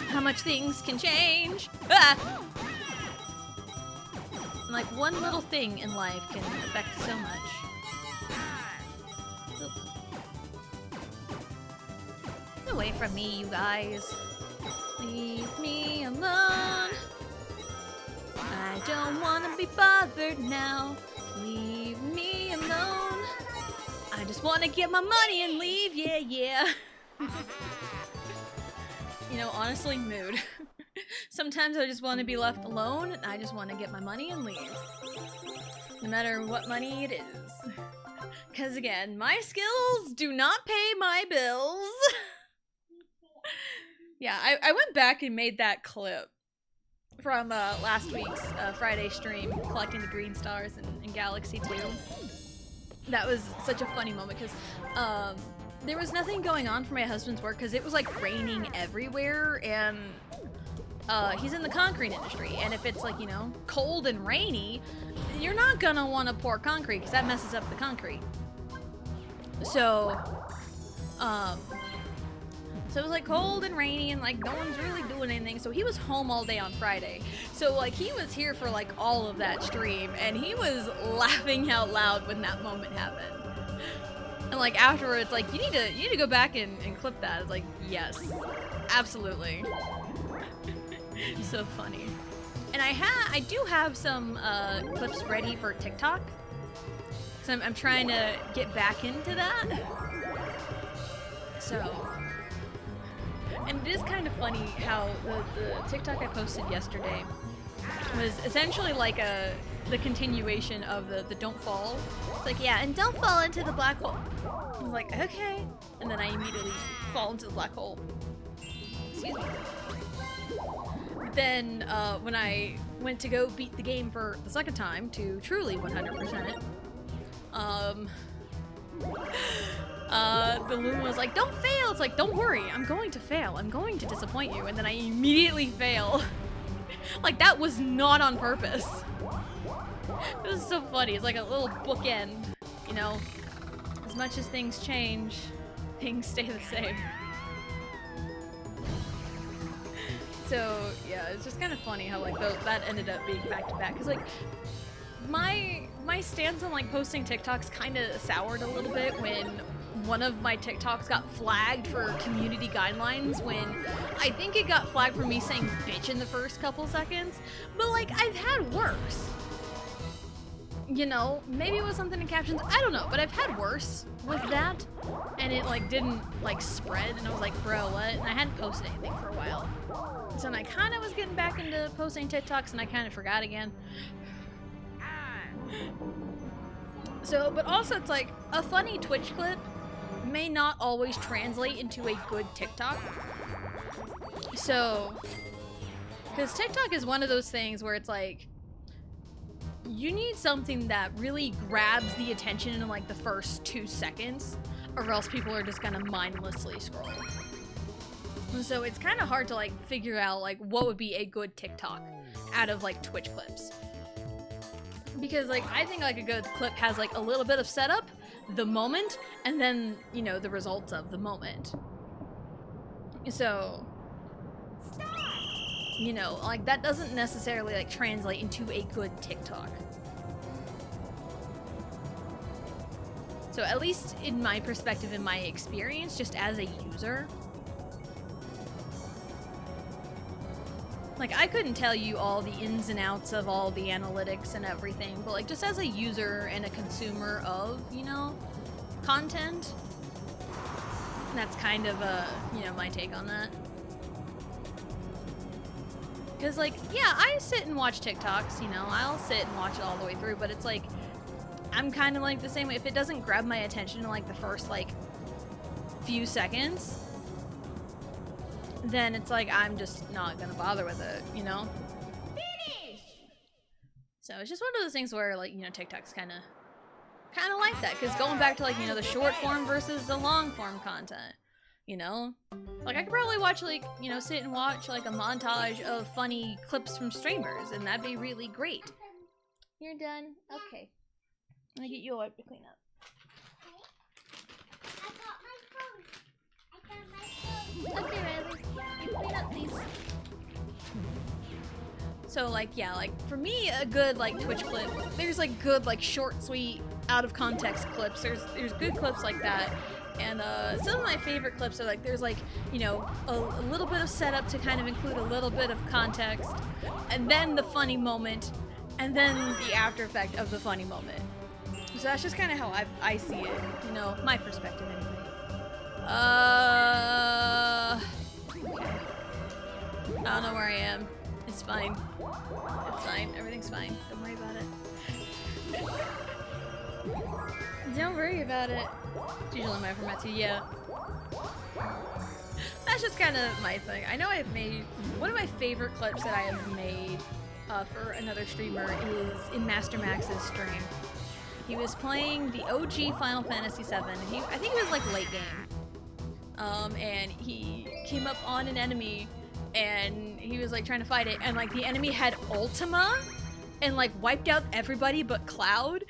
How much things can change. Ah! Like, one little thing in life can affect so much. Get away from me, you guys. Leave me alone. I don't want to be bothered now. Leave me alone. I just want to get my money and leave. Yeah, yeah. You know, honestly, mood. Sometimes I just want to be left alone, and I just want to get my money and leave. No matter what money it is. Because again, my skills do not pay my bills. Yeah, I went back and made that clip from last week's Friday stream, collecting the green stars in Galaxy 2. That was such a funny moment, because there was nothing going on for my husband's work, because it was like raining everywhere, and he's in the concrete industry, and if it's like, you know, cold and rainy, you're not gonna want to pour concrete, because that messes up the concrete. So it was like cold and rainy, and like no one's really doing anything, so he was home all day on Friday. So like he was here for like all of that stream, and he was laughing out loud when that moment happened. And like afterwards, like you need to go back and clip that. It's like, yes, absolutely. So funny. And I do have some clips ready for TikTok, so I'm trying to get back into that. So. And it is kind of funny how the TikTok I posted yesterday was essentially like the continuation of the don't fall. It's like, yeah, and don't fall into the black hole. I was like, okay. And then I immediately fall into the black hole. Excuse me. Then when I went to go beat the game for the second time to truly 100%, the loon was like, don't fail! It's like, don't worry, I'm going to fail. I'm going to disappoint you. And then I immediately fail. Like, that was not on purpose. It was so funny. It's like a little bookend, you know? As much as things change, things stay the same. So, yeah, it's just kind of funny how, like, that ended up being back-to-back. Because, like, my stance on, like, posting TikToks kind of soured a little bit when one of my TikToks got flagged for community guidelines, when I think it got flagged for me saying bitch in the first couple seconds, but like, I've had worse. You know, maybe it was something in captions, I don't know, but I've had worse with that, and it like didn't like spread, and I was like, bro, what? And I hadn't posted anything for a while. So then I kind of was getting back into posting TikToks, and I kind of forgot again. So, but also it's like, a funny Twitch clip may not always translate into a good TikTok. So, because TikTok is one of those things where it's like, you need something that really grabs the attention in like the first 2 seconds, or else people are just gonna mindlessly scroll. And so it's kind of hard to like figure out like what would be a good TikTok out of like Twitch clips. Because like, I think like a good clip has like a little bit of setup, the moment, and then, you know, the results of the moment. So, you know, like that doesn't necessarily like translate into a good TikTok. So at least in my perspective, in my experience, just as a user, like, I couldn't tell you all the ins and outs of all the analytics and everything, but like, just as a user and a consumer of, you know, content, that's kind of, you know, my take on that. Because, like, yeah, I sit and watch TikToks, you know, I'll sit and watch it all the way through, but it's like, I'm kind of like the same way. If it doesn't grab my attention in like the first, like, few seconds, then it's like, I'm just not gonna bother with it, you know? Finish! So it's just one of those things where, like, you know, TikTok's kind of kind of like that, because going back to, like, you know, the short form versus the long form content, you know? Like, I could probably watch, like, you know, sit and watch, like, a montage of funny clips from streamers, and that'd be really great. You're done? Okay. I'm gonna get you a wipe to clean up. Okay, Riley. You clean up, please. So, like, yeah, like, for me, a good, like, Twitch clip, there's, like, good, like, short, sweet, out-of-context clips. There's good clips like that. And some of my favorite clips are, like, there's, like, you know, a little bit of setup to kind of include a little bit of context, and then the funny moment, and then the after effect of the funny moment. So that's just kind of how I see it, you know, my perspective anyway. Okay. I don't know where I am. It's fine. It's fine. Everything's fine. Don't worry about it. Don't worry about it. It's usually my format too, yeah. That's just kind of my thing. I know I've made... One of my favorite clips that I have made for another streamer is in Master Max's stream. He was playing the OG Final Fantasy VII. I think he was like late game. And he came up on an enemy and he was like trying to fight it, and like the enemy had Ultima and like wiped out everybody but Cloud,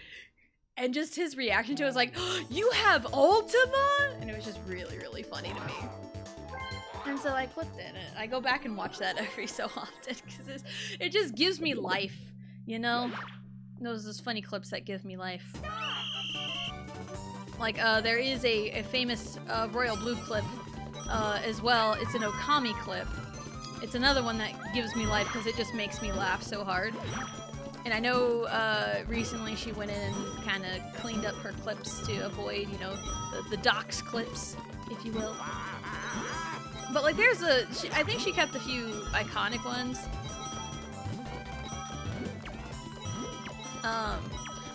and just his reaction to it was like, oh, you have Ultima? And it was just really, really funny to me. And so I clipped it, and I go back and watch that every so often because it just gives me life, you know? Those funny clips that give me life. Like, there is a famous Royal Blue clip as well. It's an Okami clip. It's another one that gives me life because it just makes me laugh so hard. And I know recently she went in and kind of cleaned up her clips to avoid, you know, the docs clips, if you will. But like there's I think she kept a few iconic ones.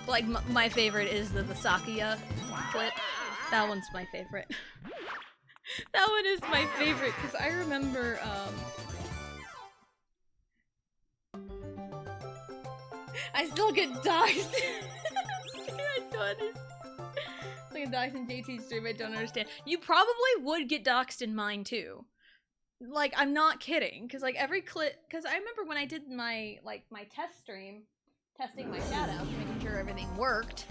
Like my favorite is the Sakuya clip. That one's my favorite. That one is my favorite because I remember I still get doxxed. I don't understand. I get doxxed in JT's stream, I don't understand. You probably would get doxxed in mine too. Like, I'm not kidding, because like every clip, because I remember when I did my my test stream, testing my shoutouts, making sure everything worked.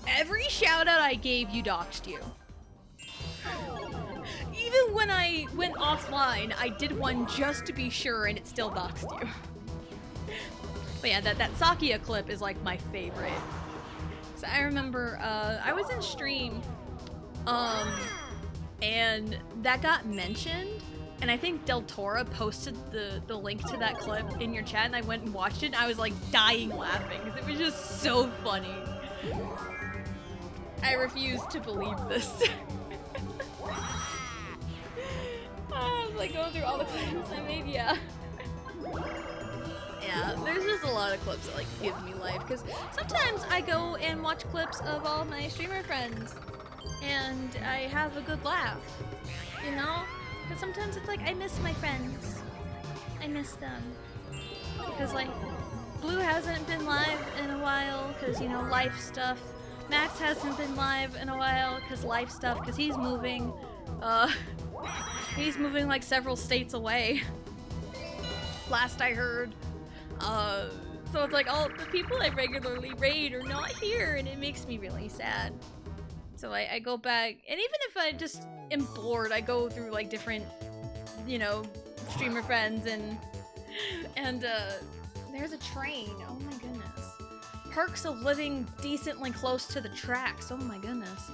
Every shoutout I gave, you doxed you. Even when I went offline, I did one just to be sure, and it still doxed you. But yeah, that Sakuya clip is like my favorite. So I remember I was in stream, and that got mentioned, and I think Del Toro posted the link to that clip in your chat, and I went and watched it, and I was like dying laughing because it was just so funny. I refuse to believe this. I was like going through all the clips I made, yeah. Yeah, there's just a lot of clips that like give me life, because sometimes I go and watch clips of all my streamer friends and I have a good laugh, you know? Because sometimes it's like I miss my friends. I miss them. Because like Blue hasn't been live in a while because, you know, life stuff. Max hasn't been live in a while because life stuff, because he's moving. He's moving like several states away. Last I heard. So it's like all the people I regularly raid are not here, and it makes me really sad. So I go back, and even if I just am bored, I go through like different, you know, streamer friends, and there's a train. Oh my goodness. Perks of living decently close to the tracks. Oh my goodness.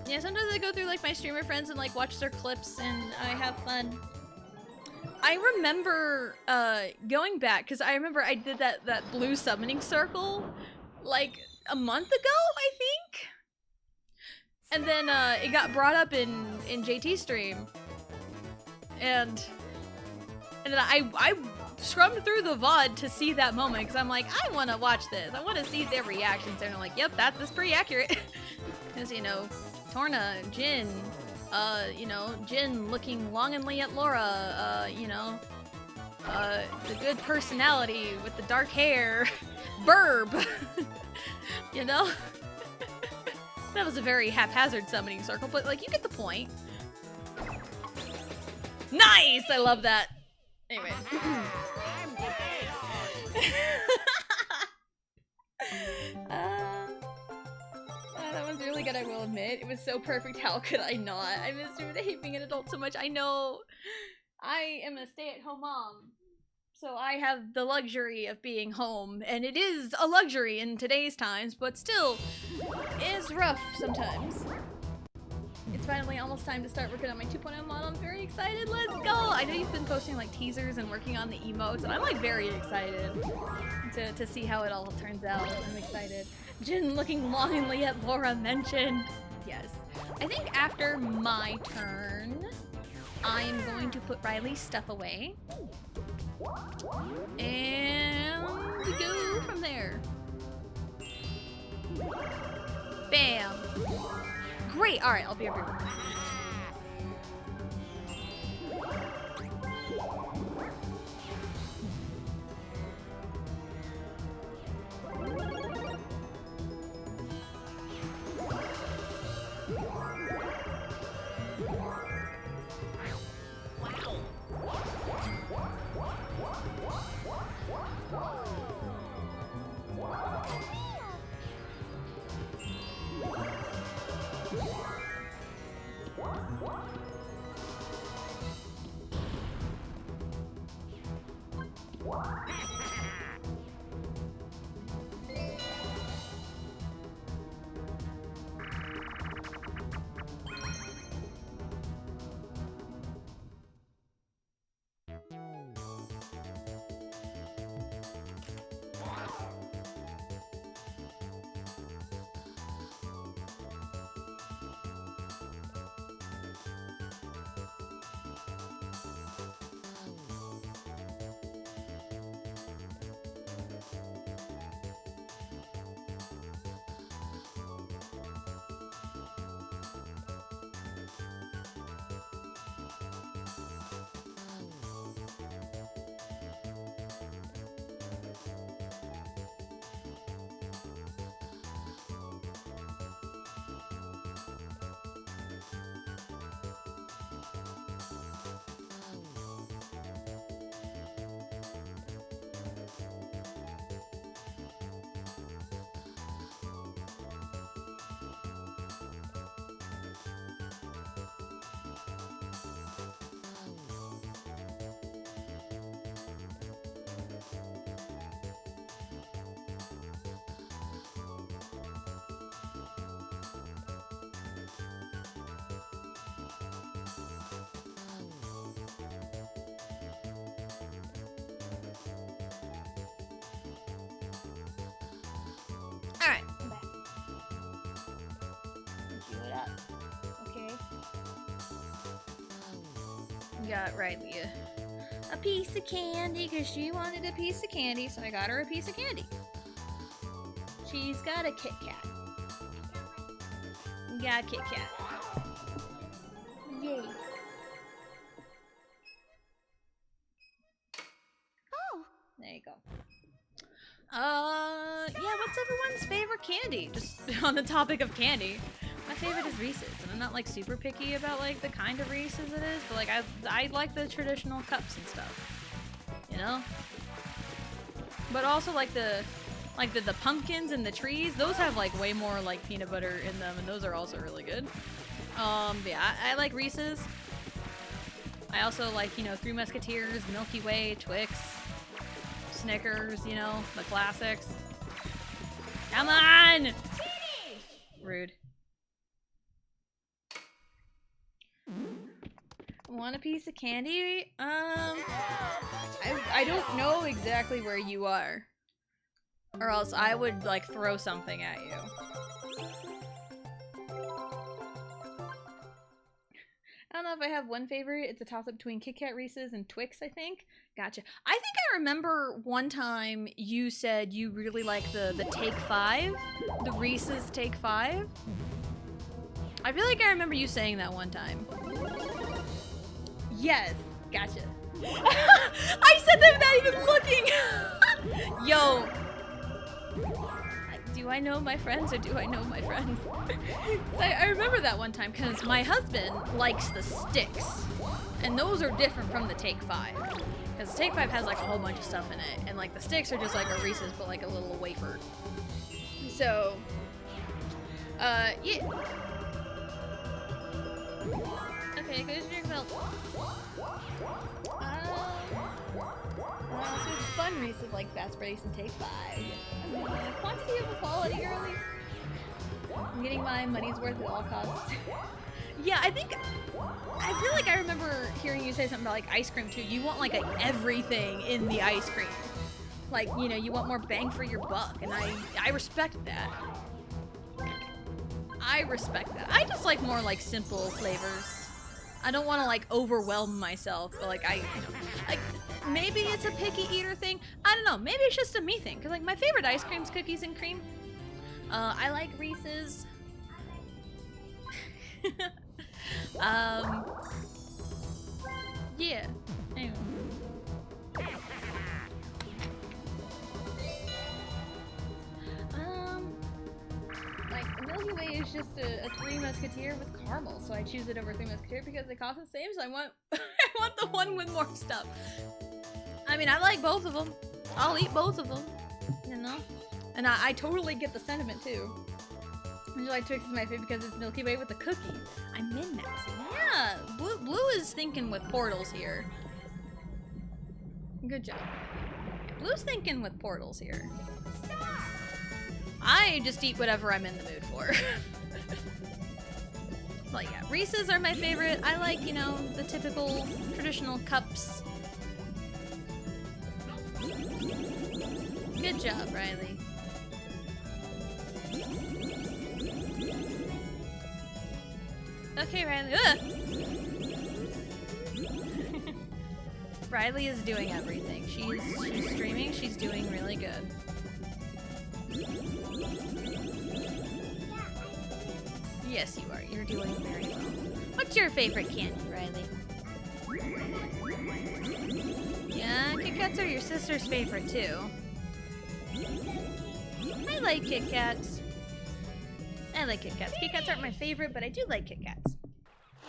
Yeah, sometimes I go through like my streamer friends and like watch their clips and I have fun. I remember going back, because I remember I did that blue summoning circle like a month ago, I think. And then it got brought up in JT's stream. And then I scrummed through the VOD to see that moment, because I'm like, I want to watch this. I want to see their reactions. And I'm like, yep, that's pretty accurate. Because, you know, Torna, Jin, you know, Jin looking longingly at Laura, you know, the good personality with the dark hair, Burb. You know? That was a very haphazard summoning circle, but like you get the point. Nice! I love that. Anyway. That one's really good, I will admit. It was so perfect, how could I not? I miss being an adult so much. I know I am a stay-at-home mom, so I have the luxury of being home, and it is a luxury in today's times, but still, it's rough sometimes. It's finally almost time to start working on my 2.0 model. I'm very excited. Let's go! I know you've been posting like teasers and working on the emotes, and I'm like very excited to see how it all turns out. I'm excited. Jin looking longingly at Laura mentioned. Yes. I think after my turn, I'm going to put Riley's stuff away. And go from there. Bam. Great. All right, I'll be right back. Alright, I'm back. Cue it up. Okay. Got Riley a piece of candy because she wanted a piece of candy, so I got her a piece of candy. She's got a Kit Kat. Got a Kit Kat. Yay. Oh, there you go. Yeah, what's everyone's favorite candy? Just on the topic of candy. My favorite is Reese's, and I'm not like super picky about like the kind of Reese's it is, but like I like the traditional cups and stuff. You know? But also like the pumpkins and the trees, those have like way more like peanut butter in them, and those are also really good. Yeah, I like Reese's. I also like, you know, Three Musketeers, Milky Way, Twix, Snickers, you know, the classics. Come on! Rude. Want a piece of candy? I don't know exactly where you are. Or else I would, like, throw something at you. I don't know if I have one favorite. It's a toss-up between Kit Kat, Reese's, and Twix, I think. Gotcha. I think I remember one time you said you really like the Take 5. The Reese's Take 5. I feel like I remember you saying that one time. Yes. Gotcha. I said that Yo! Do I know my friends or do I know my friends? I remember that one time because my husband likes the sticks. And those are different from the Take 5. Because Take 5 has like a whole bunch of stuff in it. And like the sticks are just like a Reese's but like a little wafer. So, yeah. Okay, go to drink milk. So it's fun Reese's like fast breaks and Take 5. Quantity over quality, girly. I'm getting my money's worth at all costs. Yeah, I feel like I remember hearing you say something about like ice cream too. You want like everything in the ice cream. Like, you know, you want more bang for your buck, and I respect that. I respect that. I just like more like simple flavors. I don't want to like overwhelm myself, but like maybe it's a picky eater thing. I don't know. Maybe it's just a me thing. Cause like my favorite ice cream's cookies and cream. I like Reese's. Yeah. Anyway. Like Milky Way is just a Three Musketeer with caramel, so I choose it over Three Musketeer because they cost the same. So I want I want the one with more stuff. I mean, I like both of them. I'll eat both of them, you know. And I totally get the sentiment too. Would you like Twix is my favorite because it's Milky Way with a cookie. I'm min-maxing. Yeah, Blue is thinking with portals here. Good job. Blue's thinking with portals here. I just eat whatever I'm in the mood for. Well, yeah, Reese's are my favorite. I like, you know, the typical traditional cups. Good job, Riley. Okay, Riley. Riley is doing everything. She's streaming. She's doing really good. Yes, you are. You're doing very well. What's your favorite candy, Riley? Yeah, Kit Kats are your sister's favorite too. I like Kit Kats. I like Kit Kats. Kit Kats aren't my favorite, but I do like Kit Kats.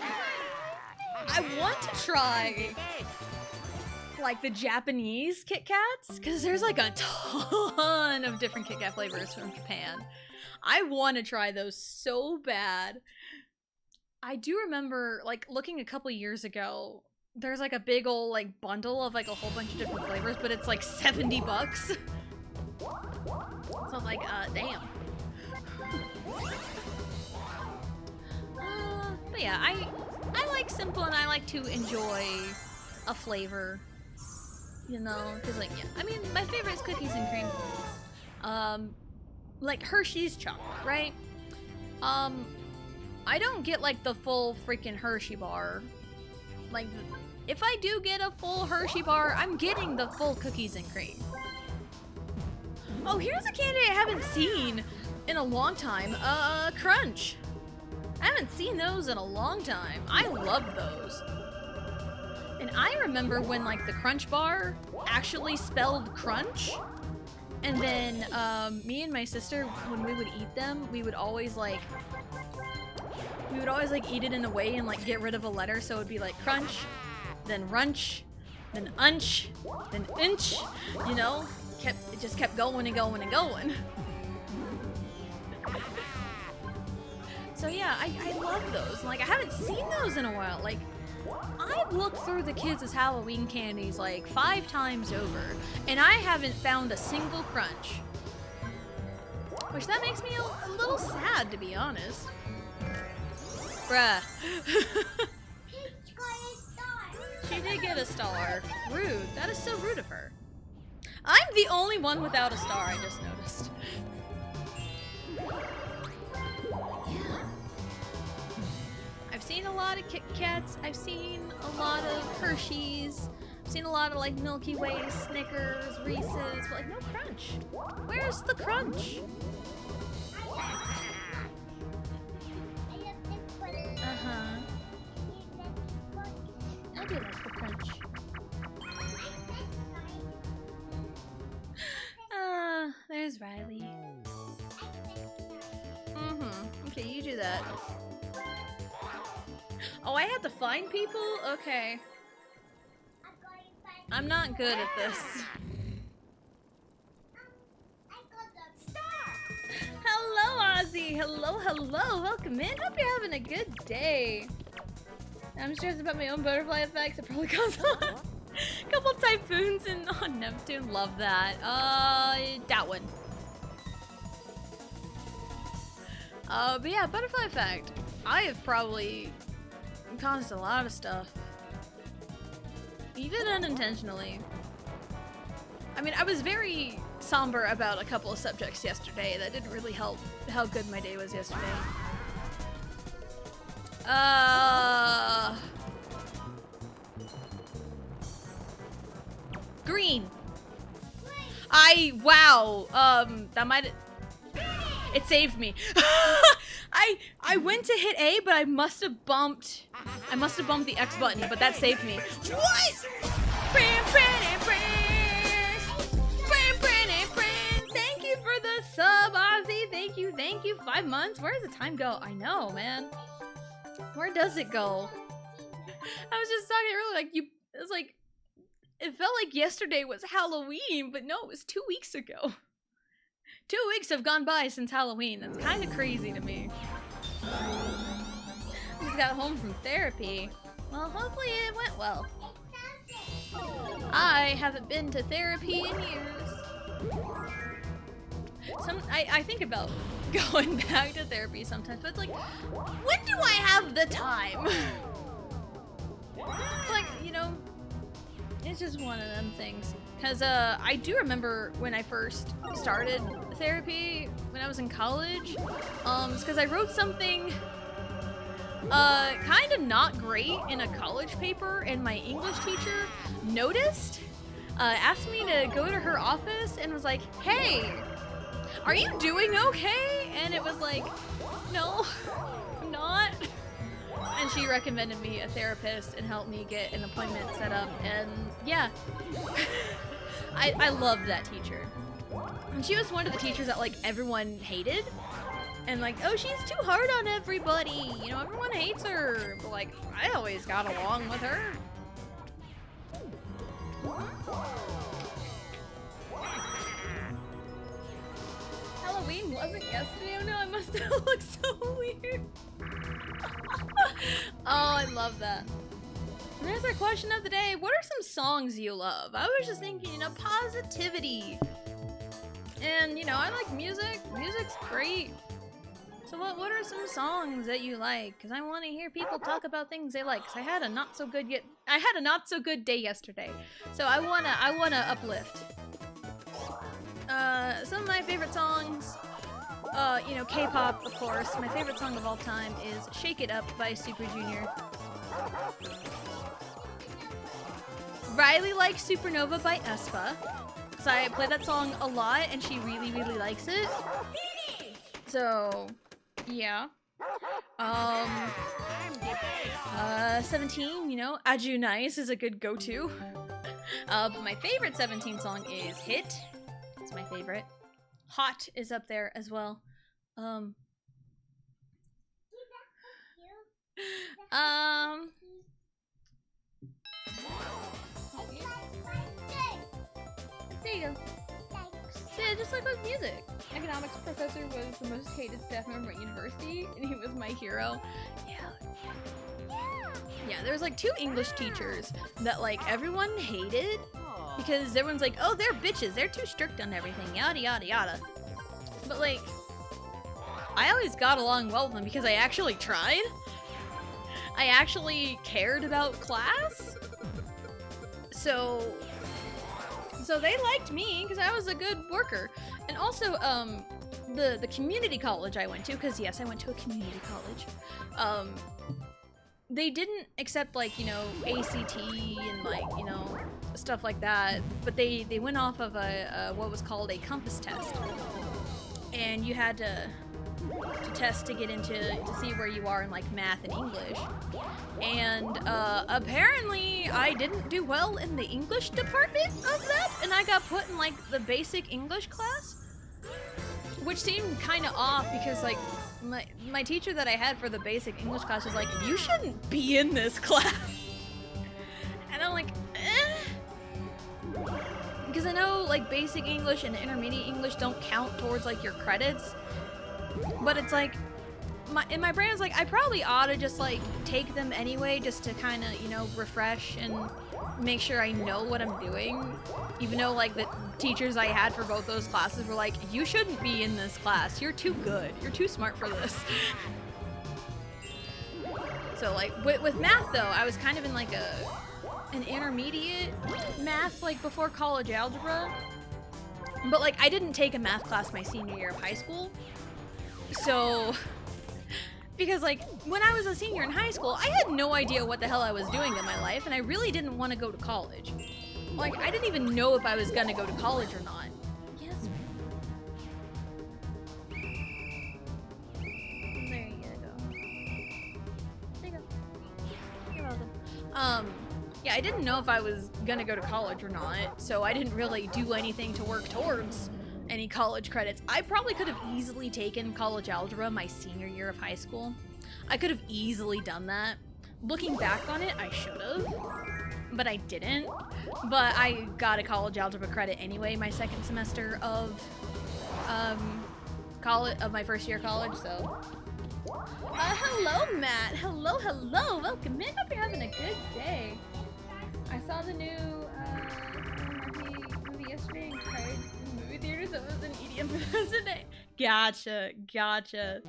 I want to try like the Japanese Kit Kats because there's like a ton of different Kit Kat flavors from Japan. I want to try those so bad. I do remember like looking a couple years ago. There's like a big old like bundle of like a whole bunch of different flavors, but it's like $70. So I was like, damn. But yeah, I like simple and I like to enjoy a flavor, you know, because like, yeah, I mean, my favorite is cookies and cream. Like Hershey's chocolate, right? I don't get like the full freaking Hershey bar. Like, if I do get a full Hershey bar, I'm getting the full cookies and cream. Oh, here's a candy I haven't seen in a long time. Crunch. I haven't seen those in a long time. I love those. And I remember when like the Crunch bar actually spelled crunch. And then me and my sister, when we would eat them, we would always like eat it in a way and like get rid of a letter, so it would be like crunch, then runch, then unch, then inch, you know? It just kept going and going and going. So yeah, I love those. Like, I haven't seen those in a while. Like, I've looked through the kids' Halloween candies like 5 times over, and I haven't found a single crunch. Which that makes me a little sad, to be honest. Bruh. She did get a star. Rude. That is so rude of her. I'm the only one without a star, I just noticed. I've seen a lot of Kit Kats. I've seen a lot of Hershey's. I've seen a lot of like Milky Way, Snickers, Reese's, but like no crunch. Where's the crunch? Uh-huh. I do like the crunch. Where's Riley? Okay, you do that. Oh, I have to find people? Okay. I'm not good at this. Hello, Ozzy. Hello, hello. Welcome in. Hope you're having a good day. I'm stressed about my own butterfly effects. It probably caused a couple typhoons on Neptune. Love that. That one. But yeah, butterfly effect. I have probably caused a lot of stuff. Even unintentionally. I mean, I was very somber about a couple of subjects yesterday. That didn't really help how good my day was yesterday. Green. Wow. That might... It saved me. I went to hit A, but I must have bumped the X button, but that saved me. What? Thank you for the sub, Ozzy. Thank you. 5 months. Where does the time go? I know, man. Where does it go? I was just talking earlier, it felt like yesterday was Halloween, but no, it was 2 weeks ago. 2 weeks have gone by since Halloween. That's kind of crazy to me. I just got home from therapy. Well, hopefully it went well. I haven't been to therapy in years. I think about going back to therapy sometimes, but it's like, when do I have the time? Like, you know, it's just one of them things. Because I do remember when I first started therapy when I was in college. It's because I wrote something kind of not great in a college paper, and my English teacher noticed, asked me to go to her office and was like, hey, are you doing okay? And it was like, no, I'm not. And she recommended me a therapist and helped me get an appointment set up, and yeah. I loved that teacher. And she was one of the teachers that, like, everyone hated. And, like, oh, she's too hard on everybody. You know, everyone hates her. But, like, I always got along with her. Halloween wasn't yesterday. Oh, no, I must have looked so weird. Oh, I love that. And there's our question of the day. What are some songs you love? I was just thinking, you know, positivity. And, you know, I like music. Music's great. So what are some songs that you like? Because I want to hear people talk about things they like. Because I had a not so good day yesterday. So I wanna uplift. Some of my favorite songs, you know, K-pop, of course. My favorite song of all time is Shake It Up by Super Junior. Riley likes Supernova by aespa, because I play that song a lot and she really, really likes it. So, yeah. 17, you know, Aju Nice is a good go-to. But my favorite 17 song is Hit. It's my favorite. Hot is up there as well. There you go. So yeah, just like with music. Economics professor was the most hated staff member at university, and he was my hero. Yeah, there was like 2 English teachers that like everyone hated because everyone's like, oh, they're bitches, they're too strict on everything, yada yada yada. But like, I always got along well with them because I actually tried. I actually cared about class. So they liked me because I was a good worker. And also, the community college I went to, because yes, I went to a community college, they didn't accept, like, you know, ACT and, like, you know, stuff like that, but they went off of a what was called a compass test. And you had to test to get to see where you are in, like, math and English. And apparently I didn't do well in the English department of that, and I got put in, like, the basic English class. which seemed kind of off because like my teacher that I had for the basic English class was like, you shouldn't be in this class. And I'm like, because I know like basic English and intermediate English don't count towards like your credits, but it's like in my brain, I was like, I probably ought to just like take them anyway, just to kind of, you know, refresh and make sure I know what I'm doing. Even though like the teachers I had for both those classes were like, you shouldn't be in this class. You're too good. You're too smart for this. So like with math though, I was kind of in like an intermediate math like before college algebra. But like I didn't take a math class my senior year of high school. So because like when I was a senior in high school, I had no idea what the hell I was doing in my life, and I really didn't want to go to college. Like I didn't even know if I was gonna go to college or not. Yes. There you go. There you go. You're welcome. Yeah, I didn't know if I was gonna go to college or not, so I didn't really do anything to work towards any college credits. I probably could have easily taken college algebra my senior year of high school. I could have easily done that. Looking back on it, I should have, but I didn't. But I got a college algebra credit anyway my second semester of college, of my first year of college, so. Hello, Matt. Hello, hello. Welcome in. Hope you're having a good day. I saw the new movie yesterday and cried in the movie theaters. It was an EDM today. Gotcha, gotcha.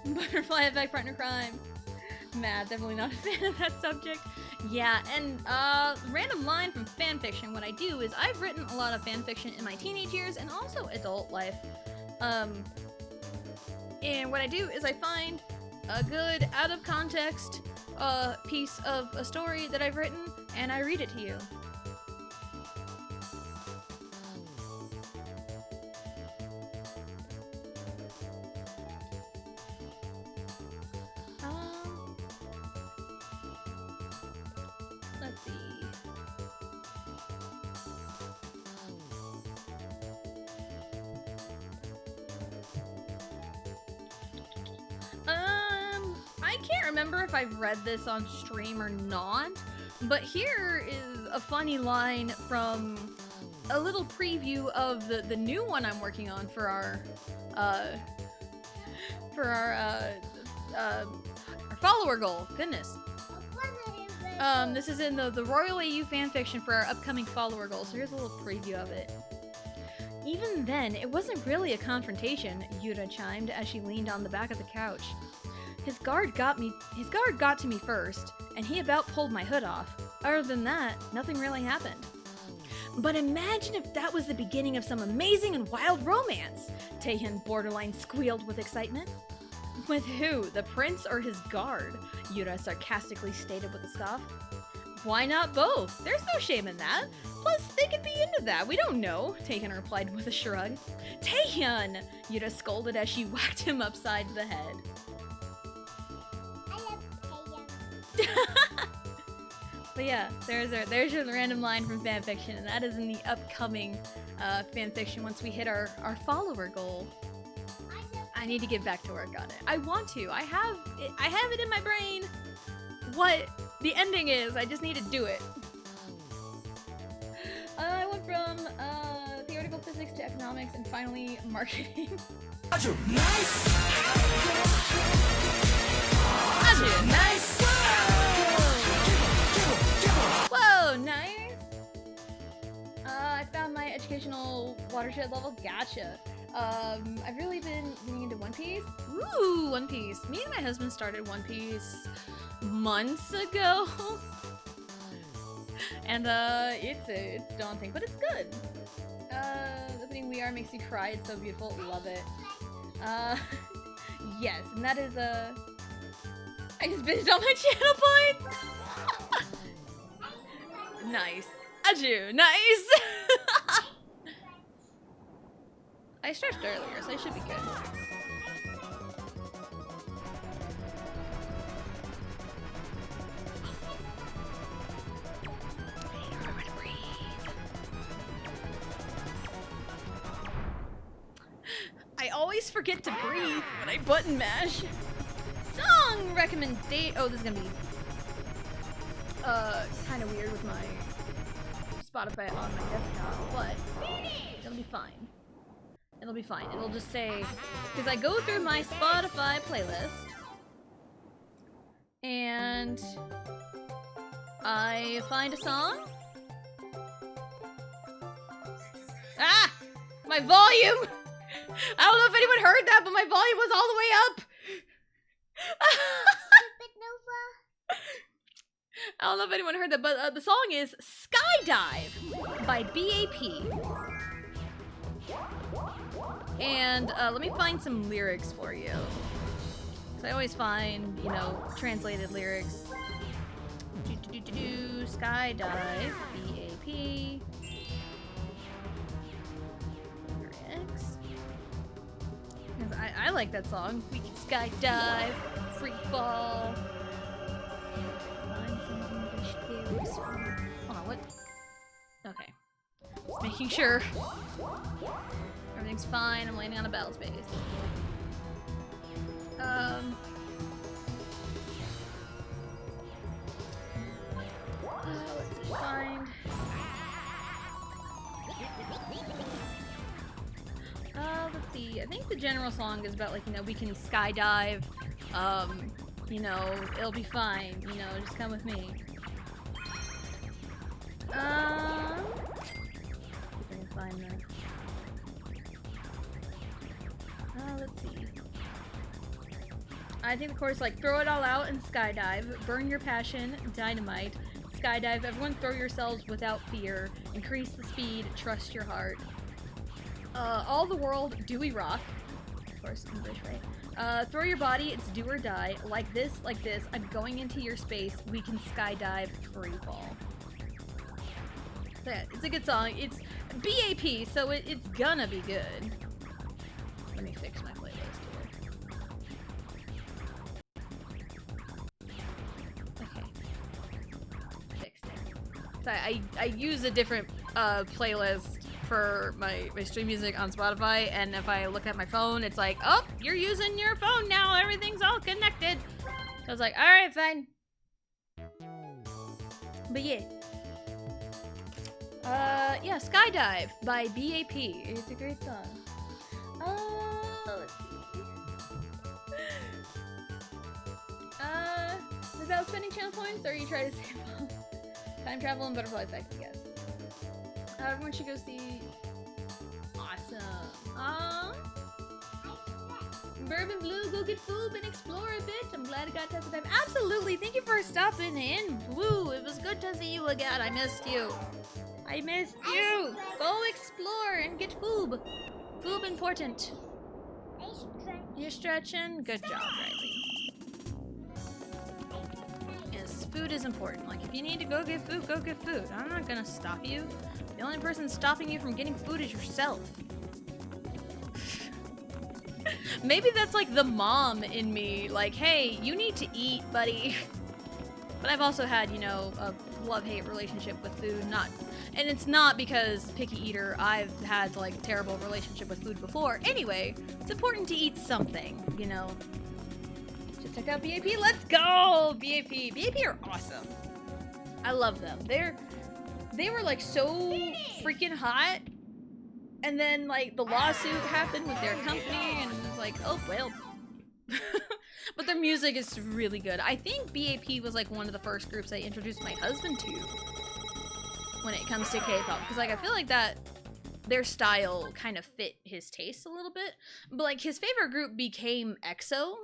Butterfly effect, partner crime. Matt, definitely not a fan of that subject. Yeah, and random line from fanfiction. What I do is I've written a lot of fanfiction in my teenage years and also adult life. And what I do is I find a good out of context piece of a story that I've written and I read it to you. Let's see. I can't remember if I've read this on stream or not, but here is a funny line from a little preview of the new one I'm working on for our follower goal. Goodness. This is in the Royal AU fanfiction for our upcoming follower goal, so here's a little preview of it. Even then, it wasn't really a confrontation, Yura chimed as she leaned on the back of the couch. His guard got to me first, and he about pulled my hood off. Other than that, nothing really happened. But imagine if that was the beginning of some amazing and wild romance, Taehyun borderline squealed with excitement. With who, the prince or his guard? Yura sarcastically stated with a scoff. Why not both? There's no shame in that. Plus, they could be into that. We don't know, Taehyun replied with a shrug. Taehyun! Yura scolded as she whacked him upside the head. I love Taehyun. But yeah, there's your random line from fanfiction, and that is in the upcoming fanfiction once we hit our follower goal. I need to get back to work on it. I want to. I have it in my brain what the ending is. I just need to do it. I went from theoretical physics to economics and finally marketing. Nice. Nice. Whoa, nice. I found my educational watershed level. Gotcha. I've really been getting into One Piece. Ooh, One Piece. Me and my husband started One Piece months ago. And it's daunting, but it's good. Opening We Are makes you cry. It's so beautiful. Love it. Yes, and that is I just binged all my channel points. Nice. Aju, nice. I stretched earlier, so I should be good. forget to breathe when I button mash. Song recommendation. Oh, this is gonna be kind of weird with my Spotify on my desktop, but it'll be fine. It'll be fine. It'll just say, because I go through my Spotify playlist and I find a song. Ah! My volume! I don't know if anyone heard that, but my volume was all the way up! I don't know if anyone heard that, but the song is Skydive by BAP. And let me find some lyrics for you. Because I always find, you know, translated lyrics. Skydive, BAP. Lyrics. Because I like that song. We can skydive, free fall. Find some English lyrics for me. Hold on, what? Okay. Just making sure. Everything's fine. I'm landing on a battle space. Let's find. Let's see. I think the general song is about, like, you know, we can skydive. You know, it'll be fine. You know, just come with me. If I can find that. Let's see. I think the chorus, like, throw it all out and skydive, burn your passion, dynamite, skydive, everyone throw yourselves without fear, increase the speed, trust your heart. All the world, do we rock? Of course, English, right? Throw your body, it's do or die, like this, I'm going into your space, we can skydive, free fall. Yeah, it's a good song. It's BAP, so it's gonna be good. Let me fix my playlist here. Okay. Fixed it. So I use a different playlist for my stream music on Spotify, and if I look at my phone, it's like, oh, you're using your phone now, everything's all connected. So I was like, alright, fine. But yeah. Yeah, Skydive by BAP. It's a great song. Let's see. Without spending channel points, or you try to save time travel and butterfly effect, I guess. Everyone should go see. Awesome. Bourbon Blue, go get food and explore a bit. I'm glad I got to time. Absolutely. Thank you for stopping in, Blue. It was good to see you again. I missed you. I missed you. Go explore and get food. Food important. You're stretching. Good job, Riley. Yes, food is important. Like, if you need to go get food, go get food. I'm not gonna stop you. The only person stopping you from getting food is yourself. Maybe that's like the mom in me. Like, hey, you need to eat, buddy. But I've also had, you know, a love-hate relationship with food. And it's not because picky eater. I've had, like, terrible relationship with food before. Anyway, it's important to eat something, you know. Just check out BAP. Let's go! BAP. BAP are awesome. I love them. They were, like, so freaking hot. And then, like, the lawsuit happened with their company, and it was like, oh, well. But their music is really good. I think BAP was, like, one of the first groups I introduced my husband to when it comes to K-pop. Because, like, I feel like that their style kind of fit his taste a little bit. But, like, his favorite group became EXO.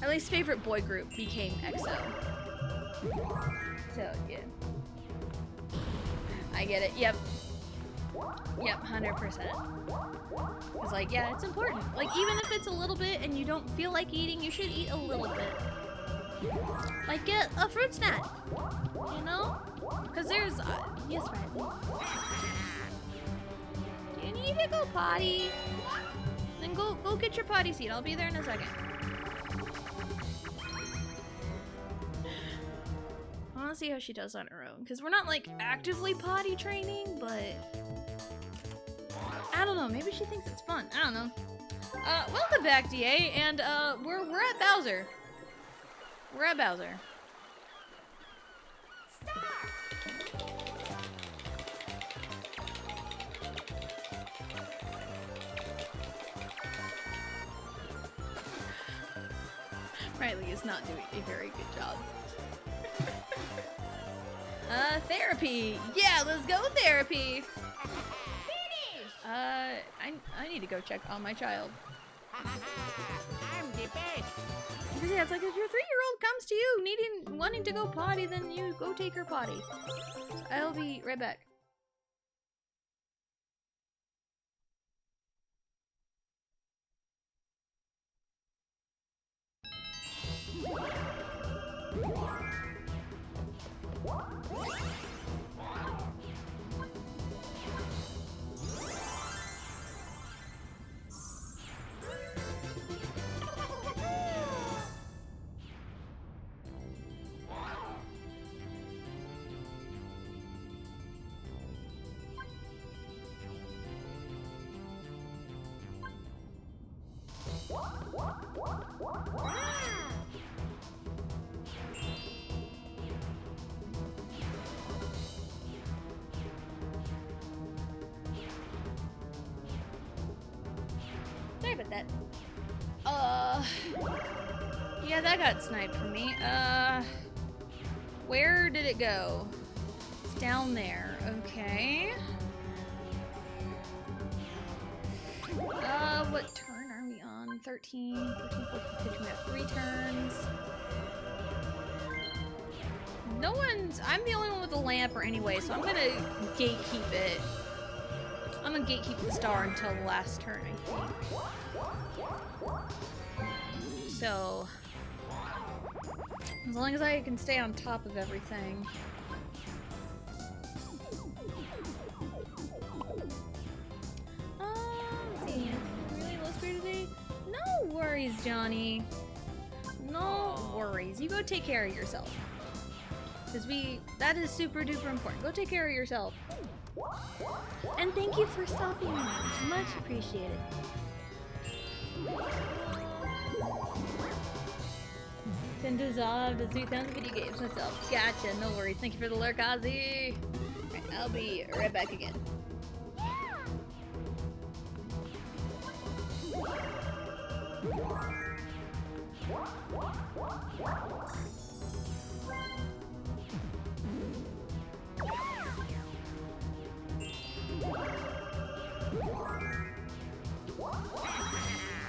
At least favorite boy group became EXO. So, yeah. I get it. Yep. Yep, 100%. It's like, yeah, it's important. Like, even if it's a little bit and you don't feel like eating, you should eat a little bit. Like, get a fruit snack, you know? Because there's, yes, Riley. Do you need to go potty? Then go get your potty seat. I'll be there in a second. I want to see how she does on her own. Because we're not, like, actively potty training, but... I don't know. Maybe she thinks it's fun. I don't know. Welcome back, DA, and we're at Bowser. We're at Bowser. Riley is not doing a very good job. Therapy. Yeah, let's go therapy. I need to go check on my child. I'm the best. Yeah, it's like if your 3-year-old comes to you wanting to go potty, then you go take her potty. I'll be right back. Sorry about that. Yeah, that got sniped from me. Where did it go? It's down there. Okay. What turn are we on? 13, 14, 14, 15, we have 3 turns. No one's, I'm the only one with a lamp or anyway, so I'm gonna gatekeep it. I'm gonna gatekeep the star until the last turn, I think. So, as long as I can stay on top of everything. Let's see. Really low spirit today? No worries, Johnny. No worries. You go take care of yourself. Because that is super duper important. Go take care of yourself. And thank you for stopping me. Much appreciated. Been dissolved as 3,000 video games myself. Gotcha, no worries. Thank you for the lurk, Ozzy. Right, I'll be right back again.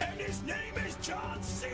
And his name is John C.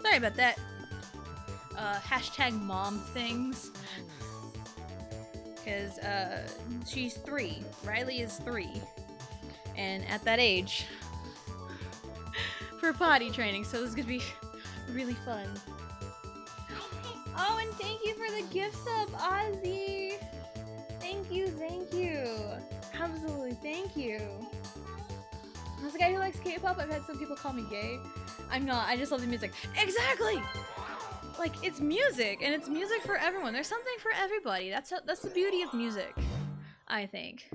Sorry about that. Hashtag mom things. because she's 3. Riley is 3, and at that age for potty training, so this is gonna be really fun. Oh, and thank you for the gift sub, Ozzy. Thank you, thank you. Absolutely, thank you. As a guy who likes K-pop, I've had some people call me gay. I'm not, I just love the music. Exactly! Like, it's music, and it's music for everyone. There's something for everybody. That's the beauty of music, I think.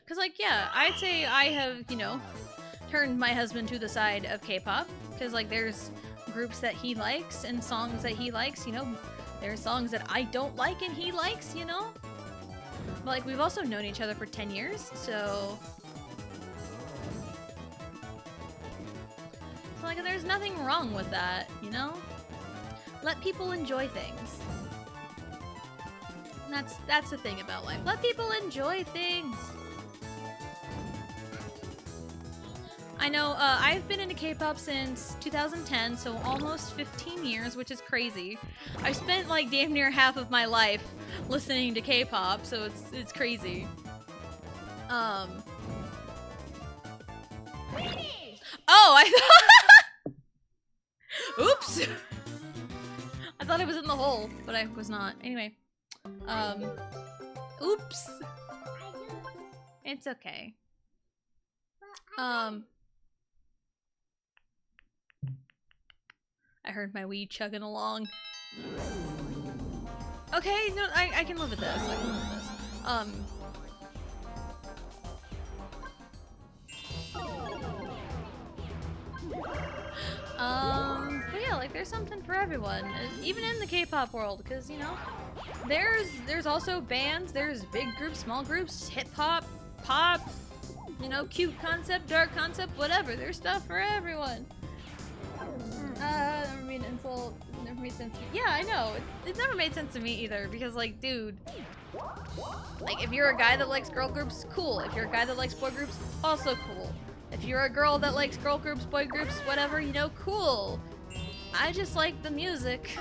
Cause like, yeah, I'd say I have, you know, turned my husband to the side of K-pop. Cause like, there's groups that he likes and songs that he likes, you know. There's songs that I don't like and he likes, you know. But like, we've also known each other for 10 years, so like, there's nothing wrong with that, you know? Let people enjoy things. And that's the thing about life. Let people enjoy things. I know, I've been into K-pop since 2010, so almost 15 years, which is crazy. I've spent like damn near half of my life listening to K-pop, so it's crazy. Oh, I thought oops! I thought I was in the hole, but I was not. Anyway. Oops. It's okay. I heard my weed chugging along. Okay, no, I can live with this. I can live with this. But yeah, like, there's something for everyone, even in the K-pop world, because, you know, there's also bands, there's big groups, small groups, hip-hop, pop, you know, cute concept, dark concept, whatever. There's stuff for everyone. Never made an insult. It never made sense to me. Yeah, I know. It's never made sense to me either, because, like, dude, like, if you're a guy that likes girl groups, cool. If you're a guy that likes boy groups, also cool. If you're a girl that likes girl groups, boy groups, whatever, you know, cool. I just like the music.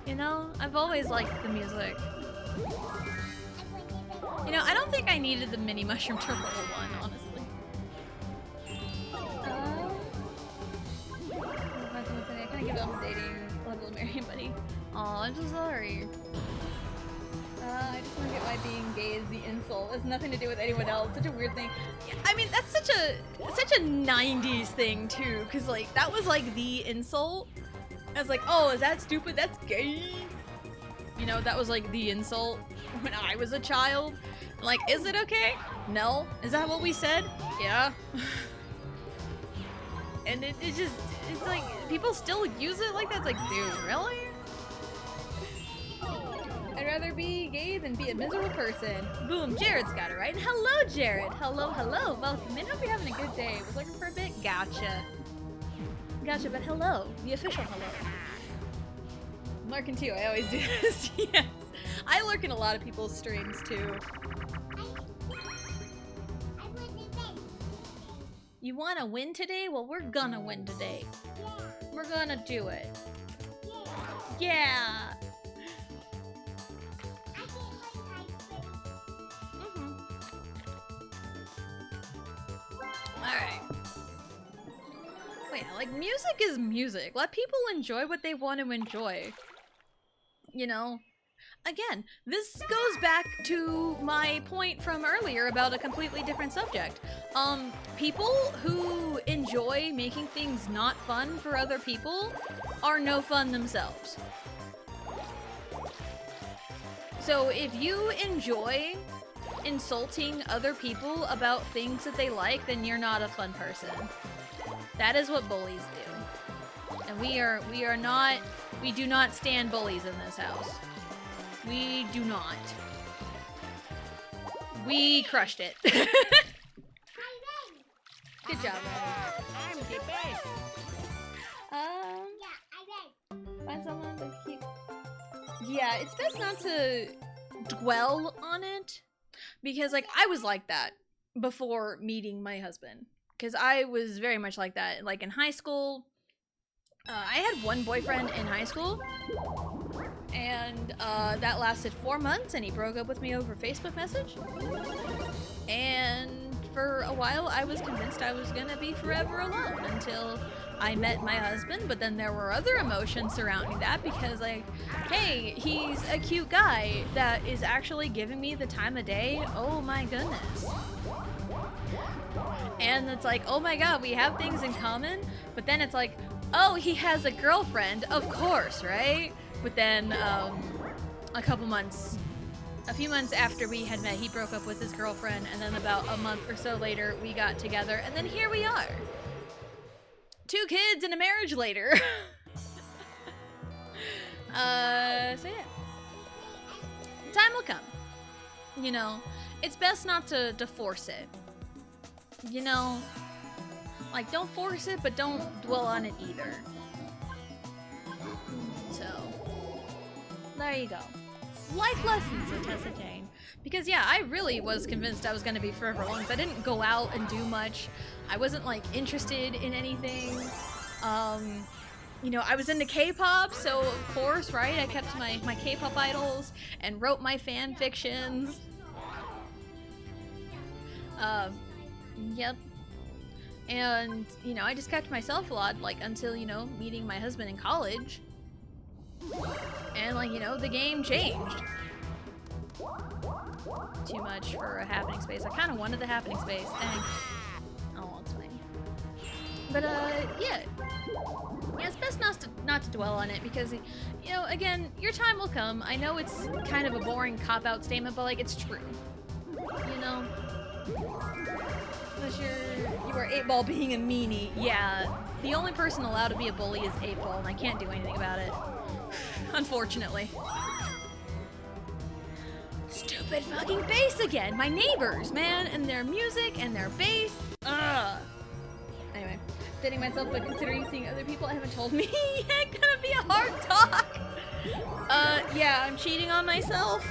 You know, I've always liked the music. You know, I don't think I needed the mini mushroom turtle one, honestly. I kind of give up dating level to marry anybody. Aw, I'm so sorry. I just want to get why being gay is the insult. It has nothing to do with anyone else. Such a weird thing. Yeah, I mean, that's such a 90s thing too, because like that was like the insult. I was like, oh, is that stupid? That's gay. You know, that was like the insult when I was a child. Like, is it okay? No. Is that what we said? Yeah. And it's like, people still use it like that. It's like, dude, really? I'd rather be gay than be a miserable person. Boom, Jared's got it right. And hello, Jared. Hello, hello. Welcome in. Hope you're having a good day. Was looking for a bit. Gotcha. Gotcha, but hello. The official hello. I'm lurking too. I always do this. Yes. I lurk in a lot of people's streams too. You want to win today? Well, we're gonna win today. We're gonna do it. Yeah. Alright. Wait, like, music is music. Let people enjoy what they want to enjoy. You know? Again, this goes back to my point from earlier about a completely different subject. People who enjoy making things not fun for other people are no fun themselves. So if you enjoy insulting other people about things that they like, then you're not a fun person. That is what bullies do. And we do not stand bullies in this house. We do not. We crushed it. Good job, Riley. I'm the best. Find someone to keep. Yeah, it's best not to dwell on it, because like I was like that before meeting my husband, because I was very much like that. Like in high school, I had one boyfriend in high school, And that lasted 4 months, and he broke up with me over Facebook message. And for a while, I was convinced I was gonna be forever alone until I met my husband. But then there were other emotions surrounding that because, like, hey, he's a cute guy that is actually giving me the time of day. Oh my goodness. And it's like, oh my god, we have things in common. But then it's like, oh, he has a girlfriend, of course, right? But then a few months after we had met, he broke up with his girlfriend, and then about a month or so later, we got together, and then here we are. 2 kids and a marriage later. So yeah. Time will come. You know, it's best not to force it. You know, like, don't force it, but don't dwell on it either. So, there you go. Life lessons with Tessa Jane. Because yeah, I really was convinced I was gonna be forever alone. I didn't go out and do much. I wasn't like interested in anything. You know, I was into K-pop, so of course, right? I kept my K-pop idols and wrote my fan fictions. Yep. And, you know, I just kept myself a lot, like, until, you know, meeting my husband in college. And, like, you know, the game changed. Too much for a happening space. I kind of wanted the happening space. Dang. Oh, it's fine. But, yeah. Yeah, it's best not to dwell on it because, you know, again, your time will come. I know it's kind of a boring cop-out statement, but, like, it's true. You know? Unless you are 8-Ball being a meanie. Yeah, the only person allowed to be a bully is 8-Ball, and I can't do anything about it. Unfortunately. Stupid fucking bass again! My neighbors, man, and their music and their bass. Ugh. Anyway, dating myself but considering seeing other people, I haven't told me yet. Gonna be a hard talk. Yeah, I'm cheating on myself.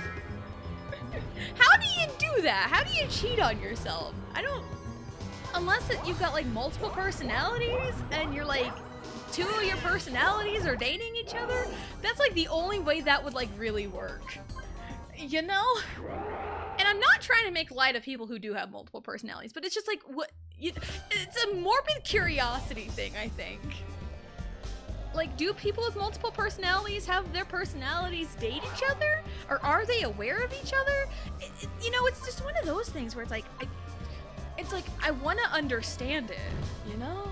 How do you do that? How do you cheat on yourself? I don't... Unless you've got, like, multiple personalities and you're, like, 2 of your personalities are dating each other, that's, like, the only way that would, like, really work. You know? And I'm not trying to make light of people who do have multiple personalities, but it's just, like, it's a morbid curiosity thing, I think. Like, do people with multiple personalities have their personalities date each other? Or are they aware of each other? You know, it's just one of those things where it's like, I want to understand it, you know?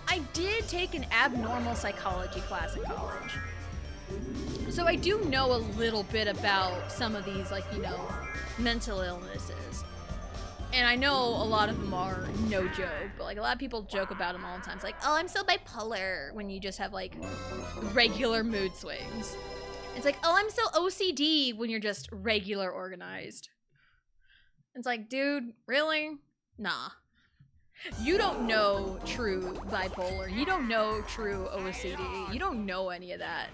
I did take an abnormal psychology class in college. So I do know a little bit about some of these, like, you know, mental illnesses. And I know a lot of them are no joke, but, like, a lot of people joke about them all the time. It's like, oh, I'm so bipolar, when you just have, like, regular mood swings. It's like, oh, I'm so OCD, when you're just regular organized. It's like, dude, really? Nah. You don't know true bipolar. You don't know true OCD. You don't know any of that.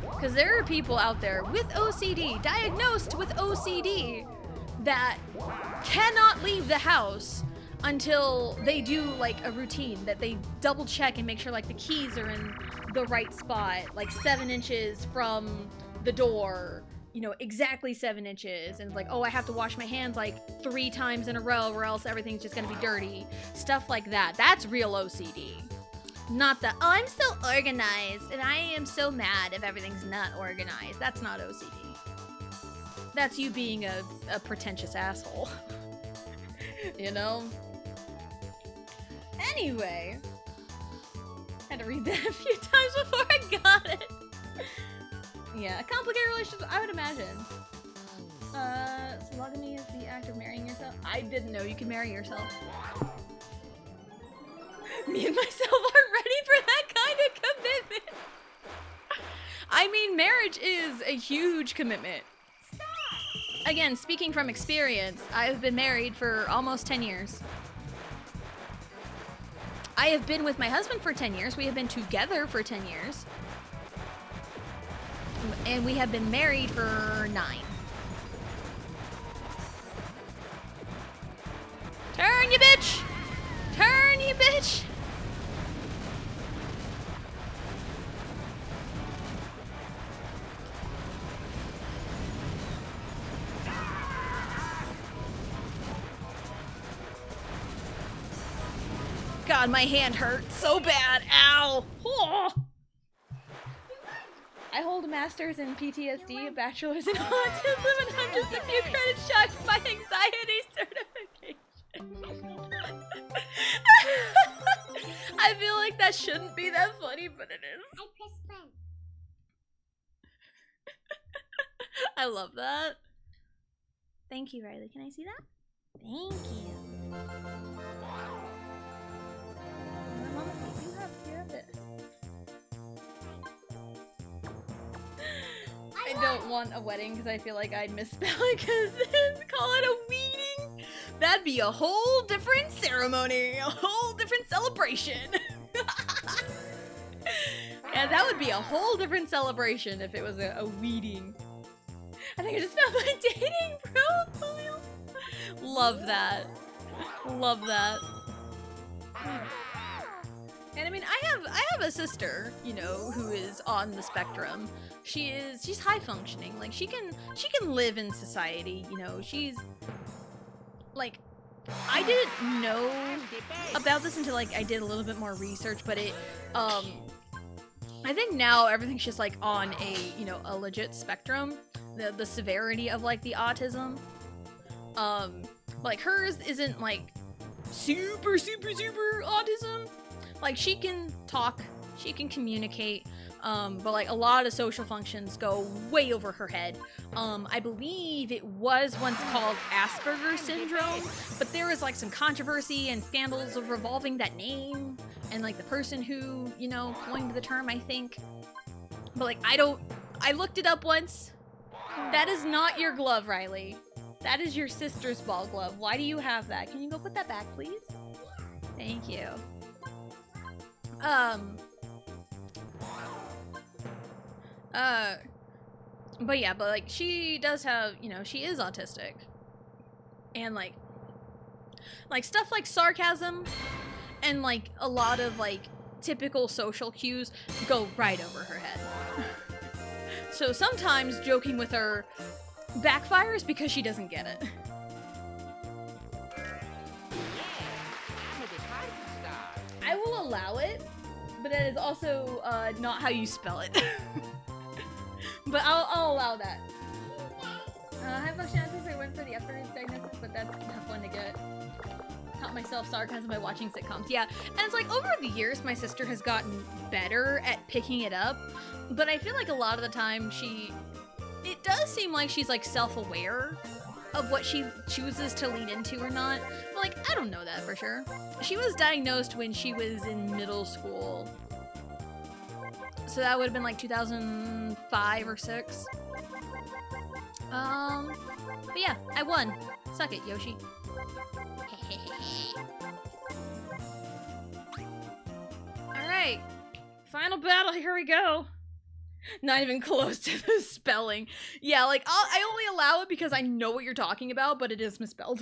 Because there are people out there with OCD, diagnosed with OCD, that cannot leave the house until they do, like, a routine that they double check and make sure, like, the keys are in the right spot, like 7 inches from the door, you know, exactly 7 inches, and it's like, oh, I have to wash my hands like 3 times in a row or else everything's just gonna be dirty. Stuff like that. That's real OCD. Not the, oh, I'm so organized and I am so mad if everything's not organized. That's not OCD. That's you being a pretentious asshole. You know? Anyway. Had to read that a few times before I got it. Yeah, a complicated relationship, I would imagine. Monogamy is the act of marrying yourself. I didn't know you could marry yourself. Me and myself aren't ready for that kind of commitment. I mean, marriage is a huge commitment. Again, speaking from experience, I've been married for almost 10 years. I have been with my husband for 10 years. We have been together for 10 years. And we have been married for 9. Turn, you bitch! Turn, you bitch! god, my hand hurts so bad. Ow. Oh. I hold a master's in PTSD, a bachelor's in autism, and I'm just a few credits shy of my anxiety certification. I feel like that shouldn't be that funny, but it is. I press fun. I love that. Thank you, Riley. Can I see that? Thank you. Mama, you have it. I don't want a wedding because I feel like I'd misspell it because call it a wedding. That'd be a whole different ceremony, a whole different celebration. Yeah, that would be a whole different celebration if it was a wedding. I think I just found my dating profile. Love that. Love that. And I mean, I have a sister, you know, who is on the spectrum. She's high functioning. Like she can live in society, you know. She's like, I didn't know about this until like I did a little bit more research, but it I think now everything's just like on a, you know, a legit spectrum. The severity of like the autism. Like hers isn't like super autism. Like she can talk, she can communicate, but like a lot of social functions go way over her head. I believe it was once called Asperger's syndrome, but there was like some controversy and scandals of revolving that name and like the person who, you know, coined the term, I think. But like I looked it up once. That is not your glove, Riley. That is your sister's ball glove. Why do you have that? Can you go put that back, please? Thank you. But yeah, but like she does have, you know, she is autistic. And like stuff like sarcasm and like a lot of like typical social cues go right over her head. So sometimes joking with her backfires because she doesn't get it. I will allow it, but that is also not how you spell it. But I'll allow that. High functionality, I went for the Asperger's diagnosis, but that's a tough one to get. Taught myself sarcasm by watching sitcoms. Yeah, and it's like over the years, my sister has gotten better at picking it up, but I feel like a lot of the time it does seem like she's like self-aware of what she chooses to lean into or not. But like, I don't know that for sure. She was diagnosed when she was in middle school. So that would have been like 2005 or 6. But yeah, I won. Suck it, Yoshi. Alright. Final battle, here we go. Not even close to the spelling. Yeah, like, I only allow it because I know what you're talking about, but it is misspelled.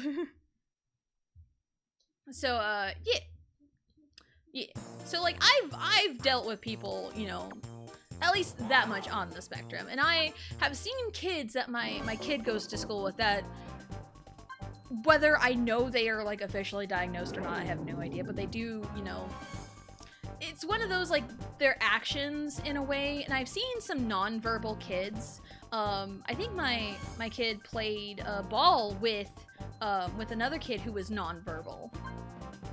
So, yeah. Yeah. So, like, I've dealt with people, you know, at least that much on the spectrum. And I have seen kids that my kid goes to school with that, whether I know they are, like, officially diagnosed or not, I have no idea, but they do, you know, it's one of those, like, their actions in a way, and I've seen some non-verbal kids. I think my kid played ball with another kid who was non-verbal.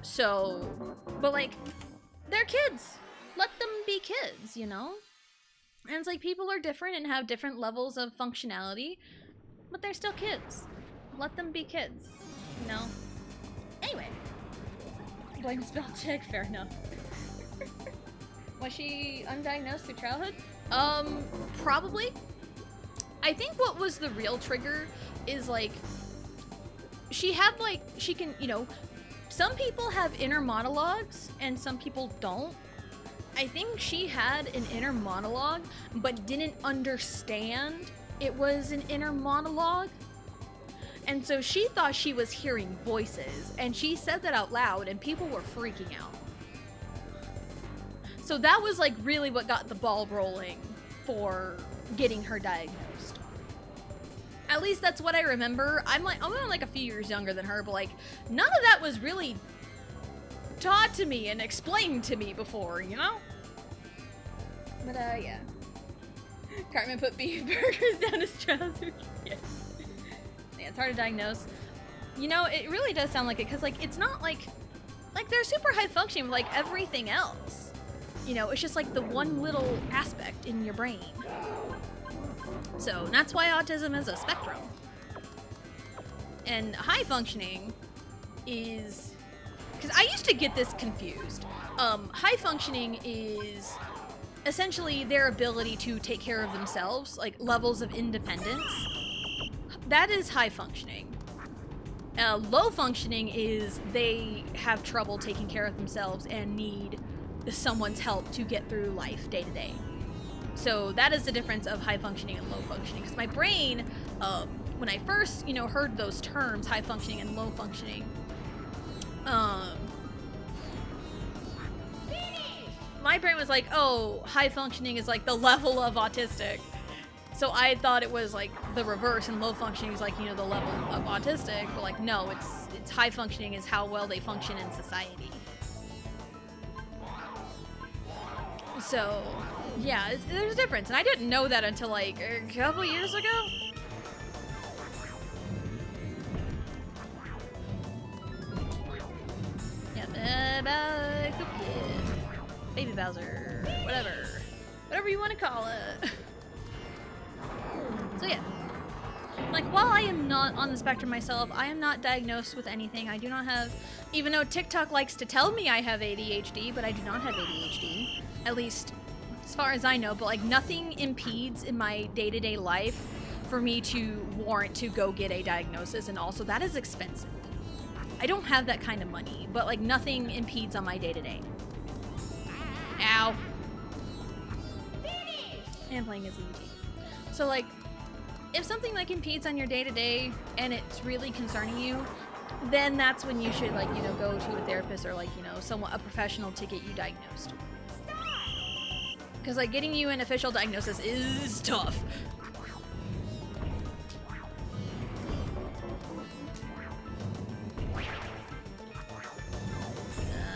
So, but like, they're kids. Let them be kids, you know? And it's like, people are different and have different levels of functionality, but they're still kids. Let them be kids, you know? Anyway. Blame spell check, fair enough. Was she undiagnosed through childhood? Probably. I think what was the real trigger is, like, she had, like, she can, you know, some people have inner monologues and some people don't. I think she had an inner monologue, but didn't understand it was an inner monologue. And so she thought she was hearing voices, and she said that out loud, and people were freaking out. So that was like really what got the ball rolling for getting her diagnosed. At least that's what I remember. I'm only like a few years younger than her, but like none of that was really taught to me and explained to me before, you know? But, yeah. Cartman put beef burgers down his trousers. Yeah. Yeah, it's hard to diagnose. You know, it really does sound like it, because, like, it's not like they're super high functioning with, like, everything else. You know, it's just, like, the one little aspect in your brain. So, that's why autism is a spectrum. And high functioning is... Because I used to get this confused. High functioning is essentially their ability to take care of themselves, like levels of independence. That is high functioning. Low functioning is they have trouble taking care of themselves and need someone's help to get through life day to day. So that is the difference of high functioning and low functioning. Because my brain, when I first, you know, heard those terms, high functioning and low functioning, my brain was like, oh, high functioning is like the level of autistic. So I thought it was like the reverse, and low functioning is like, you know, the level of autistic. But like, no, it's high functioning is how well they function in society. So yeah, there's a difference, and I didn't know that until like a couple years ago. Yeah, Baby Bowser, whatever you want to call it. So yeah, like, while I am not on the spectrum myself, I am not diagnosed with anything. I do not have, even though TikTok likes to tell me I have ADHD, but I do not have ADHD, at least as far as I know. But like, nothing impedes in my day-to-day life for me to warrant to go get a diagnosis, and also that is expensive. I don't have that kind of money, but like, nothing impedes on my day-to-day. Ow. And playing as Luigi. So like, if something like impedes on your day-to-day and it's really concerning you, then that's when you should, like, you know, go to a therapist or, like, you know, a professional to get you diagnosed. Because like, getting you an official diagnosis is tough.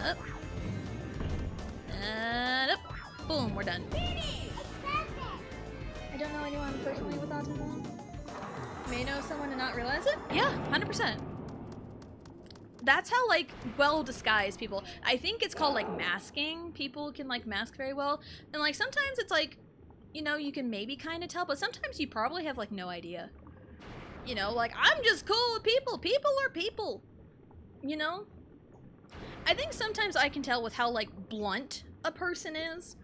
Up. And up. Boom, we're done. I don't know anyone personally with autism. May know someone and not realize it? Yeah, 100%. That's how, like, well disguised people. I think it's called, like, masking. People can, like, mask very well. And, like, sometimes it's, like, you know, you can maybe kind of tell, but sometimes you probably have, like, no idea. You know, like, I'm just cool with people. People are people. You know? I think sometimes I can tell with how, like, blunt a person is.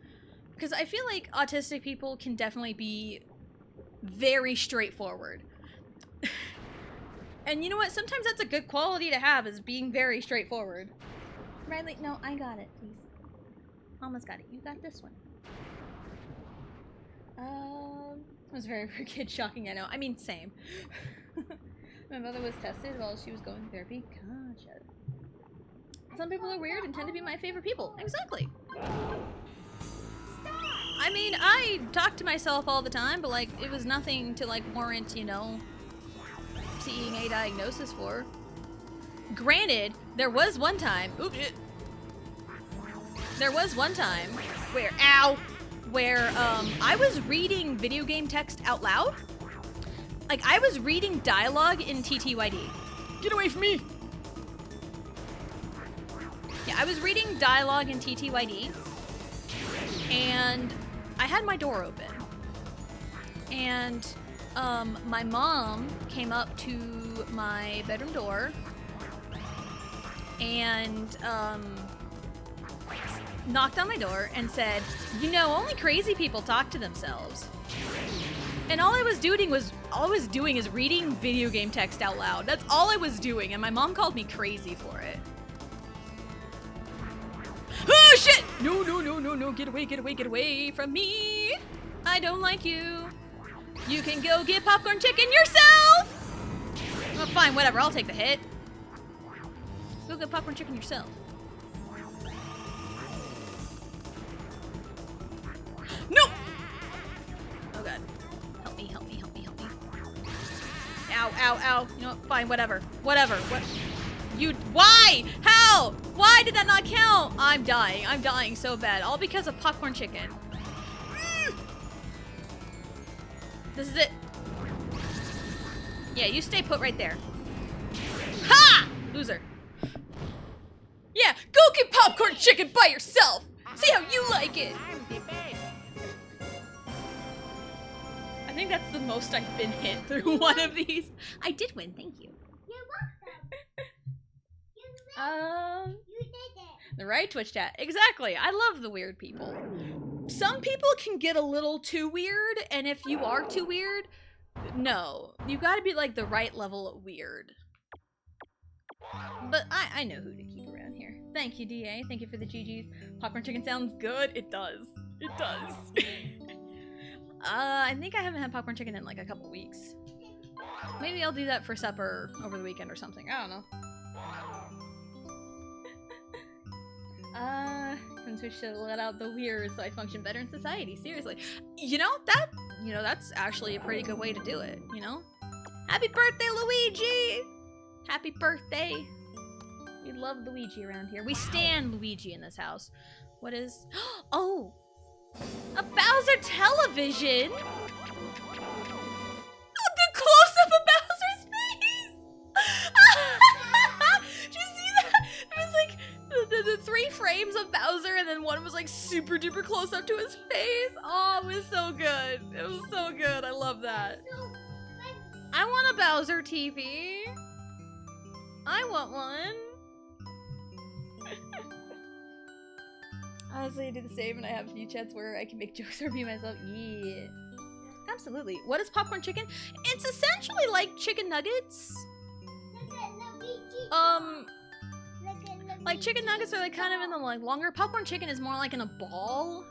Because I feel like autistic people can definitely be very straightforward. And you know what? Sometimes that's a good quality to have, is being very straightforward. Riley, no, I got it, please. Mama's got it. You got this one. It was very, very kid shocking, I know. I mean, same. My mother was tested while she was going to therapy. Gotcha. Some people are weird and tend to be my favorite people. Exactly. I mean, I talk to myself all the time, but, like, it was nothing to, like, warrant, you know, seeing a diagnosis for. Granted, there was one time, there was one time where, where, I was reading video game text out loud. Like, I was reading dialogue in TTYD. Get away from me! Yeah, I was reading dialogue in TTYD, and I had my door open, and my mom came up to my bedroom door and knocked on my door and said, you know, only crazy people talk to themselves. And all I was doing is reading video game text out loud. That's all I was doing, and my mom called me crazy for it. Oh shit! No, no, no, no, no, get away, get away, get away from me! I don't like you. You can go get popcorn chicken yourself! Well, fine, whatever, I'll take the hit. Go get popcorn chicken yourself. No! Oh god. Help me, help me, help me, help me. Ow, ow, ow. You know what? Fine, whatever. Whatever. What? Why? How? Why did that not count? I'm dying so bad. All because of popcorn chicken. This is it. Yeah, you stay put right there. Ha! Loser. Yeah, go get popcorn chicken by yourself. See how you like it. I think that's the most I've been hit through one of these. I did win, thank you. You did it. The right Twitch chat. Exactly. I love the weird people. Some people can get a little too weird, and if you are too weird, no. You gotta be like the right level of weird. But I know who to keep around here. Thank you, DA. Thank you for the GGs. Popcorn chicken sounds good. It does. It does. I think I haven't had popcorn chicken in like a couple weeks. Maybe I'll do that for supper over the weekend or something. I don't know. Twitch should let out the weird so I function better in society. Seriously. That's actually a pretty good way to do it, you know? Happy birthday, Luigi! Happy birthday! We love Luigi around here. We stan Luigi in this house. What is... Oh! A Bowser television! A good close-up of Bowser's face! Did you see that? It was like the 3 frames of Bowser, and then one was like super duper close up to his face. Oh, it was so good. It was so good. I love that. I want a Bowser TV. I want one. Honestly, I do the same, and I have a few chats where I can make jokes or be myself. Yeah. Absolutely. What is popcorn chicken? It's essentially like chicken nuggets. Like chicken nuggets are like kind of in the like longer. Popcorn chicken is more like in a ball,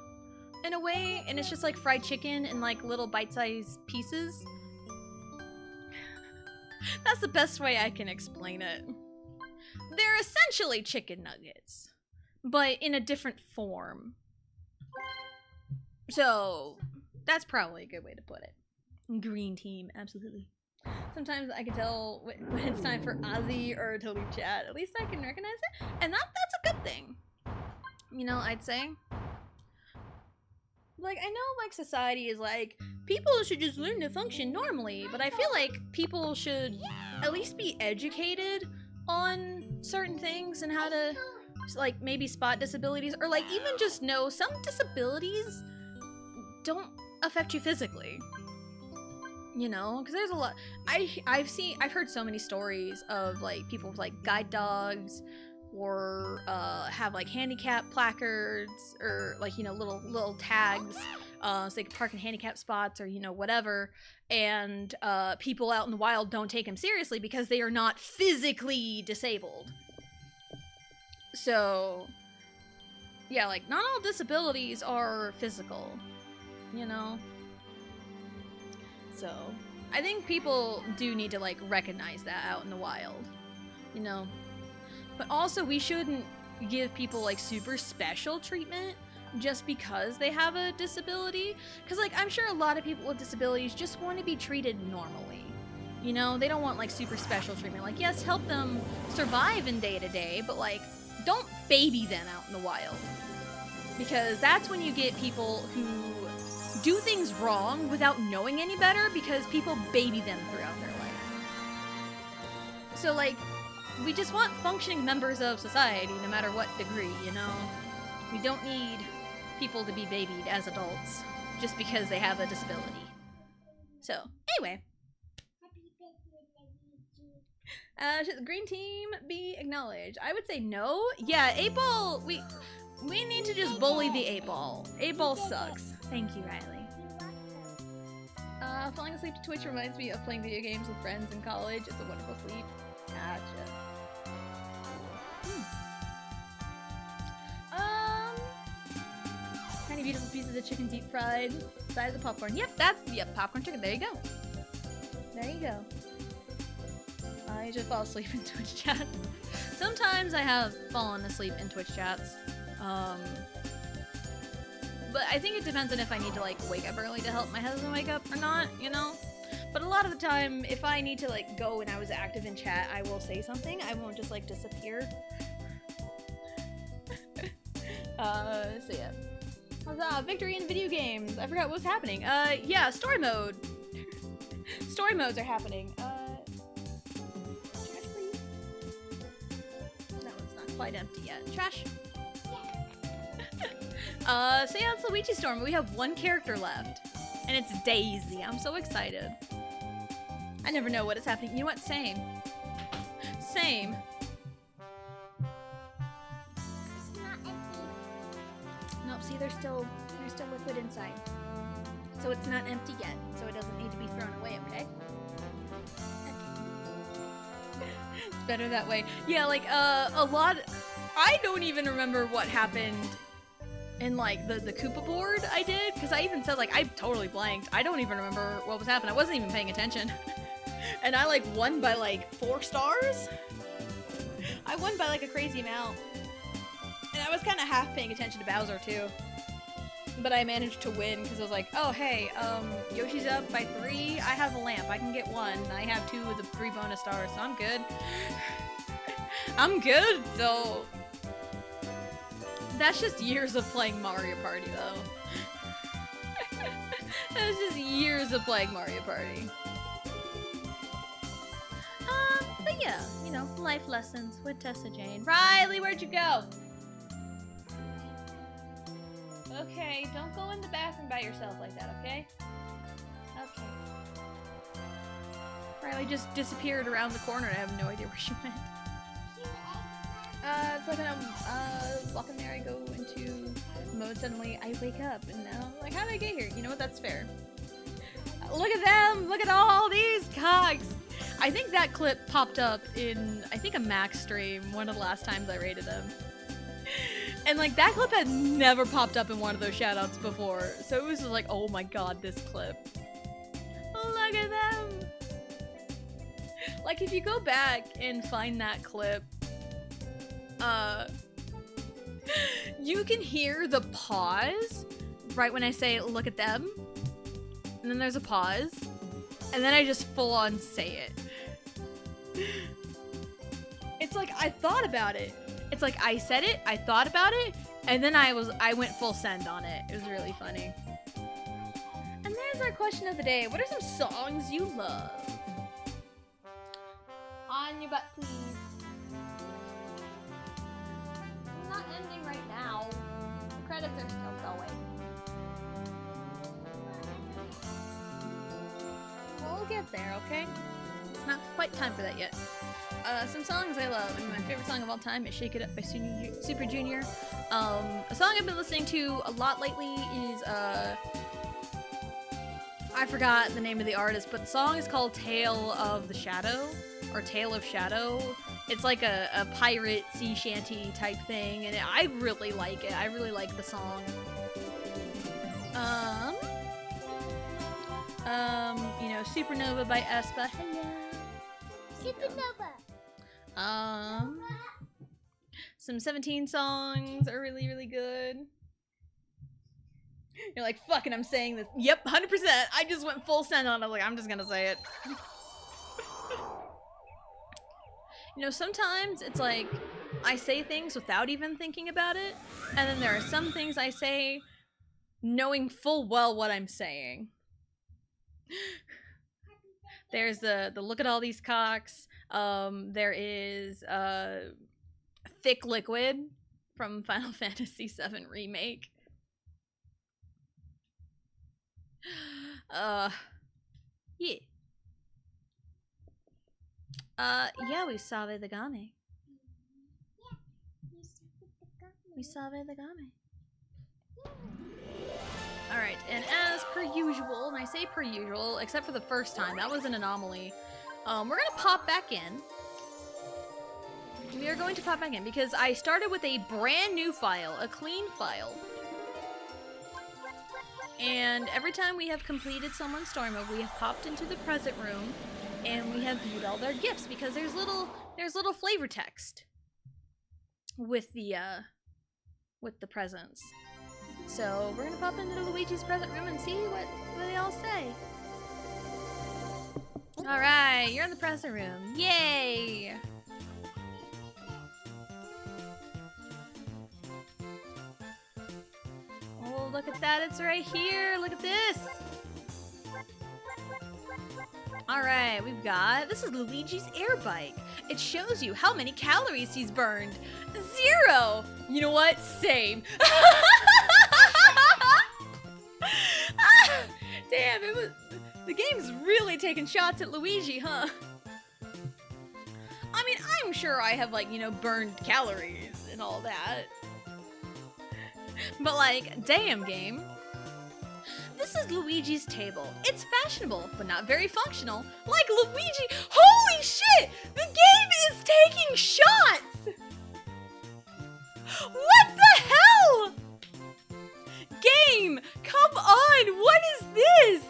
in a way, and it's just like fried chicken in like little bite-sized pieces. That's the best way I can explain it. They're essentially chicken nuggets, but in a different form. So that's probably a good way to put it. Green team, absolutely. Sometimes I can tell when it's time for Ozzy or to leave chat. At least I can recognize it, and that's a good thing. You know, I'd say. Like, I know, like, society is like, people should just learn to function normally, but I feel like people should at least be educated on certain things and how to, like, maybe spot disabilities, or, like, even just know some disabilities don't affect you physically. You know, because there's a lot. I've heard so many stories of like people with like guide dogs, or have like handicap placards, or like, you know, little tags, so they can park in handicap spots, or, you know, whatever. And people out in the wild don't take them seriously because they are not physically disabled. So yeah, like not all disabilities are physical, you know. So, I think people do need to, like, recognize that out in the wild, you know? But also, we shouldn't give people, like, super special treatment just because they have a disability. Because, like, I'm sure a lot of people with disabilities just want to be treated normally. You know? They don't want, like, super special treatment. Like, yes, help them survive in day-to-day, but, like, don't baby them out in the wild. Because that's when you get people who do things wrong without knowing any better because people baby them throughout their life. So, like, we just want functioning members of society no matter what degree, you know? We don't need people to be babied as adults just because they have a disability. So, anyway. Should the green team be acknowledged? I would say no. Yeah, 8-ball, we need to just bully the 8-ball. 8-ball sucks. Thank you, Riley. Falling asleep to Twitch reminds me of playing video games with friends in college. It's a wonderful sleep. Gotcha. Tiny beautiful pieces of chicken deep fried, size of popcorn. Yep, popcorn chicken. There you go. There you go. I just fall asleep in Twitch chats. Sometimes I have fallen asleep in Twitch chats. But I think it depends on if I need to, like, wake up early to help my husband wake up or not, you know? But a lot of the time, if I need to like go and I was active in chat, I will say something. I won't just like disappear. So yeah. How's that? Victory in video games. I forgot what was happening. Yeah, story mode. Story modes are happening. Trash, please. That one's not quite empty yet. Trash. So yeah, it's Luigi Storm. We have one character left, and it's Daisy. I'm so excited. I never know what is happening. You know what? Same. Same. It's not empty. Nope. See, there's still liquid inside. So it's not empty yet. So it doesn't need to be thrown away. Okay. It's better that way. Yeah, like a lot. I don't even remember what happened in like the Koopa board I did, because I even said like I totally blanked. I don't even remember what was happening. I wasn't even paying attention. And I like won by like 4 stars. I won by like a crazy amount. And I was kind of half paying attention to Bowser too. But I managed to win because I was like, oh hey, Yoshi's up by 3. I have a lamp. I can get 1. And I have 2 of the 3 bonus stars, so I'm good. I'm good, so that's just years of playing Mario Party, though. That's just years of playing Mario Party. But yeah, you know, life lessons with Tessa Jane. Riley, where'd you go? Okay, don't go in the bathroom by yourself like that, okay? Okay. Riley just disappeared around the corner and I have no idea where she went. It's like when I'm walking there, I go into mode, suddenly I wake up and now I'm like, how did I get here? You know what, that's fair. Look at them! Look at all these cogs! I think that clip popped up in, I think, a Max stream, one of the last times I rated them. And like, that clip had never popped up in one of those shoutouts before, so it was just like, oh my god, this clip. Look at them! Like, if you go back and find that clip, you can hear the pause right when I say, look at them. And then there's a pause. And then I just full on say it. It's like, I thought about it. It's like, I said it, I thought about it, and then I went full send on it. It was really funny. And there's our question of the day. What are some songs you love? On your butt, please. It's not ending right now. The credits are still going. We'll get there, okay? It's not quite time for that yet. Some songs I love. I mean, my favorite song of all time is Shake It Up by Super Junior. A song I've been listening to a lot lately is, I forgot the name of the artist, but the song is called Tale of the Shadow, or Tale of Shadow. It's like a pirate sea shanty type thing, and I really like it. I really like the song. You know, Supernova by Espa. Hello. Supernova. Some 17 songs are really, really good. You're like, fucking, I'm saying this. Yep, 100%. I just went full send on it. Like, I'm just gonna say it. You know, sometimes it's like, I say things without even thinking about it. And then there are some things I say knowing full well what I'm saying. There's the look at all these cocks. There is Thick Liquid from Final Fantasy VII Remake. Yeah. Yeah, we Save the Game. We Save the Game. Alright, and as per usual, and I say per usual, except for the first time, that was an anomaly, we're gonna pop back in. We are going to pop back in because I started with a brand new file, a clean file. And every time we have completed someone's story mode, we have popped into the present room and we have viewed all their gifts because there's little flavor text with the presents. So we're gonna pop into Luigi's present room and see what they all say. All right, you're in the presser room. Yay! Oh, look at that. It's right here. Look at this. All right, we've got... This is Luigi's air bike. It shows you how many calories he's burned. 0! You know what? Same. Damn, it was... The game's really taking shots at Luigi, huh? I mean, I'm sure I have, like, you know, burned calories and all that. But, like, damn, game. This is Luigi's table. It's fashionable, but not very functional. Like Luigi. Holy shit! The game is taking shots! What the hell? Game, come on! What is this?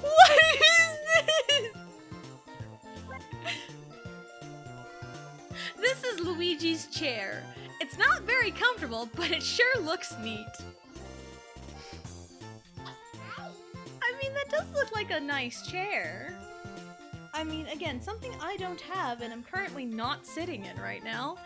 What is this? This is Luigi's chair. It's not very comfortable, but it sure looks neat. I mean, that does look like a nice chair. I mean, again, something I don't have and I'm currently not sitting in right now.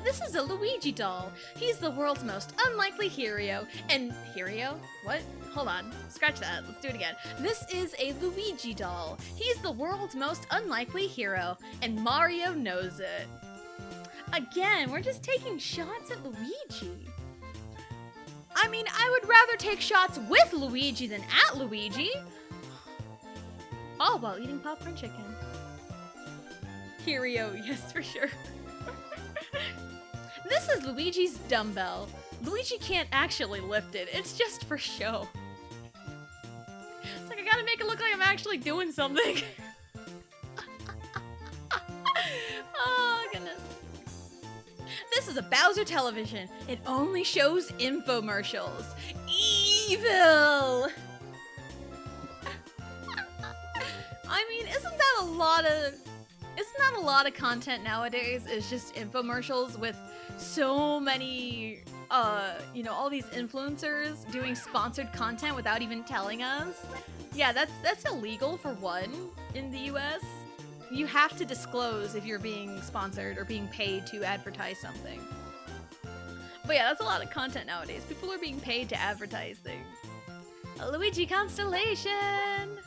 This is a Luigi doll. He's the world's most unlikely hero. And hero? What? Hold on. Scratch that. Let's do it again. This is a Luigi doll. He's the world's most unlikely hero, and Mario knows it. Again, we're just taking shots at Luigi. I mean, I would rather take shots with Luigi than at Luigi. All while eating popcorn chicken. Hero, yes, for sure. This is Luigi's dumbbell. Luigi can't actually lift it. It's just for show. It's like, I gotta make it look like I'm actually doing something. Oh, goodness. This is a Bowser television. It only shows infomercials. Evil! I mean, isn't that a lot of content nowadays is just infomercials with so many, you know, all these influencers doing sponsored content without even telling us? Yeah, that's illegal for one in the US. You have to disclose if you're being sponsored or being paid to advertise something. But yeah, that's a lot of content nowadays. People are being paid to advertise things. A Luigi constellation!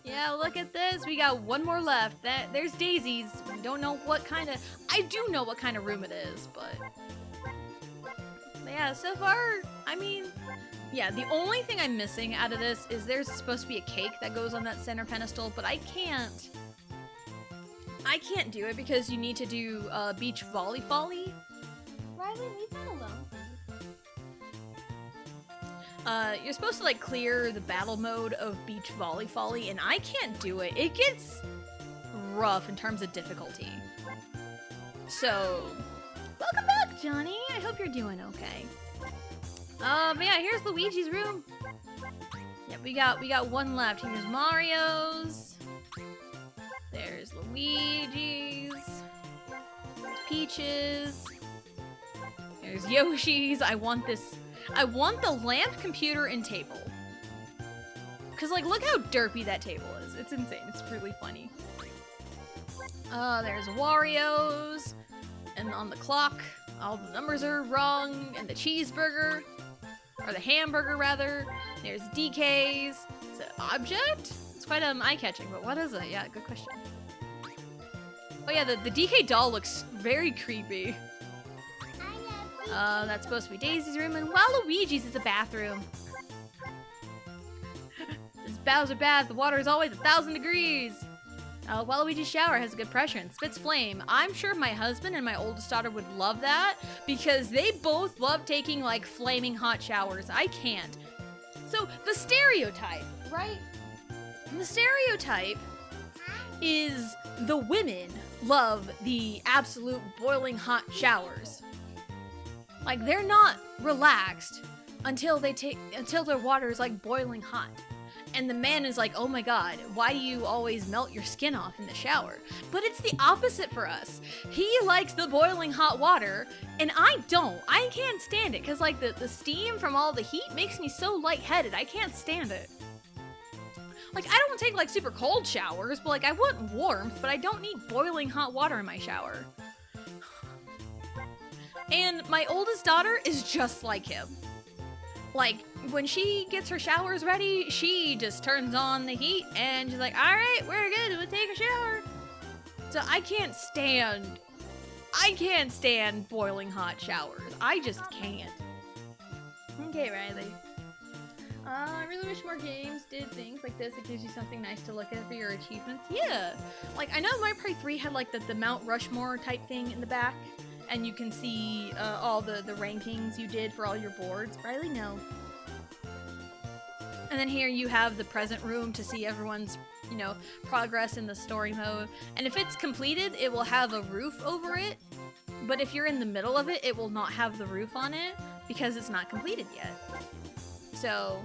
Yeah, look at this. We got one more left. There's Daisy's. We don't know what kind of... I do know what kind of room it is, but yeah, so far, I mean... Yeah, the only thing I'm missing out of this is there's supposed to be a cake that goes on that center pedestal, but I can't do it because you need to do beach volley-folly. Riley, leave that alone. You're supposed to like clear the battle mode of beach volley-folly, and I can't do it. It gets rough in terms of difficulty. So, welcome back, Johnny. I hope you're doing okay. But yeah, here's Luigi's room. Yep, we got one left. Here's Mario's. There's Luigi's. There's Peach's. There's Yoshi's. I want the lamp, computer, and table. Cause like, look how derpy that table is. It's insane. It's really funny. There's Wario's. And on the clock, all the numbers are wrong. And the cheeseburger. Or the hamburger, rather. There's DK's. Is it object? It's quite eye-catching, but what is it? Yeah, good question. Oh yeah, the DK doll looks very creepy. That's supposed to be Daisy's room, and Waluigi's is a bathroom. This Bowser bath, the water is always 1,000 degrees. Waluigi's shower has a good pressure and spits flame. I'm sure my husband and my oldest daughter would love that because they both love taking like flaming hot showers. I can't. So the stereotype, right? The stereotype is the women love the absolute boiling hot showers. Like they're not relaxed until their water is like boiling hot. And the man is like, oh my god, why do you always melt your skin off in the shower? But it's the opposite for us. He likes the boiling hot water, and I don't. I can't stand it, because like the steam from all the heat makes me so lightheaded. I can't stand it. Like, I don't take like super cold showers, but like I want warmth, but I don't need boiling hot water in my shower. And my oldest daughter is just like him. Like, when she gets her showers ready, she just turns on the heat and she's like, all right, we're good, we'll take a shower. So I can't stand boiling hot showers. I just can't. Okay, Riley. I really wish more games did things like this. It gives you something nice to look at for your achievements. Yeah. Like, I know Mario Party 3 had like the Mount Rushmore type thing in the back. And you can see all the rankings you did for all your boards. Riley, no. And then here you have the present room to see everyone's, you know, progress in the story mode. And if it's completed, it will have a roof over it. But if you're in the middle of it, it will not have the roof on it because it's not completed yet. So,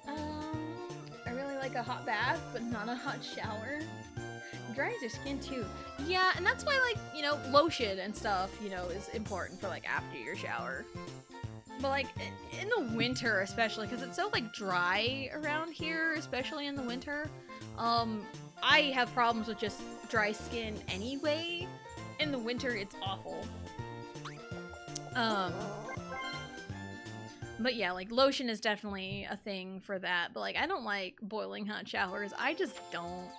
I really like a hot bath, but not a hot shower. It dries your skin too. Yeah, and that's why, like, you know, lotion and stuff, you know, is important for like after your shower. But like in the winter especially, because it's so like dry around here, especially in the winter, I have problems with just dry skin anyway. In the winter it's awful. But yeah, like lotion is definitely a thing for that, but like I don't like boiling hot showers. I just don't.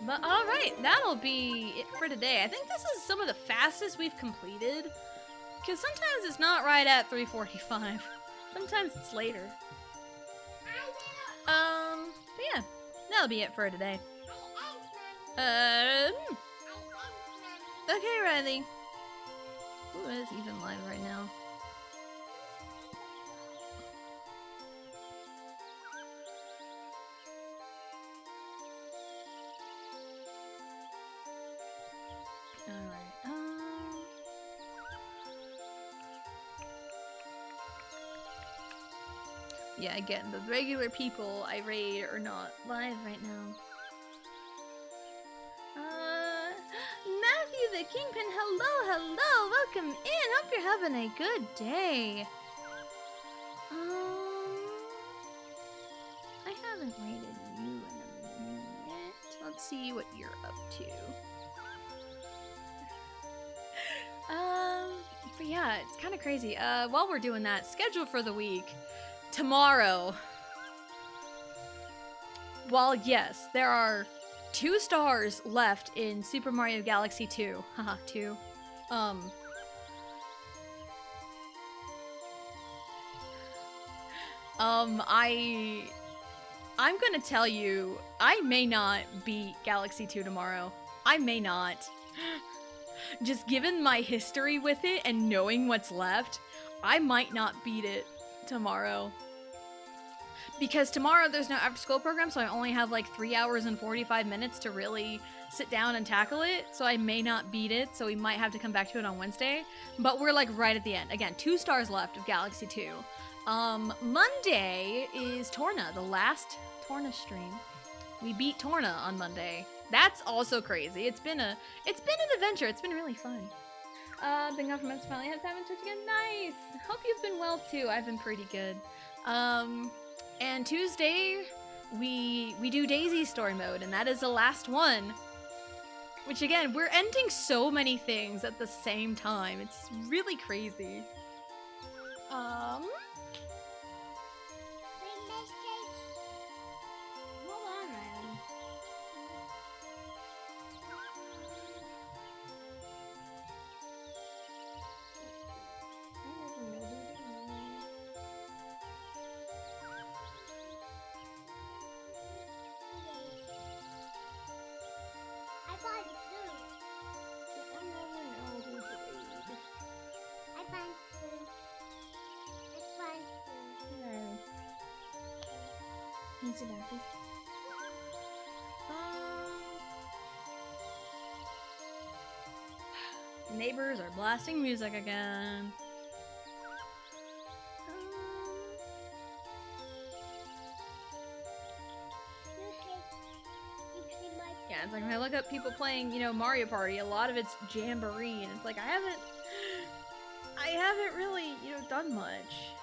But alright, that'll be it for today. I think this is some of the fastest we've completed. Because sometimes it's not right at 3:45. Sometimes it's later. But yeah, that'll be it for today. Okay, Riley. Who is even live right now? Yeah, again, the regular people I raid are not live right now. Matthew the Kingpin, hello, welcome in. Hope you're having a good day. I haven't raided you in a minute. Let's see what you're up to. But yeah, it's kind of crazy. While we're doing that, schedule for the week. Tomorrow, while yes, there are 2 stars left in Super Mario Galaxy 2, haha, 2, I'm gonna tell you, I may not beat Galaxy 2 tomorrow. I may not. Just given my history with it and knowing what's left, I might not beat it tomorrow. Because tomorrow there's no after school program, so I only have like 3 hours and 45 minutes to really sit down and tackle it, so I may not beat it, so we might have to come back to it on Wednesday. But we're like right at the end. Again, 2 stars left of Galaxy 2. Monday is Torna, the last Torna stream. We beat Torna on Monday. That's also crazy. It's been an adventure. It's been really fun. Been gone for months, finally had time to touch again. Nice! Hope you've been well too. I've been pretty good. And Tuesday, we do Daisy's story mode, and that is the last one. Which again, we're ending so many things at the same time. It's really crazy. Hold on, Riley. I find food. I find food. Can you sit down, please? Neighbors are blasting music again. like when I look up people playing, you know, Mario Party, a lot of it's Jamboree, and it's like I haven't really, you know, done much.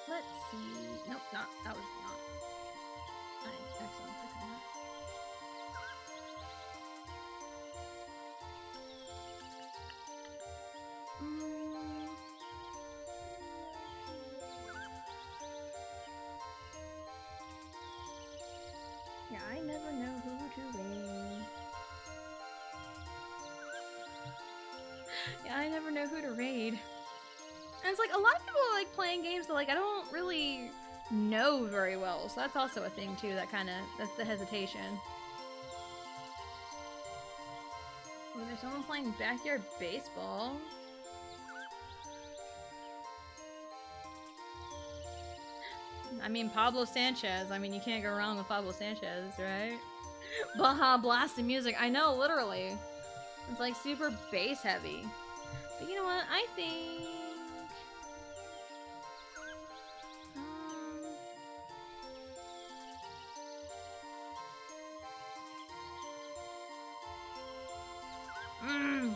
Let's see. Nope, that was not. Excellent. Click on that. Yeah, I never know who to raid. Yeah, I never know who to raid. And it's like a lot of people like playing games that like I don't really know very well, so that's also a thing too. That's the hesitation. Oh, there's someone playing backyard baseball. I mean, Pablo Sanchez. I mean, you can't go wrong with Pablo Sanchez, right? Baja blasting music. I know, literally. It's like super bass heavy. But you know what? I think...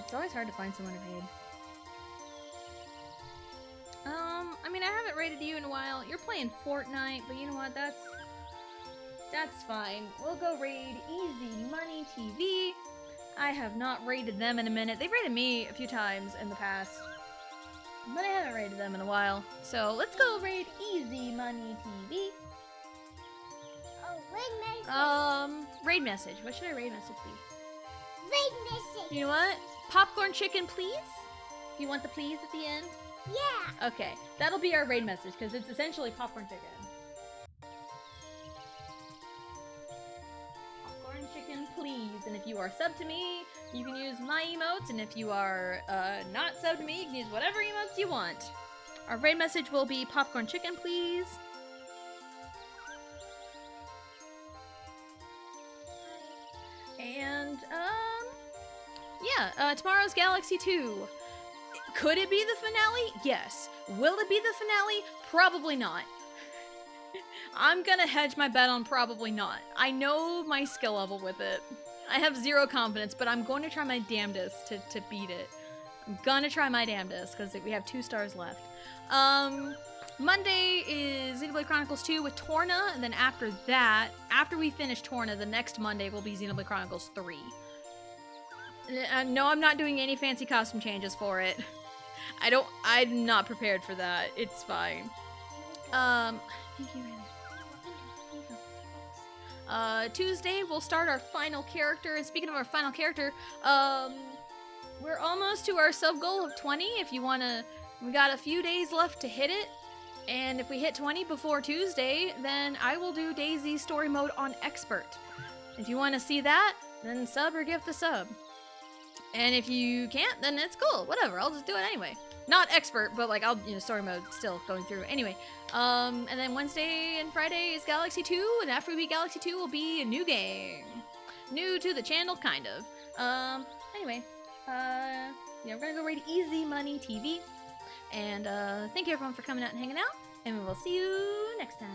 It's always hard to find someone to raid. I mean, I haven't raided you in a while. You're playing Fortnite, but you know what? That's fine. We'll go raid Easy Money TV. I have not raided them in a minute. They've raided me a few times in the past, but I haven't raided them in a while. So let's go raid Easy Money TV. Oh, raid message. Raid message. What should I raid message be? Raid message. You know what? Popcorn chicken, please? You want the please at the end? Yeah. Okay, that'll be our raid message, because it's essentially popcorn chicken. Popcorn chicken, please. And if you are sub to me, you can use my emotes, and if you are not sub to me, you can use whatever emotes you want. Our raid message will be popcorn chicken, please. And, yeah, tomorrow's Galaxy 2. Could it be the finale? Yes. Will it be the finale? Probably not. I'm gonna hedge my bet on probably not. I know my skill level with it. I have 0 confidence, but I'm going to try my damnedest to beat it. I'm gonna try my damnedest, because we have 2 stars left. Monday is Xenoblade Chronicles 2 with Torna, and then after that, after we finish Torna, the next Monday will be Xenoblade Chronicles 3. No, I'm not doing any fancy costume changes for it. I'm not prepared for that. It's fine. Thank you, Randy. Tuesday, we'll start our final character, and speaking of our final character, we're almost to our sub goal of 20. If you wanna, we got a few days left to hit it, and if we hit 20 before Tuesday, then I will do Daisy's story mode on Expert. If you want to see that, then sub or gift the sub. And if you can't, then it's cool. Whatever, I'll just do it anyway. Not Expert, but like story mode still going through. Anyway, and then Wednesday and Friday is Galaxy 2, and after we beat Galaxy 2 will be a new game. New to the channel, kind of. Anyway, yeah, we're gonna go raid Easy Money TV. And thank you everyone for coming out and hanging out, and we will see you next time.